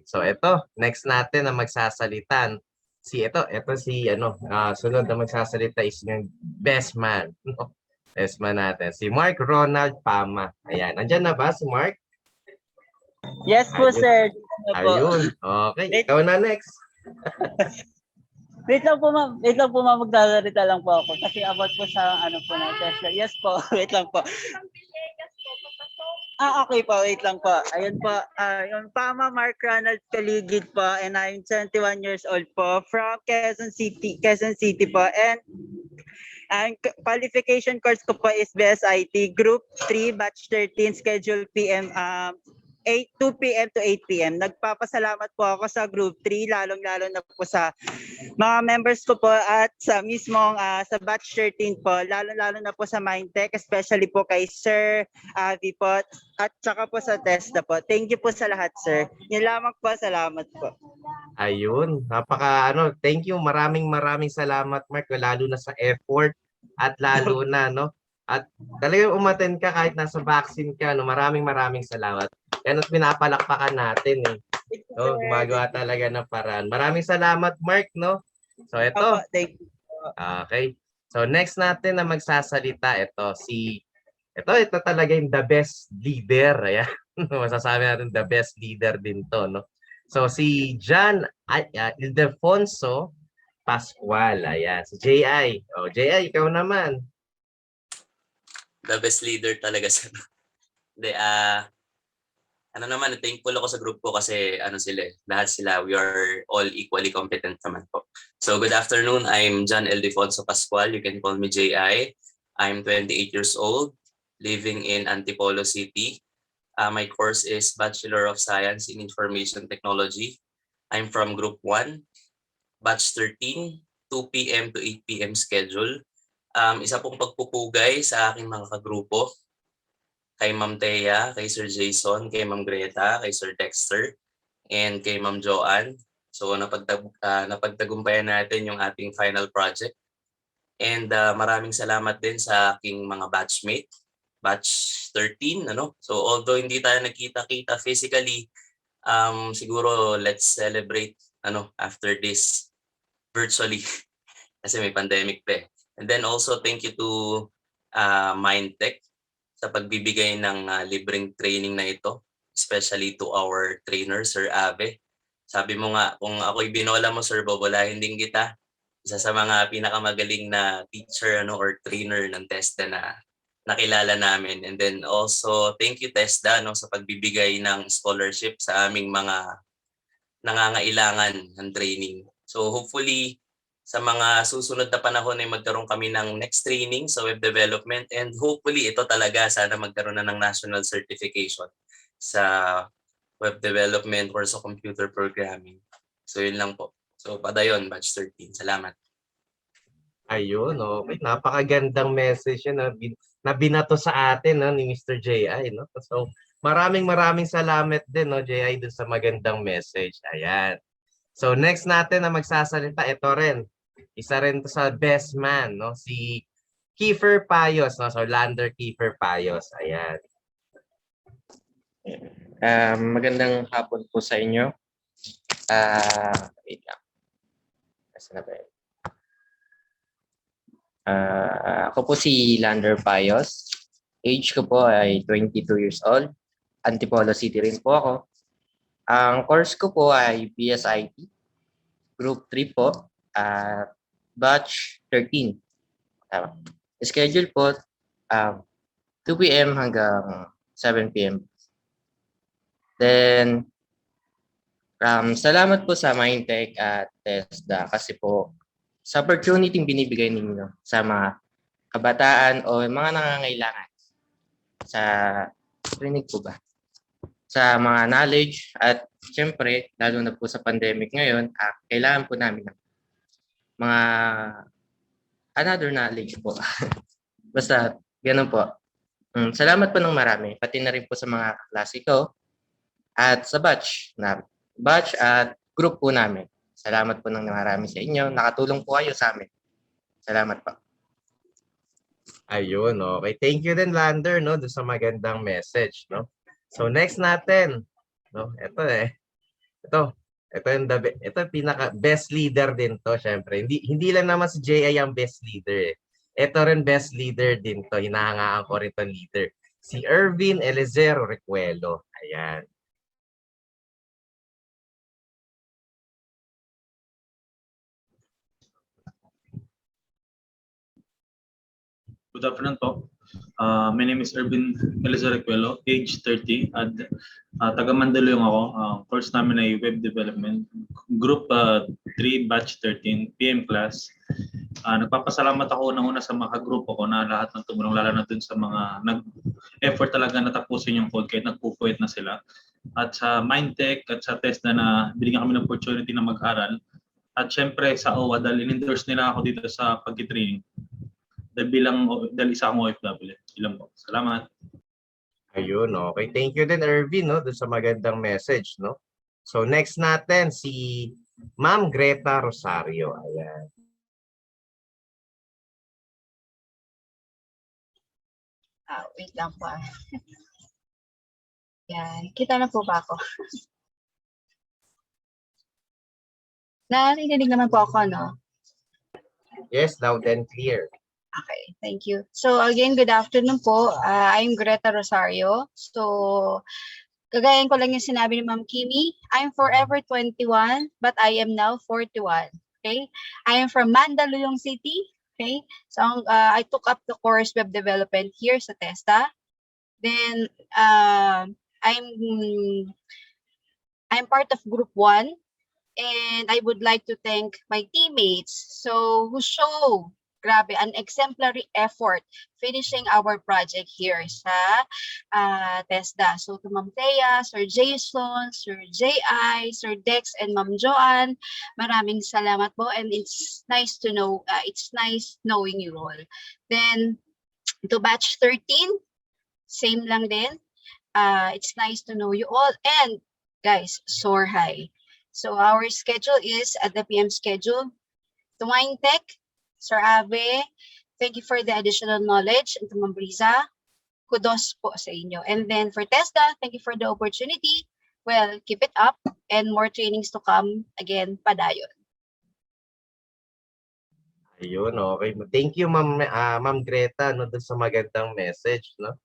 So, ito, next natin na magsasalitan. Sunod na magsasalita is yung best man. No? Best man natin. Si Mark Ronald Pama. Ayan. Nandyan na ba si Mark? Yes po, Ayun. sir. Ayun. Okay. Ikaw na next. Wait lang po, ma'am. Magsasalita lang po ako. Kasi about po sa ano po na Tesla. Yes po. Wait lang po. Okay po, wait lang po. Ayun po, yung Pama Mark Ronald Kaligid po, and I'm 21 years old po from Quezon City po. And ang qualification course ko po is BSIT Group 3 Batch 13 Schedule PM 2 p.m. to 8 p.m. Nagpapasalamat po ako sa Group 3, lalong-lalo na po sa mga members ko po at sa mismong sa Batch 13 po, lalong-lalo na po sa Mindtech, especially po kay Sir Avi po at saka po sa TESDA po. Thank you po sa lahat, sir. Yun lamang po, salamat po. Ayun, thank you. Maraming salamat, Mark, lalo na sa effort at lalo na, no? At talagang umattend ka kahit nasa vaccine ka, no? Maraming salamat. Yan at pinapalakpakan natin, eh. No, gumagawa talaga ng paraan. Maraming salamat, Mark, no? So, ito. Thank you. Okay. So, next natin na magsasalita, ito talaga yung the best leader. Ayan. Masasabi natin the best leader din to, no? So, si John Ildefonso Pascual. Ayan. Si J.I. J.I., ikaw naman. The best leader talaga sa thankful ako sa group ko kasi lahat sila, we are all equally competent naman po. So good afternoon, I'm John Ildefonso Pascual. You can call me J.I. I'm 28 years old, living in Antipolo City. My course is Bachelor of Science in Information Technology. I'm from Group 1, Batch 13, 2 p.m. to 8 p.m. schedule. Isa pong pagpupugay sa aking mga kagrupo, kay Ma'am Thea, kay Sir Jason, kay Ma'am Greta, kay Sir Dexter, and kay Ma'am Joanne. So napagtagumpayan natin yung ating final project. And maraming salamat din sa aking mga batchmate, batch 13, So although hindi tayo nagkita-kita physically, siguro let's celebrate after this virtually kasi may pandemic pa eh. And then also thank you to Mindtech sa pagbibigay ng libreng training na ito, especially to our trainer, Sir Ave. Sabi mo nga, kung ako'y binola mo, Sir, bobolahin din kita. Isa sa mga pinakamagaling na teacher or trainer ng TESDA na nakilala namin. And then also, thank you TESDA sa pagbibigay ng scholarship sa aming mga nangangailangan ng training. So hopefully, sa mga susunod na panahon ay magkaroon kami ng next training sa web development, and hopefully ito talaga sana magkaroon na ng national certification sa web development or sa computer programming. So yun lang po. So padayon, batch 13. Salamat. Ayun, okay. Napakagandang message yun na binato sa atin ni Mr. J.I. No? So maraming salamat din, J.I. dun sa magandang message. Ayan. So next natin na magsasalita, ito rin. Isa rin to sa best man, si Kiefer Payos, So Lander Kiefer Payos. Ayan. Magandang hapon po sa inyo. Wait lang. Nasaan na ba yun? Ako po si Lander Payos. Age ko po ay 22 years old. Antipolo City rin po ako. Ang course ko po ay BSIT. Group 3 po. Batch 13. Schedule po 2 p.m. hanggang 7 p.m. Then, salamat po sa Mindtech at TESDA kasi po sa opportunity binibigay ninyo sa mga kabataan o mga nangangailangan sa clinic po ba? Sa mga knowledge at syempre, lalo na po sa pandemic ngayon, kailangan po namin ng mga another knowledge po. Basta, ganun po. Salamat po ng marami, pati na rin po sa mga kaklase ko at sa batch at group po namin. Salamat po ng marami sa inyo. Nakatulong po kayo sa amin. Salamat po. Ayun, okay. Thank you din, Lander, doon sa magandang message, So next natin, ito yung pinaka best leader din to, syempre. Hindi lang naman si J.I. ang best leader eh. Ito rin best leader din to, hinahangaan ko rin to leader. Si Ervin Elizero Recuelo. Ayan. Good afternoon po. My name is Ervin Elizorecuelo, age 30, at taga Mandaluyong ako. Course namin ay Web Development, Group 3, Batch 13, PM class. Nagpapasalamat ako una sa mga grupo ko na lahat ng tumulong, lalo na dun sa mga nag-effort talaga na tapusin yung code kahit nagpupuwit na sila. At sa Mindtech at sa TESDA na binigyan kami ng opportunity na mag-aral. At syempre sa OWA dahil in-endorse nila ako dito sa pag-training. Dahil isa akong OFW. Ilan po. Salamat. Ayun, okay. Thank you din, Ervin, no, dun sa magandang message, no? So next natin si Ma'am Greta Rosario. Ayan. Wait lang po. Yan. Kita na po ba ako? Narinig naman po ako, no? Yes, loud and clear. Okay, thank you. So again, good afternoon po. I'm Greta Rosario. So, kagayan ko lang yung sinabi ni Ma'am Kimi. I'm forever 21, but I am now 41. Okay? I am from Mandaluyong City. Okay? So, I took up the course Web Development here sa TESDA. Then, I'm part of Group 1. And I would like to thank my teammates who show an exemplary effort finishing our project here sa TESDA. So to Ma'am Thea, Sir Jason, Sir J.I., Sir Dex, and Ma'am Joanne, maraming salamat po, and it's nice to know, it's nice knowing you all. Then to batch 13, same lang din. It's nice to know you all, and guys, soar high. So our schedule is at the PM schedule. To Mindtech, Sir Ave, thank you for the additional knowledge. And to Ma'am Briza, kudos po sa inyo. And then for TESDA, thank you for the opportunity. Well, keep it up and more trainings to come. Again, padayon. Ayun, okay. Thank you, Ma'am Greta, no, dun sa magandang message, no?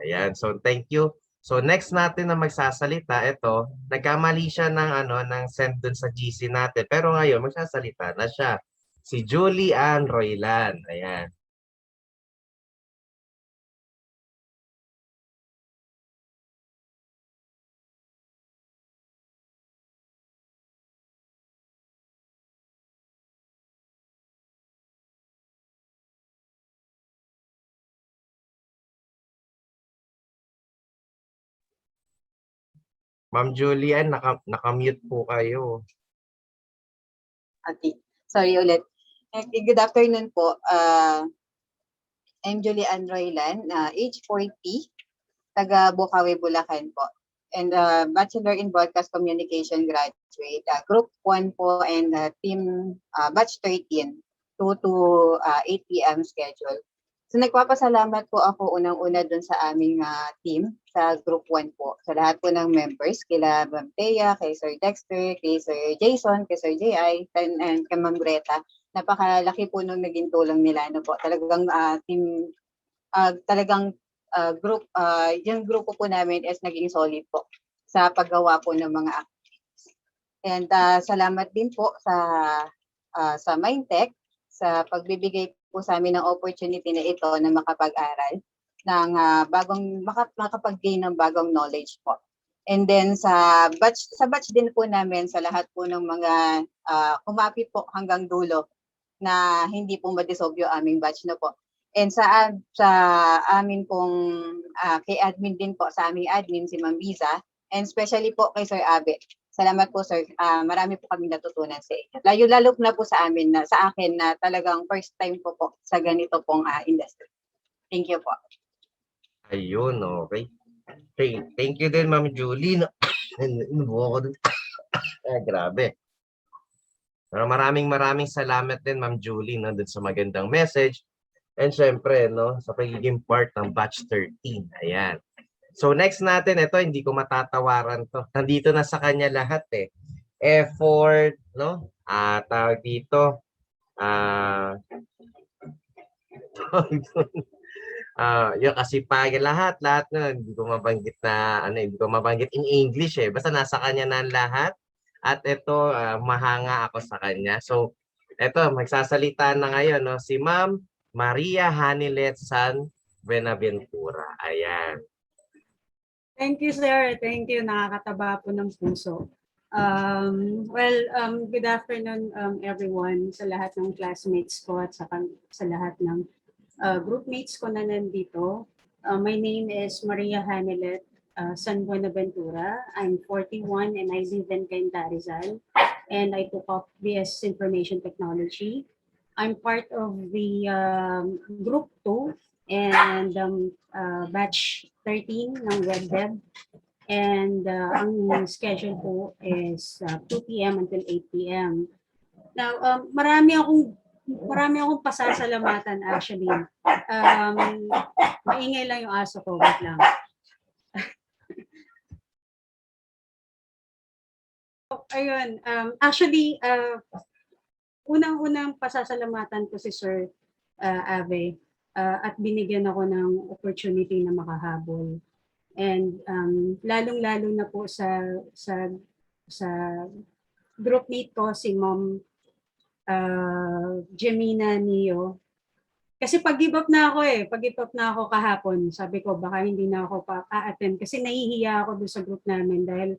Ayan, so thank you. So next natin na magsasalita, ito, nagkamali siya ng send dun sa GC natin. Pero ngayon, magsasalita na siya. Si Julie Ann Roylan. Ayan. Ma'am Julian, naka-mute po kayo. Okay. Sorry ulit. Good afternoon po. I'm Julie Ann Roylan, age 40, taga Bukawi, Bulacan po. And Bachelor in Broadcast Communication graduate, Group 1 po, and team batch 13, 2 to 8 p.m. schedule. So nagpapasalamat po ako unang-una dun sa aming team sa Group 1 po. Sa lahat po ng members, kila Ma'am Thea, kay Sir Dexter, kay Sir Jason, kay Sir J.I., and kay Ma'am Greta. Napakalaki po nung naging tulong nila. Ano po, talagang team, group, yung grupo po namin is naging solid po sa paggawa po ng mga activities. And salamat din po sa Mindtech sa pagbibigay po sa amin ng opportunity na ito na makapag-aral ng makapag-gain ng bagong knowledge po. And then sa batch din po namin, sa lahat po ng mga kumapit po hanggang dulo na hindi po ma-dissolve yung aming batch na po. And sa amin pong kay admin din po, sa aming admin si Ma'am Biza, and especially po kay Sir Abe. Salamat po, sir. Marami po kami natutunan sa inyo. Lalo na po sa akin na talagang first time po sa ganito pong industry. Thank you po. Ayun, okay. Okay. Thank you din, Ma'am Julie. Inubo ko dun. Grabe. Pero maraming salamat din, Ma'am Julie, no, dun sa magandang message. And syempre, no, sa pagiging part ng batch 13. Ayan. So next natin, ito hindi ko matatawaran to. Nandito na sa kanya lahat eh. Effort, no? Tawag dito. Yung kasipag, lahat na hindi ko mabanggit hindi ko mabanggit in English eh. Basta nasa kanya na lahat. At ito, mahanga ako sa kanya. So, ito, magsasalita na ngayon, no? Si Ma'am Maria Hanilet San Buenaventura. Ayan. Thank you, sir. Thank you. Nakakataba po ng puso. Good afternoon, everyone, sa lahat ng classmates ko at sa lahat ng groupmates ko na nandito. My name is Maria Hanelet San Buenaventura. I'm 41 and I live in Cainta, Rizal. And I took up BS Information Technology. I'm part of the Group 2 and Batch 13 ng WebDev. And ang schedule po is 2 p.m. until 8 p.m. Now, marami akong pasasalamatan actually. Maingay lang yung aso ko, wait lang. Ayun, actually, unang-unang pasasalamatan ko si Sir Ave at binigyan ako ng opportunity na makahabol. And lalong-lalo na po sa groupmate ko si Ma'am Jemina Nio. Kasi pag-give up na ako kahapon. Sabi ko baka hindi na ako pa-attend kasi nahihiya ako doon sa group namin dahil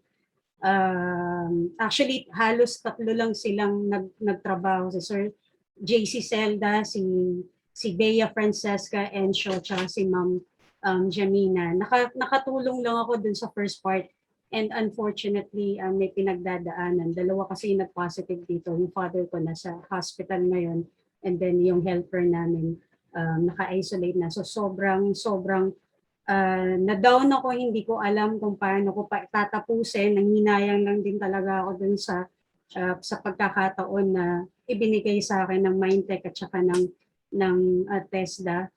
actually halos 3 lang silang nagtrabaho, si Sir JC Zelda, si Bea Francesca Encio, tsaka si Ma'am Jamina. Nakatulong lang ako dun sa first part and unfortunately may pinagdadaanan. 2 kasi yung nag-positive dito. Yung father ko nasa hospital ngayon and then yung helper namin naka-isolate na. So sobrang na-down ako, hindi ko alam kung paano ko tatapusin. Nanghinayang lang din talaga ako dun sa pagkakataon na ibinigay sa akin ng Mindtech at saka ng TESDA.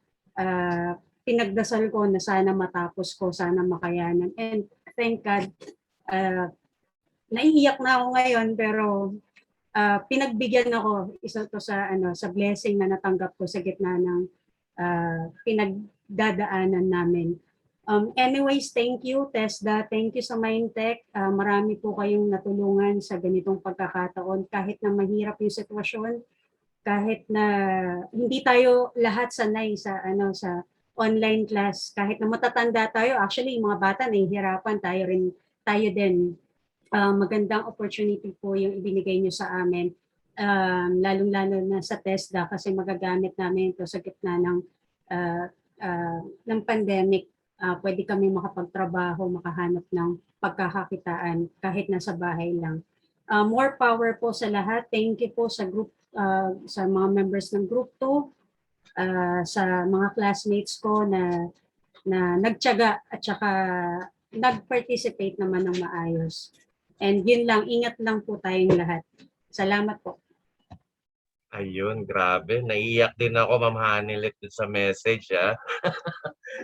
Pinagdasal ko na sana matapos ko, sana makayanan. And thank God, naiiyak na ako ngayon pero pinagbigyan ako, isa to sa blessing na natanggap ko sa gitna ng pinagdadaanan namin. Anyways, thank you, TESDA. Thank you sa Mindtech. Marami po kayong natulungan sa ganitong pagkakataon kahit na mahirap yung sitwasyon, kahit na hindi tayo lahat sanay sa online class, kahit na matatanda tayo, actually yung mga bata nahihirapan, tayo din. Magandang opportunity po yung ibinigay nyo sa amin, lalong-lalo na sa TESDA kasi magagamit namin ito sa gitna ng pandemic. Pwede kami makapagtrabaho, makahanap ng pagkakakitaan kahit nasa bahay lang. More power po sa lahat. Thank you po sa group, sa mga members ng Group 2, sa mga classmates ko na nagtiyaga at saka nag-participate naman ng maayos. And yun lang, ingat lang po tayong lahat. Salamat po. Ayun, grabe. Naiiyak din ako, Ma'am Hanelet, sa message.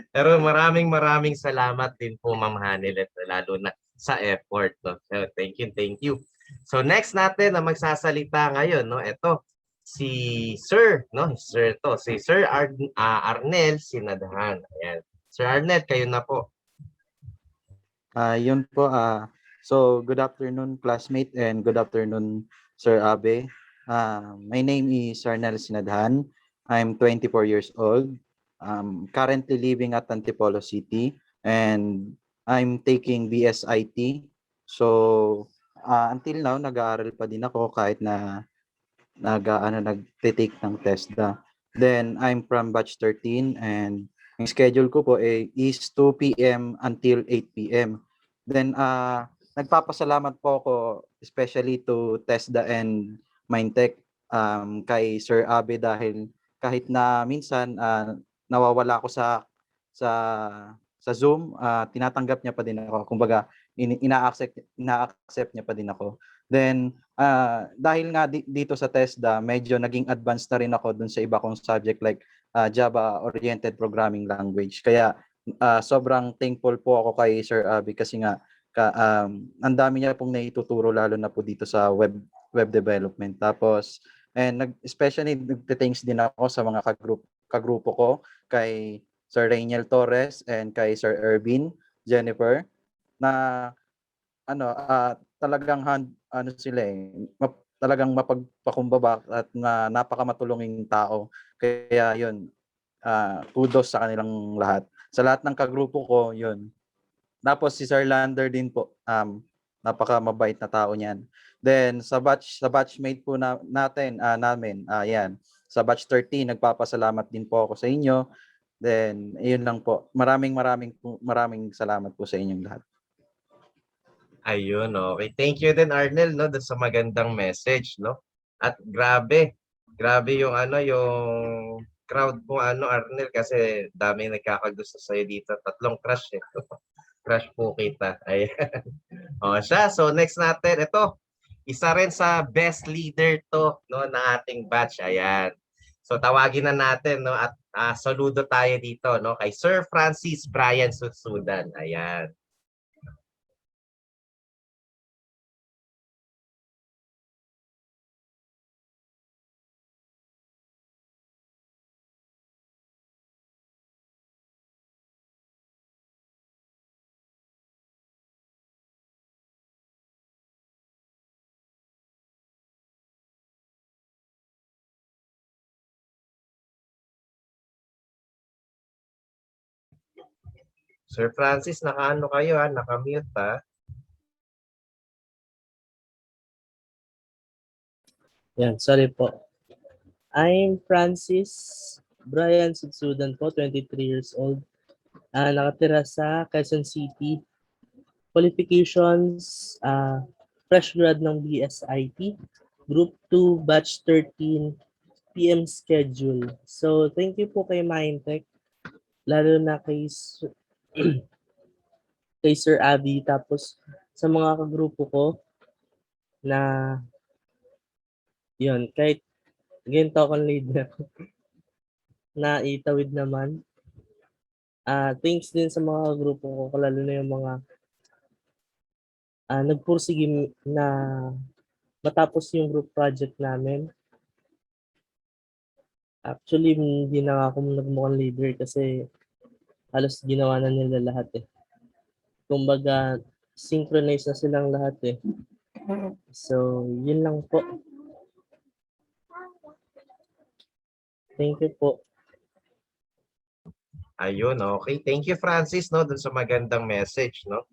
Pero maraming salamat din po, Ma'am Hanelet, lalo na sa effort. No? So, thank you. So next natin na magsasalita ngayon, no? Ito, si Sir, no? Si Sir Arnel Sinadhan. Ayan. Sir Arnel, kayo na po. Yun po. So good afternoon, classmate, and good afternoon, Sir Abe. My name is Arnel Sinadhan. I'm 24 years old. Currently living at Antipolo City, and I'm taking BSIT. So until now, nag-aaral pa din ako kahit na nag-take ng TESDA. Then I'm from batch 13 and ang schedule ko po is 2 p.m. until 8 p.m. Then nagpapasalamat po ako especially to TESDA and Mindtech kay Sir Abe dahil kahit na minsan nawawala ako sa Zoom, tinatanggap niya pa din ako. Kumbaga, ina-accept niya pa din ako. Then, dahil nga dito sa TESDA, medyo naging advanced na rin ako dun sa iba kong subject like Java-oriented programming language. Kaya, sobrang thankful po ako kay Sir Abby kasi nga, ang dami niya pong naituturo lalo na po dito sa web development. Tapos, especially nagte-thanks din ako sa mga kagrupo ko kay Sir Rainiel Torres and kay Sir Ervin Jennifer na talagang talagang mapagpakumbaba at napakamatulunging tao. Kaya yun, kudos sa kanilang lahat. Sa lahat ng kagrupo ko, yun. Tapos si Sir Lander din po, napaka mabait na tao niyan. Then sa batchmate po namin, yan. Sa batch 13, nagpapasalamat din po ako sa inyo. Then ayun lang po. Maraming salamat po sa inyong lahat. Ayun, okay. Thank you din Arnel, no, dun sa magandang message, no. At grabe yung yung crowd mo Arnel, kasi dami nagkakagusto sa dito. 3 crush eh. Crush po kita. Ayan. O siya, so next natin, ito. Isa rin sa best leader to, no, ng ating batch. Ayan. So tawagin na natin, no, at saludo tayo dito, no, kay Sir Francis Brian Sutsudan. Ayan. Sir Francis, nakaano kayo naka-mute Yan, sorry po. I'm Francis Brian Sudsudan po, 23 years old. Nakatira sa Quezon City. Qualifications, fresh grad ng BSIT, Group 2, Batch 13, PM schedule. So, thank you po kay Mindtech, lalo na kay kay Sir Abby, tapos sa mga kagrupo ko na yun, kahit ganito akong leader na itawid naman. Thanks din sa mga grupo ko, lalo na yung mga nagpursige na matapos yung group project namin. Actually, hindi na ako nagmukhang leader kasi halos ginawa na nila lahat eh. Kumbaga, synchronize na silang lahat eh. So, yun lang po. Thank you po. Ayun, okay. Thank you Francis, no, dun sa magandang message, no.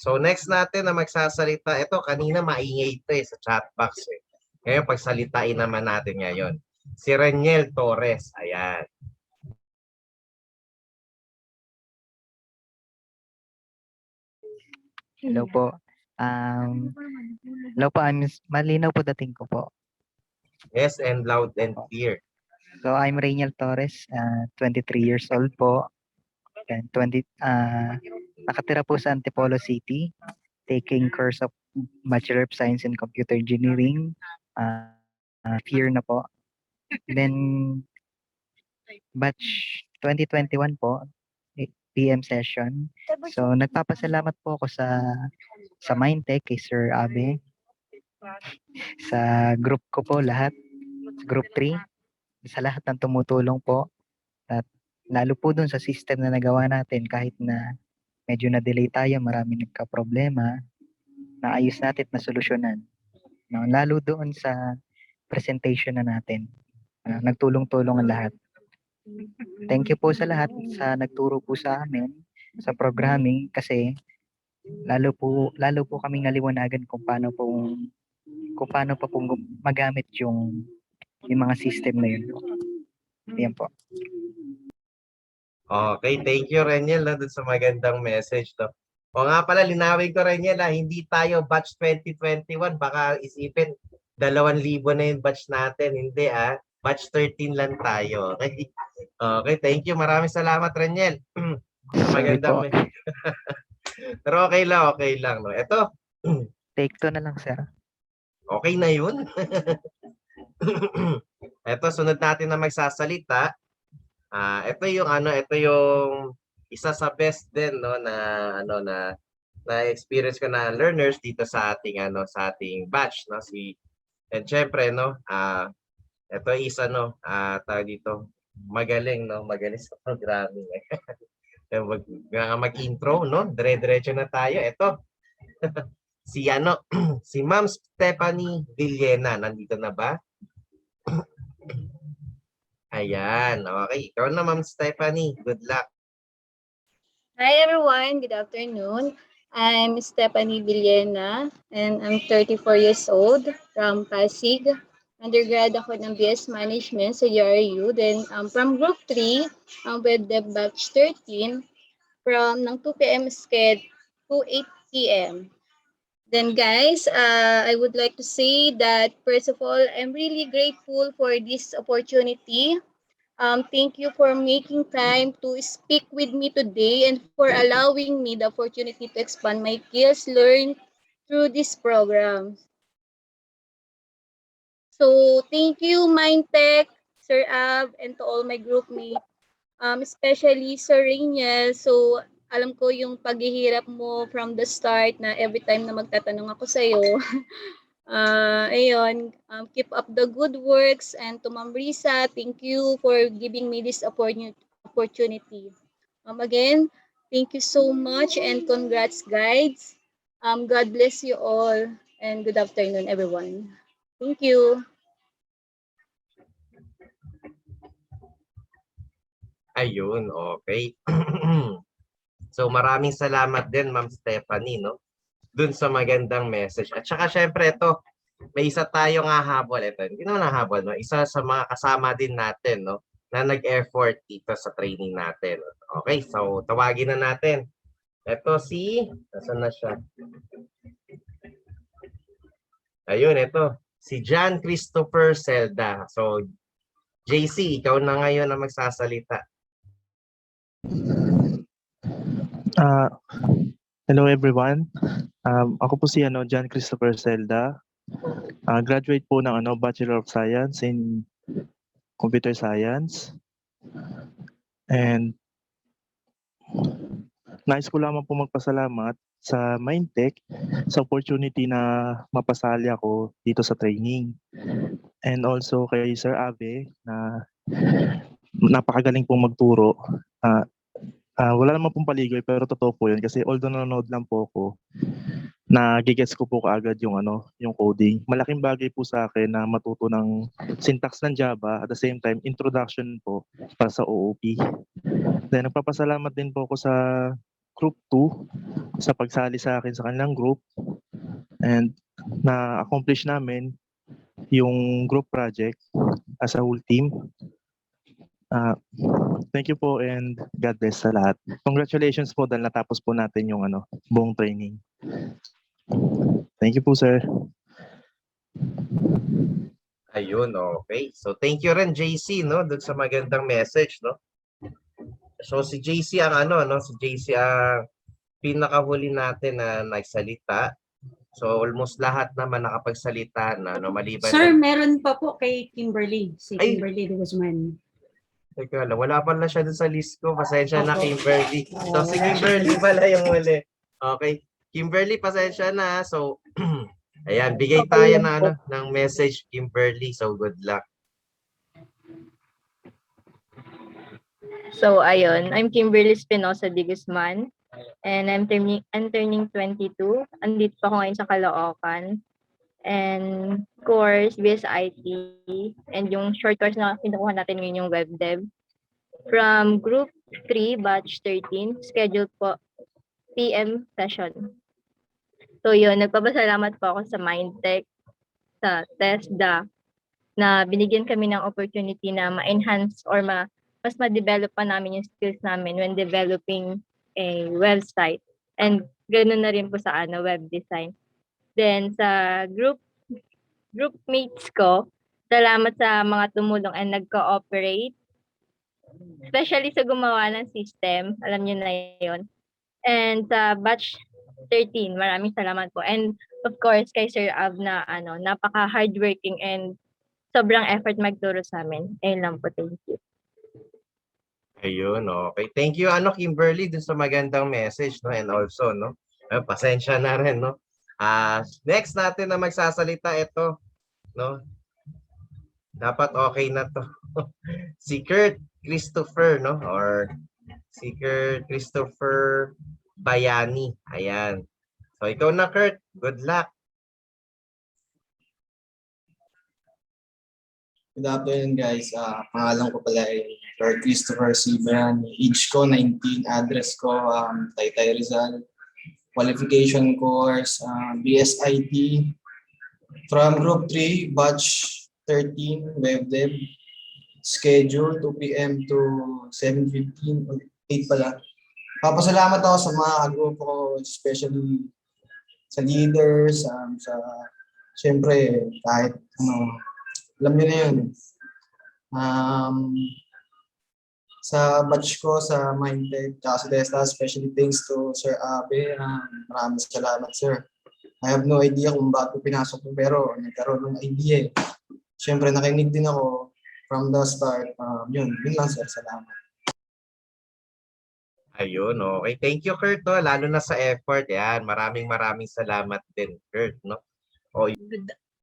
So next natin na magsasalita, ito kanina maingay ito sa chat box eh. Ngayon pagsalitain naman natin ngayon. Si Reniel Torres, ayan. Hello po. Hello po, malinaw po dating ko po. Yes, and loud and clear. So I'm Reniel Torres, 23 years old po. And nakatira po sa Antipolo City, taking course of Bachelor of Science in Computer Engineering. Year na po. Then batch 2021 po, PM session. So nagpapasalamat po ako sa Mindtech kay Sir Abe. Sa group ko po lahat, group 3, sa lahat ng tumutulong po. At lalo po dun sa system na nagawa natin, kahit na medyo na-delay tayo, marami nagka-problema, naayos natin at nasolusyonan. No, lalo doon sa presentation na natin. Nagtulong-tulong ang lahat. Thank you po sa lahat sa nagturo po sa amin sa programming, kasi lalo po kaming naliwanagan kung paano po magamit yung mga system na yun. Yan po. Okay, thank you Reniel, no, dun sa magandang message, no. O nga pala, linawin ko Reniel, hindi tayo batch 2021, baka isipin 2,000 na yung batch natin. Hindi batch 13 lang tayo. Okay, okay, thank you. Maraming salamat Reniel. Magandang pero okay lang, no. Ito. Take 2 na lang, sir. Okay na yun. Ito, sunod natin na magsasalita. Ito yung isa sa best din, no, na experience ko na learners dito sa ating batch, no, and syempre, no, ito isa, no, tawag dito, magaling sa programming. Mag-intro, no, dire-diretso na tayo. Ito. Si Ma'am Stephanie Villena, nandito na ba? Ayan, okay. Ikaw na, Ma'am Stephanie. Good luck. Hi everyone, good afternoon. I'm Stephanie Villena and I'm 34 years old from Pasig. Undergrad ako ng BS Management sa URU. Then from Group 3, with the batch 13 from ng 2 p.m. sked to 8 p.m. Then guys, I would like to say that first of all, I'm really grateful for this opportunity. Thank you for making time to speak with me today and for allowing me the opportunity to expand my skills learned through this program. So thank you, Mindtech, Sir Ab, and to all my group mates, especially Sir Rainiel. So alam ko yung paghihirap mo from the start na every time na magtatanong ako sa'yo. Ayun, keep up the good works, and to Ma'am Risa, thank you for giving me this opportunity. Again, thank you so much and congrats guys. God bless you all and good afternoon everyone. Thank you. Ayun, okay. So maraming salamat din, Ma'am Stephanie, no? Dun sa magandang message. At saka syempre ito, may isa tayong hahabol. Ito, hindi naman hahabol, no? Isa sa mga kasama din natin, no? Na nag-effort dito sa training natin. Okay, so tawagin na natin. Ito si, nasaan na siya? Ayun, ito. Si John Christopher Selda. So, JC, ikaw na ngayon na magsasalita. Hello everyone. Ako po si John Christopher Selda. Graduate po ng Bachelor of Science in Computer Science. And nais ko lamang po magpasalamat sa Mindtech sa opportunity na mapasali ako dito sa training. And also kay Sir Ave na napakagaling pong magturo. Wala naman pong paligoy pero totoo po yun kasi although nanonood lang po ako, nagigets ko po kaagad yung yung coding. Malaking bagay po sa akin na matuto ng syntax ng Java at the same time introduction po para sa OOP. Then nagpapasalamat din po ako sa Group 2 sa pagsali sa akin sa kanilang group and na-accomplish namin yung group project as a whole team. Thank you po and God bless sa lahat. Congratulations po dahil natapos po natin yung buong training. Thank you po, sir. Ayun, okay. So thank you rin JC, no, dun sa magandang message, no. So si JC ang si JC ang pinakahuli natin na nagsalita. So almost lahat naman nakapagsalita na, no, maliban Sir, lang. meron pa po kay Kimberly, si Kimberly de Guzman. Teka lang, wala pala siya dun sa list ko. Pasensya na, Opo. Kimberly. So si Kimberly pala yung huli. Okay. Kimberly, pasensya na. So ayan, bigay tayo na ng message, Kimberly. So good luck. So ayun, I'm Kimberly Espinosa de Guzman and I'm turning 22. Andito pa ako ngayon sa Caloocan. And course, BSIT, and yung short course na kinukuha natin ngayon yung web dev. From Group 3, Batch 13, scheduled po PM session. So yun, nagpapasalamat po ako sa Mindtech, sa TESDA, na binigyan kami ng opportunity na ma-enhance or mas ma-develop pa namin yung skills namin when developing a website. And ganoon na rin po sa web design. Then sa group mates ko, salamat sa mga tumulong and nag-cooperate. Especially sa gumawa ng system, alam niyo na 'yon. And sa batch 13, maraming salamat po. And of course kay Sir Av na napaka-hardworking and sobrang effort magturo sa amin. Ayun lang po, thank you. Ayun, okay. Thank you, Kimberly, dun sa magandang message, no? And also, no? Pasensya na rin, no? Next natin na magsasalita ito, no? Dapat okay na to. Si Kurt Christopher, no? Or si Kurt Christopher Bayani. Ayan. So, ikaw na, Kurt. Good luck. Good afternoon guys. Pangalan ko pala ay Lord Christopher Sibayan. Age ko 19, address ko Taytay Rizal. Qualification course BSIT from Group 3, Batch 13, Web Dev. Schedule 2 p.m. to 7:15, 8 pala. Papasalamat ako sa mga grupo ko, especially sa leaders, siyempre kahit alam niyo na yun. Sa batch ko, sa Mindtech, tsaka sa Tesla, especially thanks to Sir Abe. Maraming salamat, sir. I have no idea kung bakit ko pinasok ko, pero nagkaroon ng idea. Siyempre, nakinig din ako from the start. Yun lang, sir. Salamat. Ayun, okay. Thank you, Kurt, no? Lalo na sa effort. Yan, maraming salamat din, Kurt, no?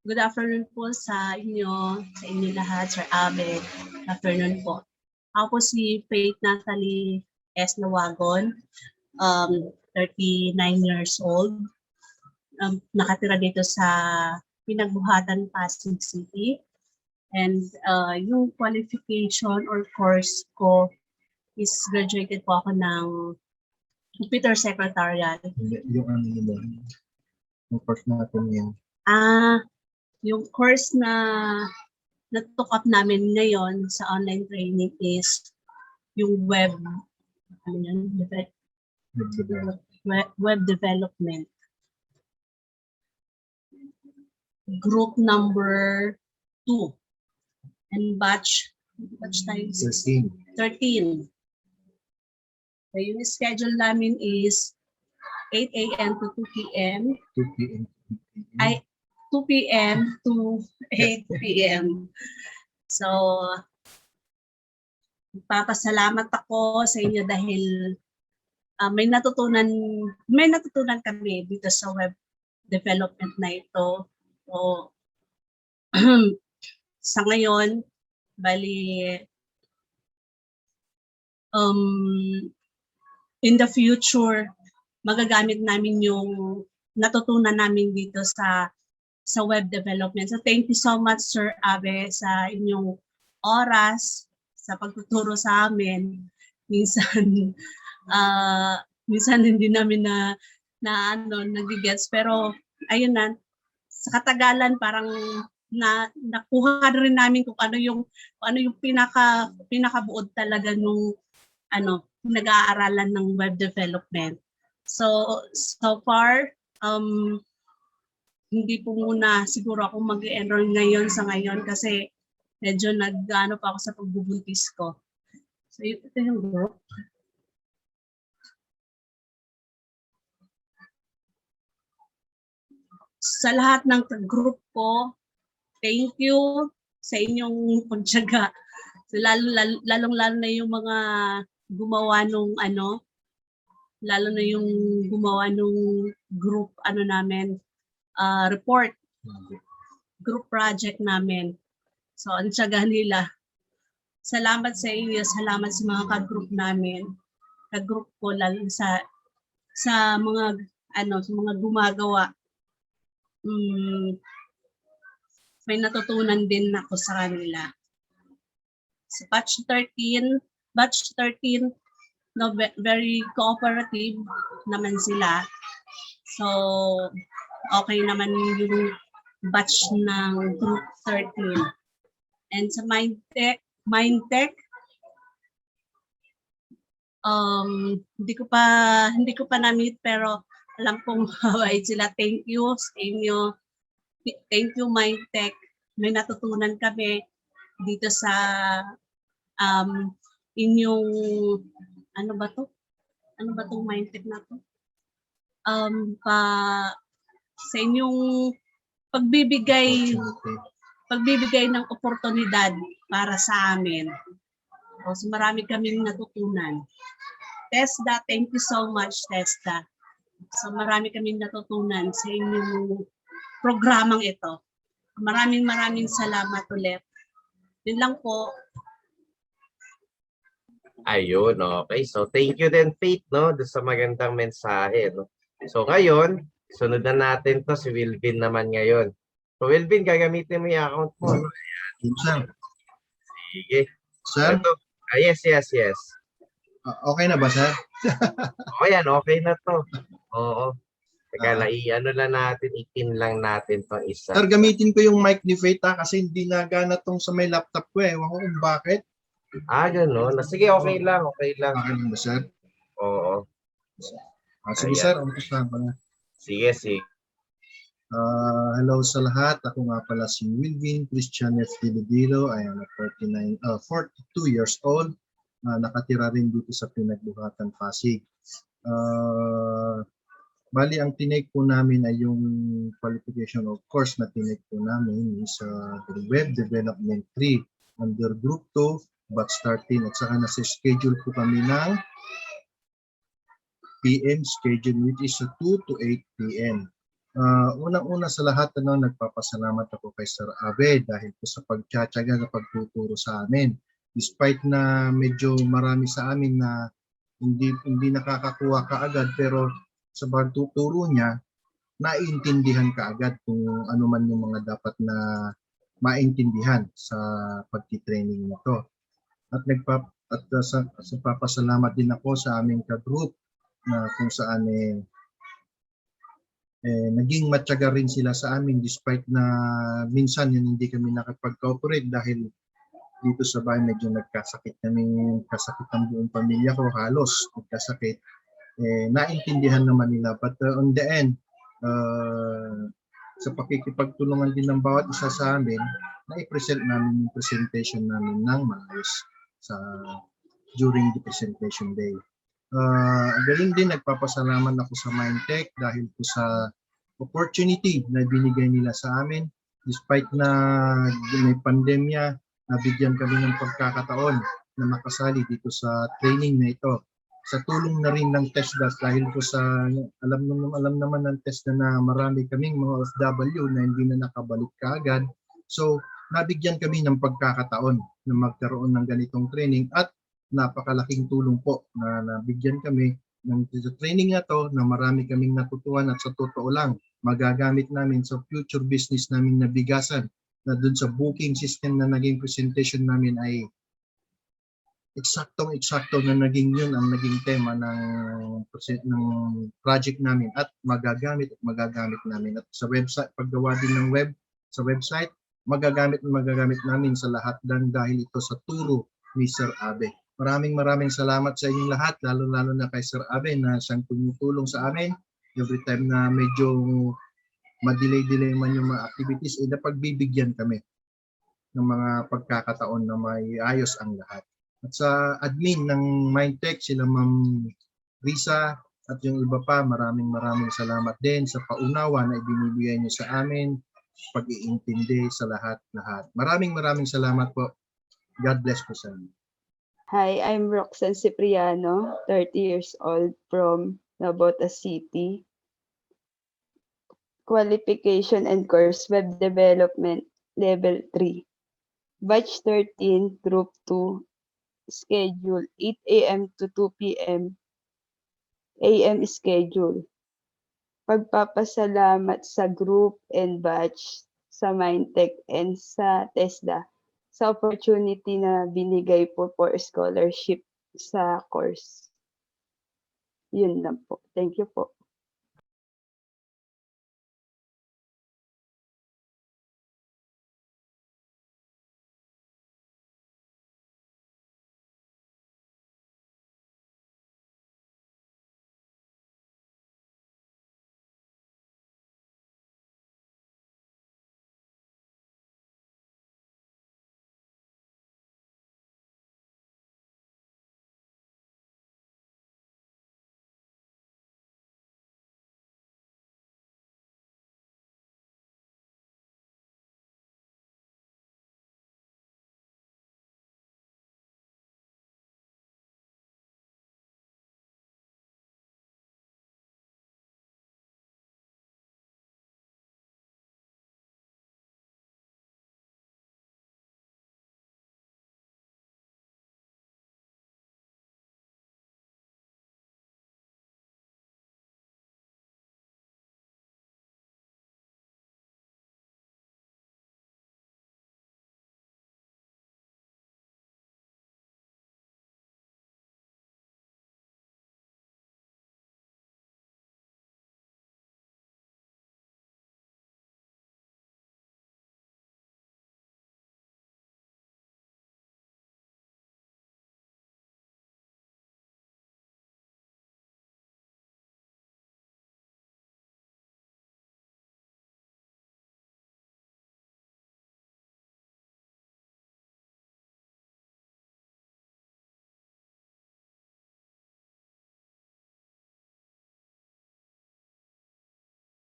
Good afternoon po sa inyo lahat, Sir Abe. Good afternoon po. Ako po si Faith Natalie S. Lawagon, 39 years old. Nakatira dito sa Pinagbuhatan, Pasig City. And yung qualification or course ko is graduated po ako ng computer secretarial. Yung course natin yan. Yung course na na-took up namin ngayon sa online training is yung web development. Group number 2 and batch time 13. So yung schedule namin is 8 a.m. to 2 p.m. 2 p.m. to 8 p.m. So, papasalamat ako sa inyo dahil may natutunan kami dito sa web development na ito. So, sa ngayon, bali, in the future, magagamit namin yung natutunan namin dito sa web development. So thank you so much, Sir Abe, sa inyong oras, sa pagtuturo sa amin. Minsan hindi namin nagigets, pero ayun na, sa katagalan parang nakuha rin namin kung ano yung pinakabuod talaga nung nag-aaralan ng web development. So far, hindi po muna siguro ako mag-enroll ngayon sa ngayon kasi medyo nag-ano pa ako sa pagbubuntis ko. So ito yung group. Sa lahat ng group ko, thank you sa inyong pagtiyaga. So lalong-lalo na yung mga gumawa nung lalo na yung gumawa nung group namin, report, group project namin. So, ang tiyaga nila. Salamat sa inyo, salamat sa mga ka-group namin, ka-group ko, lalo sa mga sa mga gumagawa. May natutunan din ako sa kanila. Sa batch 13, no, very cooperative naman sila. So, okay naman yung batch ng group 13. And sa Mindtech, hindi ko pa na-meet pero alam kong mabait sila. Thank you sa inyo. Thank you, Mindtech. May natutunan kami dito sa inyong ano ba tong Mindtech na to? Sa inyong pagbibigay ng oportunidad para sa amin. So marami kaming natutunan. Tesda, thank you so much, Tesda. So marami kaming natutunan sa inyong programang ito. Maraming salamat ulit. Yun lang po. Ayun, okay. So thank you din, Faith, no, doon sa magandang mensahe, no. So ngayon, sunod na natin to si Wilvin naman ngayon. So Wilvin, gagamitin mo yung account mo, no? Ayan. Sige. Sir? Ito. Yes. Okay na ba, sir? Okay na to. Oo. Teka Ah. lang, i-ano lang natin, i-pin lang natin to isa. Sir, gamitin ko yung mic ni Faith kasi hindi nagana tong sa may laptop ko eh. Ewan ko kung bakit. Gano'n. Sige, okay lang. Okay lang ba, sir? Oo. Sige, Ayan. sir. Umpisahan ko na. Sige. Hello sa lahat. Ako nga pala si Wilvin Christian F. Dilodilo. I am 42 years old. Nakatira rin dito sa Pinagbuhatan, Pasig. Bali, ang tinake po namin ay yung qualification of course na tinake po namin is Web Development 3 under Group 2, batch 13. At saka nasa schedule po kami ng PM schedule which is 2 to 8 PM. Unang-una sa lahat, nagpapasalamat ako kay Sir Abe dahil po sa pagtsatsaga na pagtuturo sa amin. Despite na medyo marami sa amin na hindi nakakakuha kaagad, pero sa pagtuturo niya, naiintindihan kaagad kung ano man yung mga dapat na maintindihan sa pagtitraining nito. At papasalamat din ako sa aming ka-group na kung saan naging matyaga rin sila sa amin despite na minsan hindi kami nakapag-cooperate dahil dito sa bahay medyo nagkasakit ang buong pamilya ko, halos nagkasakit. Naintindihan naman nila, but on the end, sa pakikipagtulungan din ng bawat isa sa amin, na-present namin yung presentation namin ng maayos during the presentation day. Galing din, nagpapasalamat ako sa Mindtech dahil po sa opportunity na binigay nila sa amin. Despite na may pandemya, nabigyan kami ng pagkakataon na makasali dito sa training na ito. Sa tulong na rin ng TESDA dahil po sa alam naman ng TESDA na marami kaming mga OFW na hindi na nakabalik kaagad. So, nabigyan kami ng pagkakataon na magkaroon ng ganitong training at napakalaking tulong po na nabigyan kami ng training na to na marami kaming natutuhan at sa totoo lang magagamit namin sa future business namin na bigasan na dun sa booking system na naging presentation namin ay eksaktong-eksakto na naging yun ang naging tema ng project namin at magagamit namin. At sa website, paggawa din ng web sa website, magagamit namin sa lahat dahil ito sa turo ni Sir Abe. Maraming salamat sa inyong lahat, lalo-lalo na kay Sir Abe na siyang tumutulong sa amin every time na medyo ma-delay man yung mga activities, napagbibigyan kami ng mga pagkakataon na may ayos ang lahat. At sa admin ng Mindtech, sila Ma'am Risa at yung iba pa, maraming salamat din sa paunawa na ibinibigay niyo sa amin, pag-iintindi sa lahat-lahat. Maraming salamat po. God bless po sa inyo. Hi, I'm Roxanne Cipriano, 30 years old from Navotas City. Qualification and course, Web Development, Level 3. Batch 13, Group 2, schedule 8 a.m. to 2 p.m. AM schedule. Pagpapasalamat sa group and batch, sa Mindtech and sa TESDA sa opportunity na binigay po for scholarship sa course. Yun lang po. Thank you po.